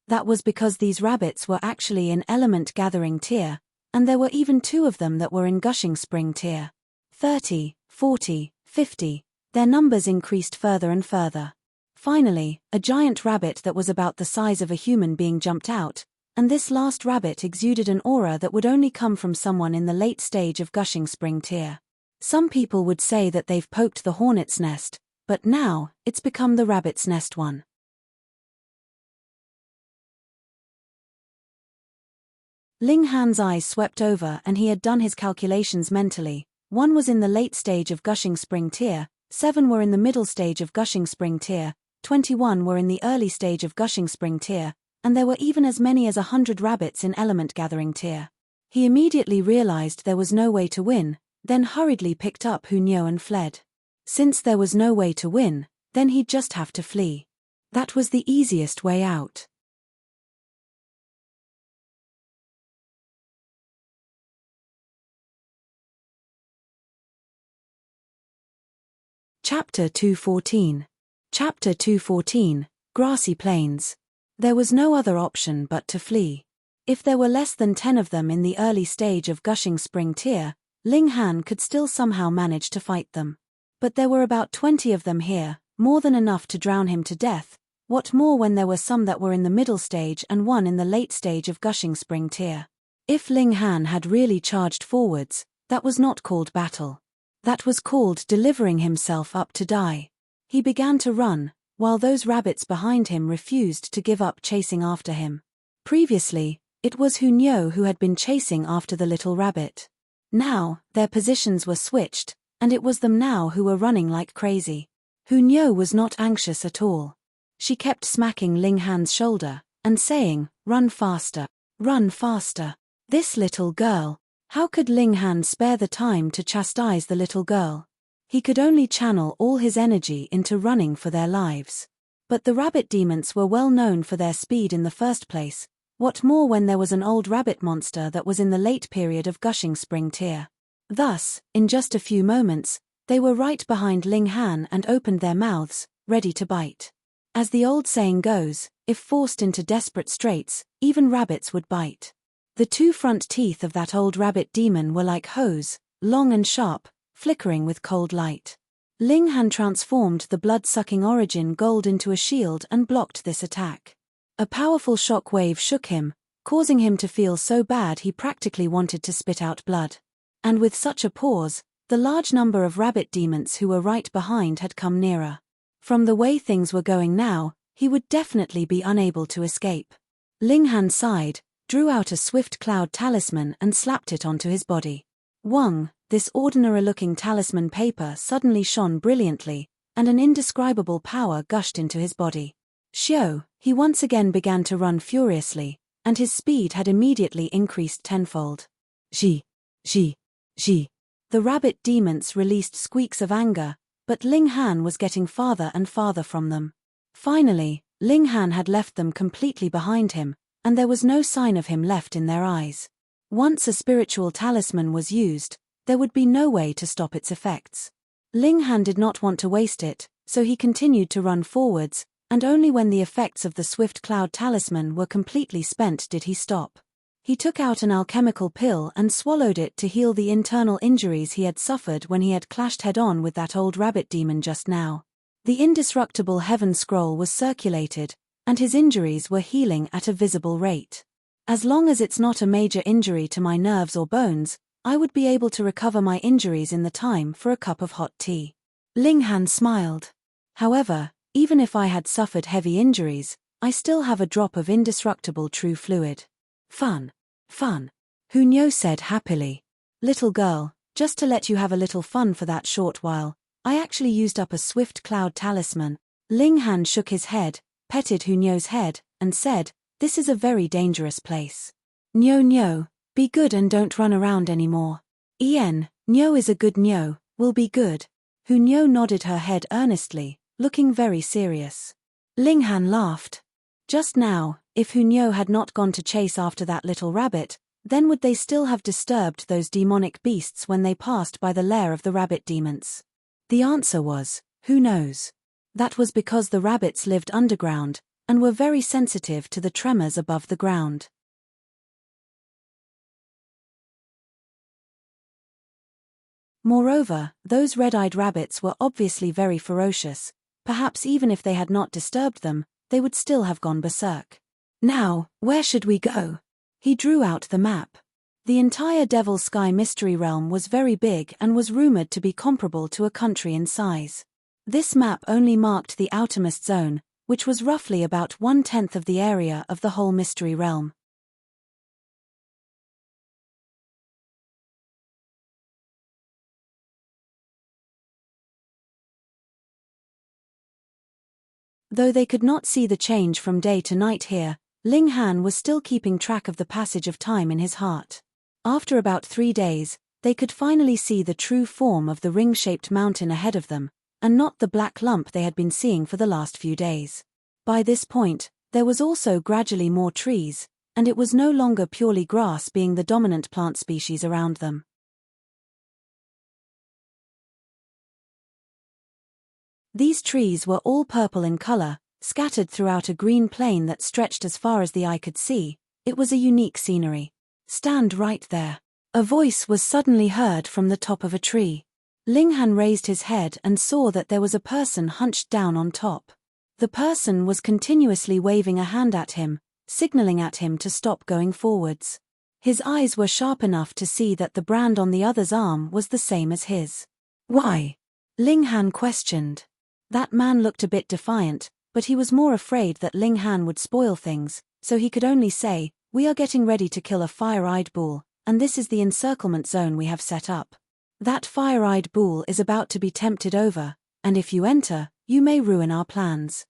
That was because these rabbits were actually in element gathering tier, and there were even 2 of them that were in gushing spring tier. 30, 40, 50. Their numbers increased further and further. Finally, a giant rabbit that was about the size of a human being jumped out, and this last rabbit exuded an aura that would only come from someone in the late stage of gushing spring tier. Some people would say that they've poked the hornet's nest, but now, it's become the rabbit's nest one. Ling Han's eyes swept over and he had done his calculations mentally. 1 was in the late stage of gushing spring tier, 7 were in the middle stage of gushing spring tier, 21 were in the early stage of gushing spring tier, and there were even as many as 100 rabbits in element gathering tier. He immediately realized there was no way to win, then hurriedly picked up Hunyo and fled. Since there was no way to win, then he'd just have to flee. That was the easiest way out. Chapter 214. Chapter 214, Grassy Plains. There was no other option but to flee. If there were less than 10 of them in the early stage of gushing spring tier, Ling Han could still somehow manage to fight them. But there were about 20 of them here, more than enough to drown him to death. What more when there were some that were in the middle stage and 1 in the late stage of gushing spring tier. If Ling Han had really charged forwards, that was not called battle. That was called delivering himself up to die. He began to run, while those rabbits behind him refused to give up chasing after him. Previously, it was Hunyo who had been chasing after the little rabbit. Now, their positions were switched, and it was them now who were running like crazy. Hunyo was not anxious at all. She kept smacking Ling Han's shoulder, and saying, "Run faster, run faster." This little girl. How could Ling Han spare the time to chastise the little girl? He could only channel all his energy into running for their lives. But the rabbit demons were well known for their speed in the first place. What more when there was an old rabbit monster that was in the late period of gushing spring tier. Thus, in just a few moments, they were right behind Ling Han and opened their mouths, ready to bite. As the old saying goes, if forced into desperate straits, even rabbits would bite. The 2 front teeth of that old rabbit demon were like hose, long and sharp, flickering with cold light. Ling Han transformed the blood-sucking origin gold into a shield and blocked this attack. A powerful shock wave shook him, causing him to feel so bad he practically wanted to spit out blood. And with such a pause, the large number of rabbit demons who were right behind had come nearer. From the way things were going now, he would definitely be unable to escape. Ling Han sighed, drew out a swift cloud talisman and slapped it onto his body. Wang, this ordinary-looking talisman paper suddenly shone brilliantly, and an indescribable power gushed into his body. Xiao, he once again began to run furiously, and his speed had immediately increased tenfold. Xi, Xi, Xi. The rabbit demons released squeaks of anger, but Ling Han was getting farther and farther from them. Finally, Ling Han had left them completely behind him, and there was no sign of him left in their eyes. Once a spiritual talisman was used, there would be no way to stop its effects. Ling Han did not want to waste it, so he continued to run forwards, and only when the effects of the Swift Cloud Talisman were completely spent did he stop. He took out an alchemical pill and swallowed it to heal the internal injuries he had suffered when he had clashed head-on with that old rabbit demon just now. The indestructible heaven scroll was circulated, and his injuries were healing at a visible rate. As long as it's not a major injury to my nerves or bones, I would be able to recover my injuries in the time for a cup of hot tea. Ling Han smiled. However, even if I had suffered heavy injuries, I still have a drop of indestructible true fluid. Fun. Fun. Hunyo said happily. Little girl, just to let you have a little fun for that short while, I actually used up a Swift Cloud Talisman. Ling Han shook his head, petted Hunyo's head, and said, this is a very dangerous place. Nyo, be good and don't run around anymore. Nyo is a good Nyo, will be good. Hunyo nodded her head earnestly, looking very serious. Ling Han laughed. Just now, if Hunyo had not gone to chase after that little rabbit, then would they still have disturbed those demonic beasts when they passed by the lair of the rabbit demons? The answer was, who knows? That was because the rabbits lived underground, and were very sensitive to the tremors above the ground. Moreover, those red-eyed rabbits were obviously very ferocious. Perhaps even if they had not disturbed them, they would still have gone berserk. Now, where should we go? He drew out the map. The entire Devil's Sky Mystery Realm was very big and was rumored to be comparable to a country in size. This map only marked the outermost zone, which was roughly about 1/10 of the area of the whole Mystery Realm. Though they could not see the change from day to night here, Ling Han was still keeping track of the passage of time in his heart. After about 3 days, they could finally see the true form of the ring-shaped mountain ahead of them, and not the black lump they had been seeing for the last few days. By this point, there was also gradually more trees, and it was no longer purely grass being the dominant plant species around them. These trees were all purple in color, scattered throughout a green plain that stretched as far as the eye could see. It was a unique scenery. Stand right there. A voice was suddenly heard from the top of a tree. Ling Han raised his head and saw that there was a person hunched down on top. The person was continuously waving a hand at him, signaling at him to stop going forwards. His eyes were sharp enough to see that the brand on the other's arm was the same as his. Why? Ling Han questioned. That man looked a bit defiant, but he was more afraid that Ling Han would spoil things, so he could only say, we are getting ready to kill a fire-eyed bull, and this is the encirclement zone we have set up. That fire-eyed bull is about to be tempted over, and if you enter, you may ruin our plans.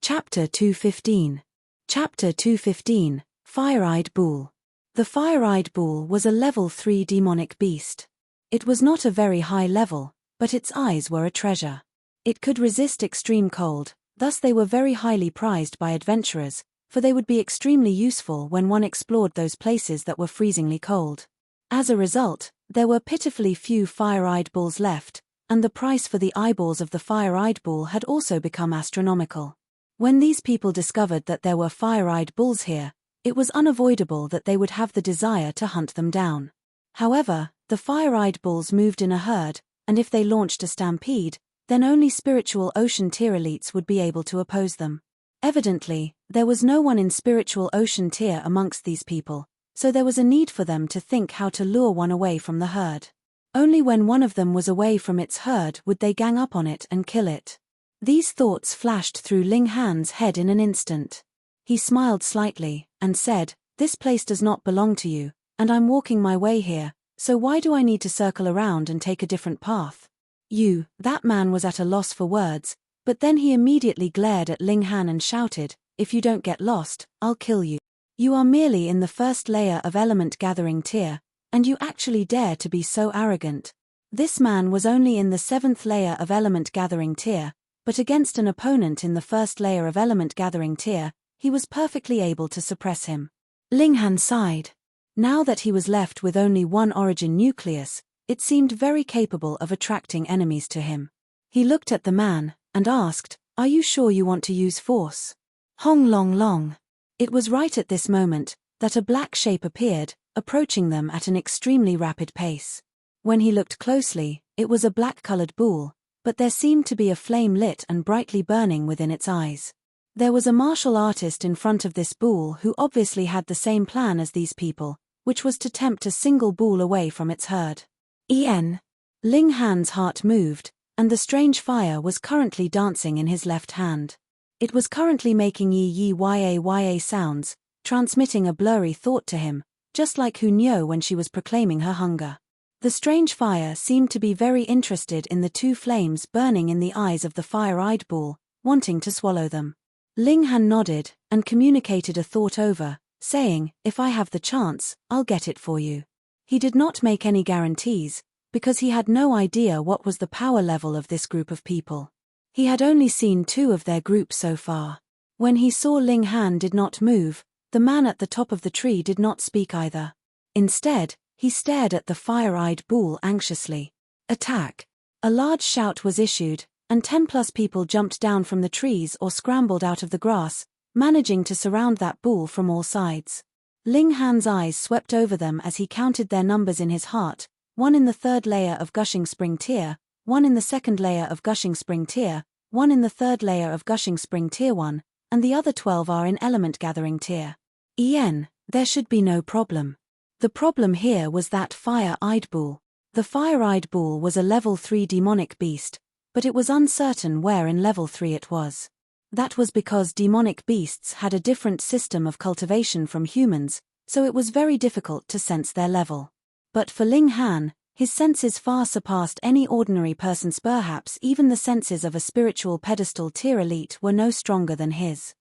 Chapter 215. Chapter 215, Fire-Eyed Bull. The Fire-Eyed Bull was a level 3 demonic beast. It was not a very high level, but its eyes were a treasure. It could resist extreme cold, thus they were very highly prized by adventurers, for they would be extremely useful when one explored those places that were freezingly cold. As a result, there were pitifully few Fire-Eyed Bulls left, and the price for the eyeballs of the Fire-Eyed Bull had also become astronomical. When these people discovered that there were fire-eyed bulls here, it was unavoidable that they would have the desire to hunt them down. However, the fire-eyed bulls moved in a herd, and if they launched a stampede, then only spiritual ocean tier elites would be able to oppose them. Evidently, there was no one in spiritual ocean tier amongst these people, so there was a need for them to think how to lure one away from the herd. Only when one of them was away from its herd would they gang up on it and kill it. These thoughts flashed through Ling Han's head in an instant. He smiled slightly, and said, "This place does not belong to you, and I'm walking my way here, so why do I need to circle around and take a different path?" That man was at a loss for words, but then he immediately glared at Ling Han and shouted, "If you don't get lost, I'll kill you. You are merely in the first layer of element gathering tier, and you actually dare to be so arrogant." This man was only in the 7th layer of element gathering tier, but against an opponent in the first layer of element gathering tier, he was perfectly able to suppress him. Ling Han sighed. Now that he was left with only one origin nucleus, it seemed very capable of attracting enemies to him. He looked at the man, and asked, "Are you sure you want to use force?" Hong long long. It was right at this moment that a black shape appeared, approaching them at an extremely rapid pace. When he looked closely, it was a black-colored bull, but there seemed to be a flame lit and brightly burning within its eyes. There was a martial artist in front of this bull who obviously had the same plan as these people, which was to tempt a single bull away from its herd. Ling Han's heart moved, and the strange fire was currently dancing in his left hand. It was currently making yi sounds, transmitting a blurry thought to him, just like Hunyo when she was proclaiming her hunger. The strange fire seemed to be very interested in the two flames burning in the eyes of the fire-eyed bull, wanting to swallow them. Ling Han nodded, and communicated a thought over, saying, "If I have the chance, I'll get it for you." He did not make any guarantees, because he had no idea what was the power level of this group of people. He had only seen 2 of their group so far. When he saw Ling Han did not move, the man at the top of the tree did not speak either. Instead, he stared at the fire-eyed bull anxiously. "Attack!" A large shout was issued, and 10+ people jumped down from the trees or scrambled out of the grass, managing to surround that bull from all sides. Ling Han's eyes swept over them as he counted their numbers in his heart, 1 in the 3rd layer of Gushing Spring Tier, 1 in the 2nd layer of Gushing Spring Tier, 1 in the 3rd layer of Gushing Spring Tier 1, and the other 12 are in Element Gathering Tier. There should be no problem. The problem here was that fire-eyed bull. The fire-eyed bull was a level 3 demonic beast, but it was uncertain where in level 3 it was. That was because demonic beasts had a different system of cultivation from humans, so it was very difficult to sense their level. But for Ling Han, his senses far surpassed any ordinary person's. Perhaps even the senses of a spiritual pedestal tier elite were no stronger than his.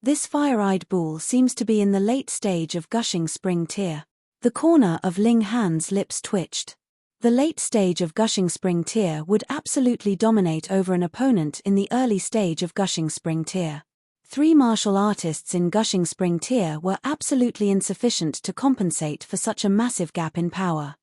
This fire-eyed bull seems to be in the late stage of Gushing Spring Tier. The corner of Ling Han's lips twitched. The late stage of Gushing Spring Tier would absolutely dominate over an opponent in the early stage of Gushing Spring Tier. 3 martial artists in Gushing Spring Tier were absolutely insufficient to compensate for such a massive gap in power.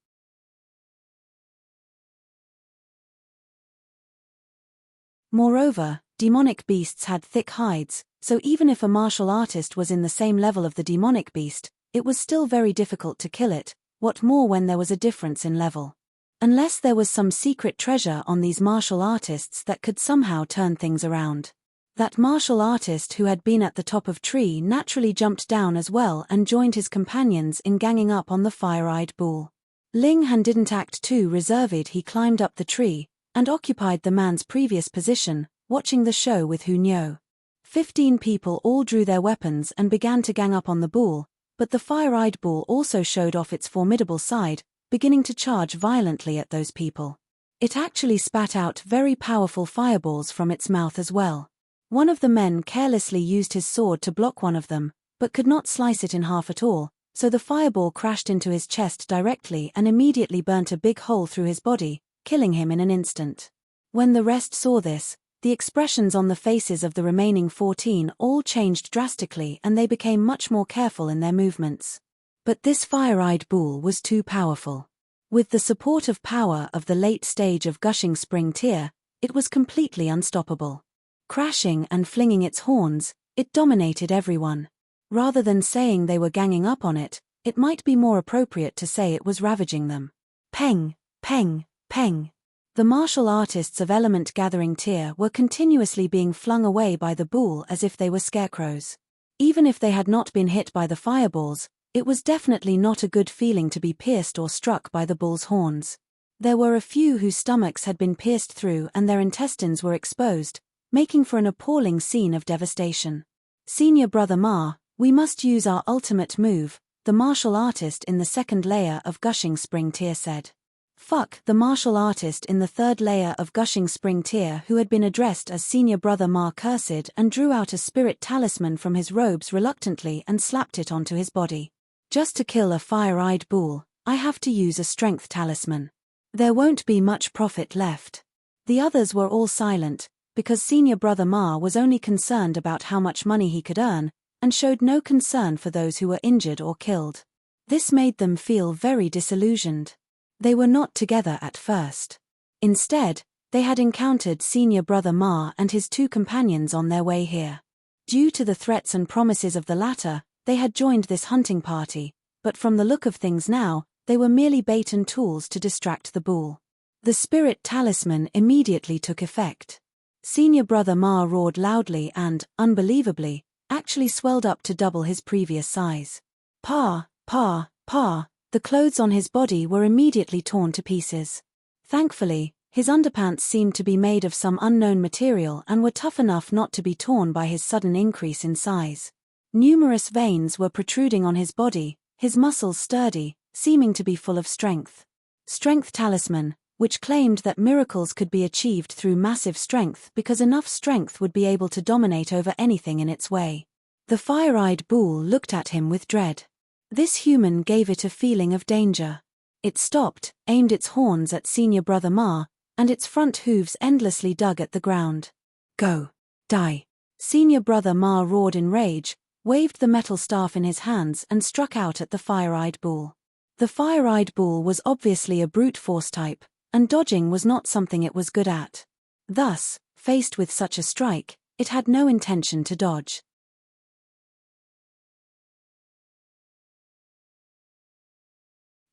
Moreover, demonic beasts had thick hides, so even if a martial artist was in the same level of the demonic beast, it was still very difficult to kill it, what more when there was a difference in level. Unless there was some secret treasure on these martial artists that could somehow turn things around. That martial artist who had been at the top of tree naturally jumped down as well and joined his companions in ganging up on the fire-eyed bull. Ling Han didn't act too reserved. He climbed up the tree, and occupied the man's previous position, watching the show with Hunyo. 15 people all drew their weapons and began to gang up on the bull, but the fire-eyed bull also showed off its formidable side, beginning to charge violently at those people. It actually spat out very powerful fireballs from its mouth as well. One of the men carelessly used his sword to block one of them, but could not slice it in half at all, so the fireball crashed into his chest directly and immediately burnt a big hole through his body, killing him in an instant. When the rest saw this, the expressions on the faces of the remaining 14 all changed drastically and they became much more careful in their movements. But this fire-eyed bull was too powerful. With the support of power of the late stage of Gushing Spring Tier, it was completely unstoppable. Crashing and flinging its horns, it dominated everyone. Rather than saying they were ganging up on it, it might be more appropriate to say it was ravaging them. Peng, peng, peng. The martial artists of Element Gathering Tier were continuously being flung away by the bull as if they were scarecrows. Even if they had not been hit by the fireballs, it was definitely not a good feeling to be pierced or struck by the bull's horns. There were a few whose stomachs had been pierced through and their intestines were exposed, making for an appalling scene of devastation. Senior Brother Ma, we must use our ultimate move, the martial artist in the second layer of Gushing Spring Tear said. Fuck, the martial artist in the third layer of Gushing Spring Tear, who had been addressed as Senior Brother Ma, cursed and drew out a spirit talisman from his robes reluctantly and slapped it onto his body. Just to kill a fire-eyed bull, I have to use a strength talisman. There won't be much profit left. The others were all silent, because Senior Brother Ma was only concerned about how much money he could earn, and showed no concern for those who were injured or killed. This made them feel very disillusioned. They were not together at first. Instead, they had encountered Senior Brother Ma and his two companions on their way here. Due to the threats and promises of the latter, they had joined this hunting party, but from the look of things now, they were merely bait and tools to distract the bull. The spirit talisman immediately took effect. Senior Brother Ma roared loudly and, unbelievably, actually swelled up to double his previous size. Pa, pa, pa. The clothes on his body were immediately torn to pieces. Thankfully, his underpants seemed to be made of some unknown material and were tough enough not to be torn by his sudden increase in size. Numerous veins were protruding on his body, his muscles sturdy, seeming to be full of strength. Strength talisman, which claimed that miracles could be achieved through massive strength because enough strength would be able to dominate over anything in its way. The fire-eyed bull looked at him with dread. This human gave it a feeling of danger. It stopped, aimed its horns at Senior Brother Ma, and its front hooves endlessly dug at the ground. Go. Die. Senior Brother Ma roared in rage, waved the metal staff in his hands and struck out at the fire-eyed bull. The fire-eyed bull was obviously a brute force type, and dodging was not something it was good at. Thus, faced with such a strike, it had no intention to dodge.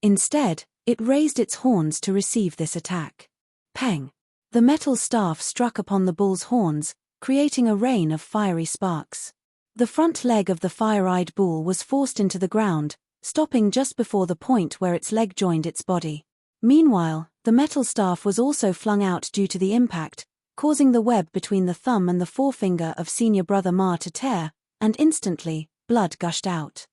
Instead, it raised its horns to receive this attack. Peng! The metal staff struck upon the bull's horns, creating a rain of fiery sparks. The front leg of the fire-eyed bull was forced into the ground, stopping just before the point where its leg joined its body. Meanwhile, the metal staff was also flung out due to the impact, causing the web between the thumb and the forefinger of Senior Brother Ma to tear, and instantly, blood gushed out.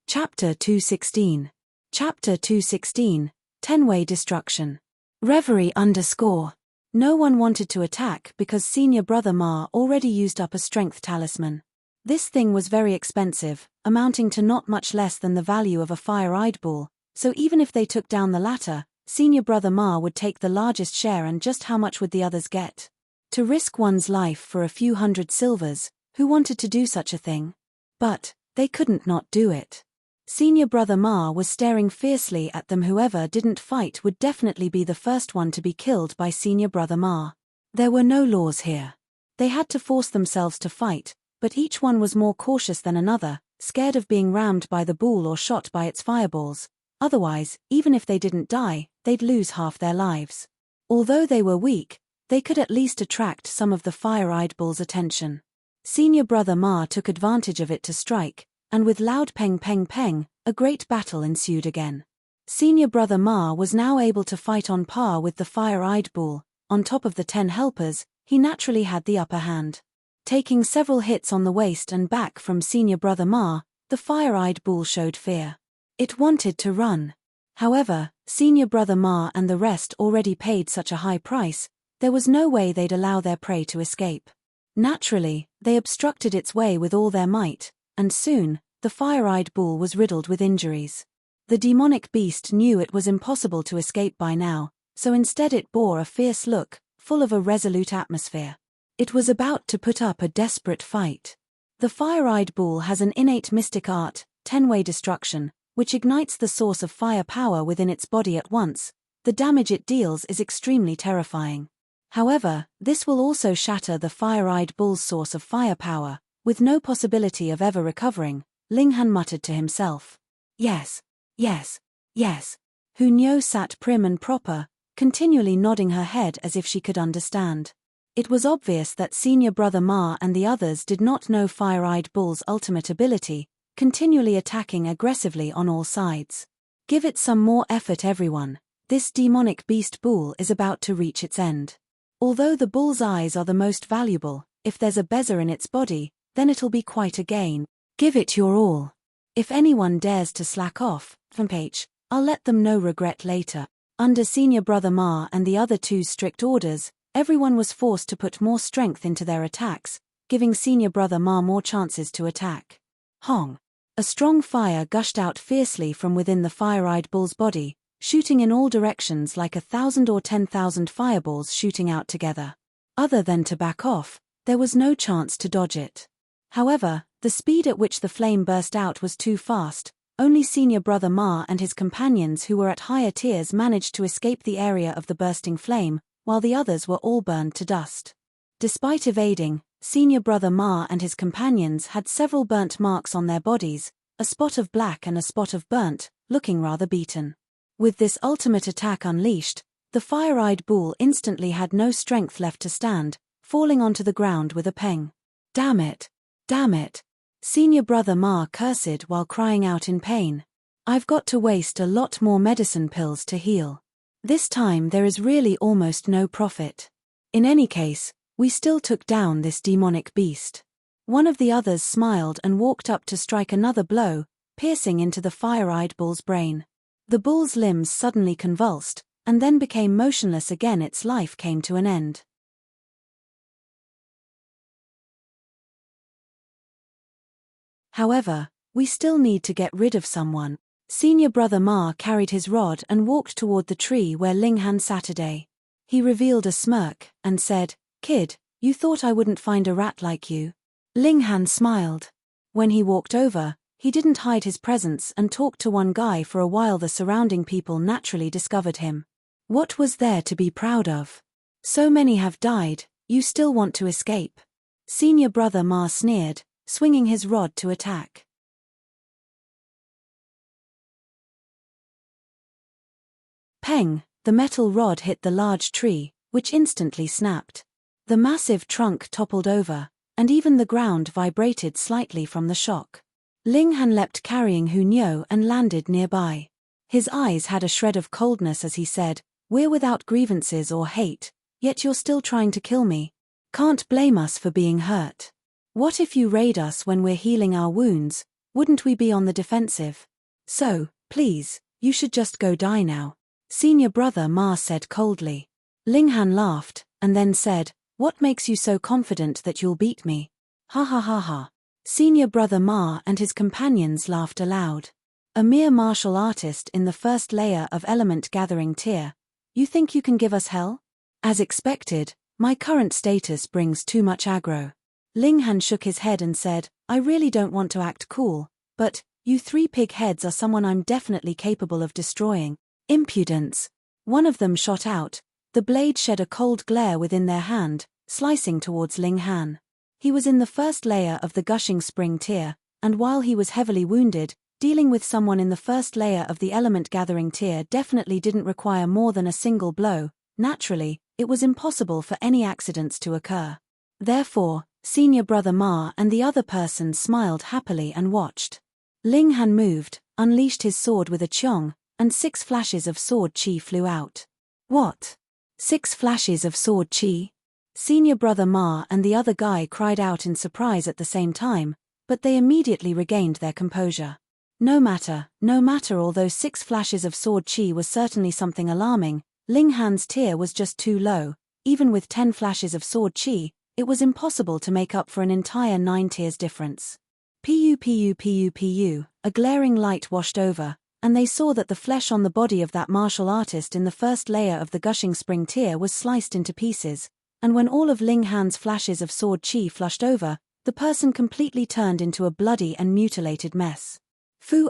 Chapter 216. Chapter 216, 10-Way Destruction. Reverie _ No one wanted to attack because Senior Brother Ma already used up a strength talisman. This thing was very expensive, amounting to not much less than the value of a fire-eyed bull, so even if they took down the latter, Senior Brother Ma would take the largest share, and just how much would the others get? To risk one's life for a few hundred silvers, who wanted to do such a thing? But they couldn't not do it. Senior Brother Ma was staring fiercely at them. Whoever didn't fight would definitely be the first one to be killed by Senior Brother Ma. There were no laws here. They had to force themselves to fight, but each one was more cautious than another, scared of being rammed by the bull or shot by its fireballs. Otherwise, even if they didn't die, they'd lose half their lives. Although they were weak, they could at least attract some of the fire-eyed bull's attention. Senior Brother Ma took advantage of it to strike, and with loud peng peng peng, a great battle ensued again. Senior Brother Ma was now able to fight on par with the fire-eyed bull. On top of the 10 helpers, he naturally had the upper hand. Taking several hits on the waist and back from Senior Brother Ma, the fire-eyed bull showed fear. It wanted to run. However, Senior Brother Ma and the rest already paid such a high price, there was no way they'd allow their prey to escape. Naturally, they obstructed its way with all their might, and soon, the fire-eyed bull was riddled with injuries. The demonic beast knew it was impossible to escape by now, so instead it bore a fierce look, full of a resolute atmosphere. It was about to put up a desperate fight. The fire-eyed bull has an innate mystic art, 10-Way Destruction, which ignites the source of fire power within its body at once. The damage it deals is extremely terrifying. However, this will also shatter the fire-eyed bull's source of fire power, with no possibility of ever recovering. Linghan muttered to himself. Yes. Yes. Yes. Hunyo sat prim and proper, continually nodding her head as if she could understand. It was obvious that Senior Brother Ma and the others did not know Fire-Eyed Bull's ultimate ability, continually attacking aggressively on all sides. Give it some more effort, everyone. This demonic beast bull is about to reach its end. Although the bull's eyes are the most valuable, if there's a bezer in its body, then it'll be quite a gain. Give it your all. If anyone dares to slack off, I'll let them know regret later. Under Senior Brother Ma and the other two's strict orders, everyone was forced to put more strength into their attacks, giving Senior Brother Ma more chances to attack. Hong! A strong fire gushed out fiercely from within the Fire-Eyed Bull's body, shooting in all directions like 1,000 or 10,000 fireballs shooting out together. Other than to back off, there was no chance to dodge it. However, the speed at which the flame burst out was too fast. Only Senior Brother Ma and his companions who were at higher tiers managed to escape the area of the bursting flame, while the others were all burned to dust. Despite evading, Senior Brother Ma and his companions had several burnt marks on their bodies, a spot of black and a spot of burnt, looking rather beaten. With this ultimate attack unleashed, the Fire-Eyed Bull instantly had no strength left to stand, falling onto the ground with a pang. Damn it! Damn it! Senior Brother Ma cursed while crying out in pain. I've got to waste a lot more medicine pills to heal. This time there is really almost no profit. In any case, we still took down this demonic beast. One of the others smiled and walked up to strike another blow, piercing into the Fire-Eyed Bull's brain. The bull's limbs suddenly convulsed, and then became motionless again. Its life came to an end. However, we still need to get rid of someone. Senior Brother Ma carried his rod and walked toward the tree where Ling Han sat today. He revealed a smirk, and said, "Kid, you thought I wouldn't find a rat like you?" Ling Han smiled. When he walked over, he didn't hide his presence and talked to one guy for a while. The surrounding people naturally discovered him. What was there to be proud of? So many have died, you still want to escape? Senior Brother Ma sneered, swinging his rod to attack. Peng! The metal rod hit the large tree, which instantly snapped. The massive trunk toppled over, and even the ground vibrated slightly from the shock. Ling Han leapt carrying Hu Niu and landed nearby. His eyes had a shred of coldness as he said, "We're without grievances or hate, yet you're still trying to kill me. Can't blame us for being hurt. What if you raid us when we're healing our wounds? Wouldn't we be on the defensive? So, please, you should just go die now," Senior Brother Ma said coldly. Ling Han laughed, and then said, "What makes you so confident that you'll beat me?" Ha ha ha ha. Senior Brother Ma and his companions laughed aloud. A mere martial artist in the first layer of element gathering tier. You think you can give us hell? As expected, my current status brings too much aggro. Ling Han shook his head and said, "I really don't want to act cool, but, you three pig heads are someone I'm definitely capable of destroying." Impudence. One of them shot out. The blade shed a cold glare within their hand, slicing towards Ling Han. He was in the first layer of the gushing spring tier, and while he was heavily wounded, dealing with someone in the first layer of the element gathering tier definitely didn't require more than a single blow. Naturally, it was impossible for any accidents to occur. Therefore, Senior Brother Ma and the other person smiled happily and watched. Ling Han moved, unleashed his sword with a cheong, and 6 flashes of sword chi flew out. What? 6 flashes of sword chi? Senior Brother Ma and the other guy cried out in surprise at the same time, but they immediately regained their composure. No matter, although 6 flashes of sword chi was certainly something alarming, Ling Han's tier was just too low. Even with 10 flashes of sword chi, it was impossible to make up for an entire 9 tiers difference. Pu, a glaring light washed over, and they saw that the flesh on the body of that martial artist in the first layer of the gushing spring tier was sliced into pieces, and when all of Ling Han's flashes of sword chi flushed over, the person completely turned into a bloody and mutilated mess. Fu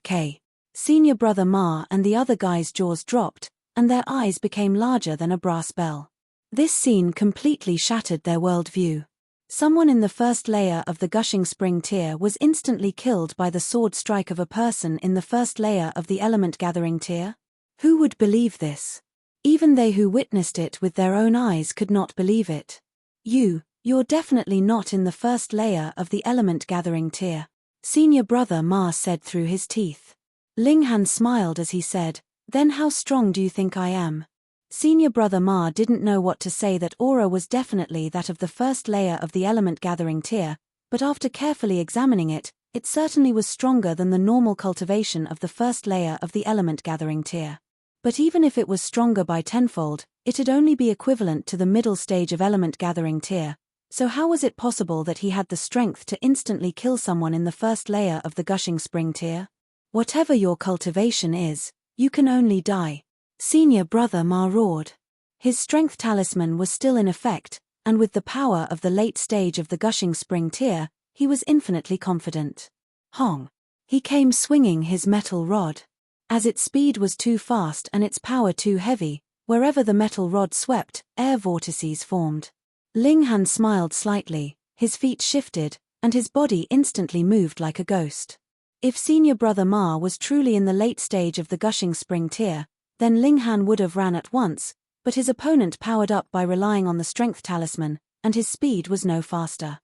*K. Senior Brother Ma and the other guy's jaws dropped, and their eyes became larger than a brass bell. This scene completely shattered their worldview. Someone in the first layer of the gushing spring tier was instantly killed by the sword strike of a person in the first layer of the element gathering tier? Who would believe this? Even they who witnessed it with their own eyes could not believe it. You're definitely not in the first layer of the element-gathering tier, Senior Brother Ma said through his teeth. Ling Han smiled as he said, "Then how strong do you think I am?" Senior Brother Ma didn't know what to say. That aura was definitely that of the first layer of the element-gathering tier, but after carefully examining it, it certainly was stronger than the normal cultivation of the first layer of the element-gathering tier. But even if it was stronger by tenfold, it'd only be equivalent to the middle stage of element-gathering tier. So how was it possible that he had the strength to instantly kill someone in the first layer of the gushing spring tier? Whatever your cultivation is, you can only die, Senior Brother Ma roared. His strength talisman was still in effect, and with the power of the late stage of the gushing spring tier, he was infinitely confident. Hong! He came swinging his metal rod. As its speed was too fast and its power too heavy, wherever the metal rod swept, air vortices formed. Ling Han smiled slightly, his feet shifted, and his body instantly moved like a ghost. If Senior Brother Ma was truly in the late stage of the gushing spring tier, then Ling Han would have ran at once, but his opponent powered up by relying on the strength talisman, and his speed was no faster.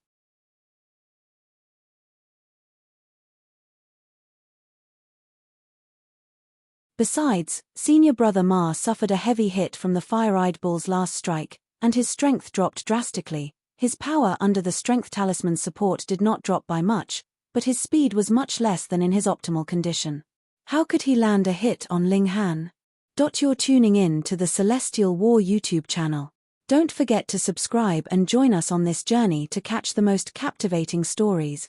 Besides, Senior Brother Ma suffered a heavy hit from the Fire-Eyed Bull's last strike, and his strength dropped drastically. His power under the strength talisman's support did not drop by much, but his speed was much less than in his optimal condition. How could he land a hit on Ling Han? You're tuning in to the Celestial War YouTube channel. Don't forget to subscribe and join us on this journey to catch the most captivating stories.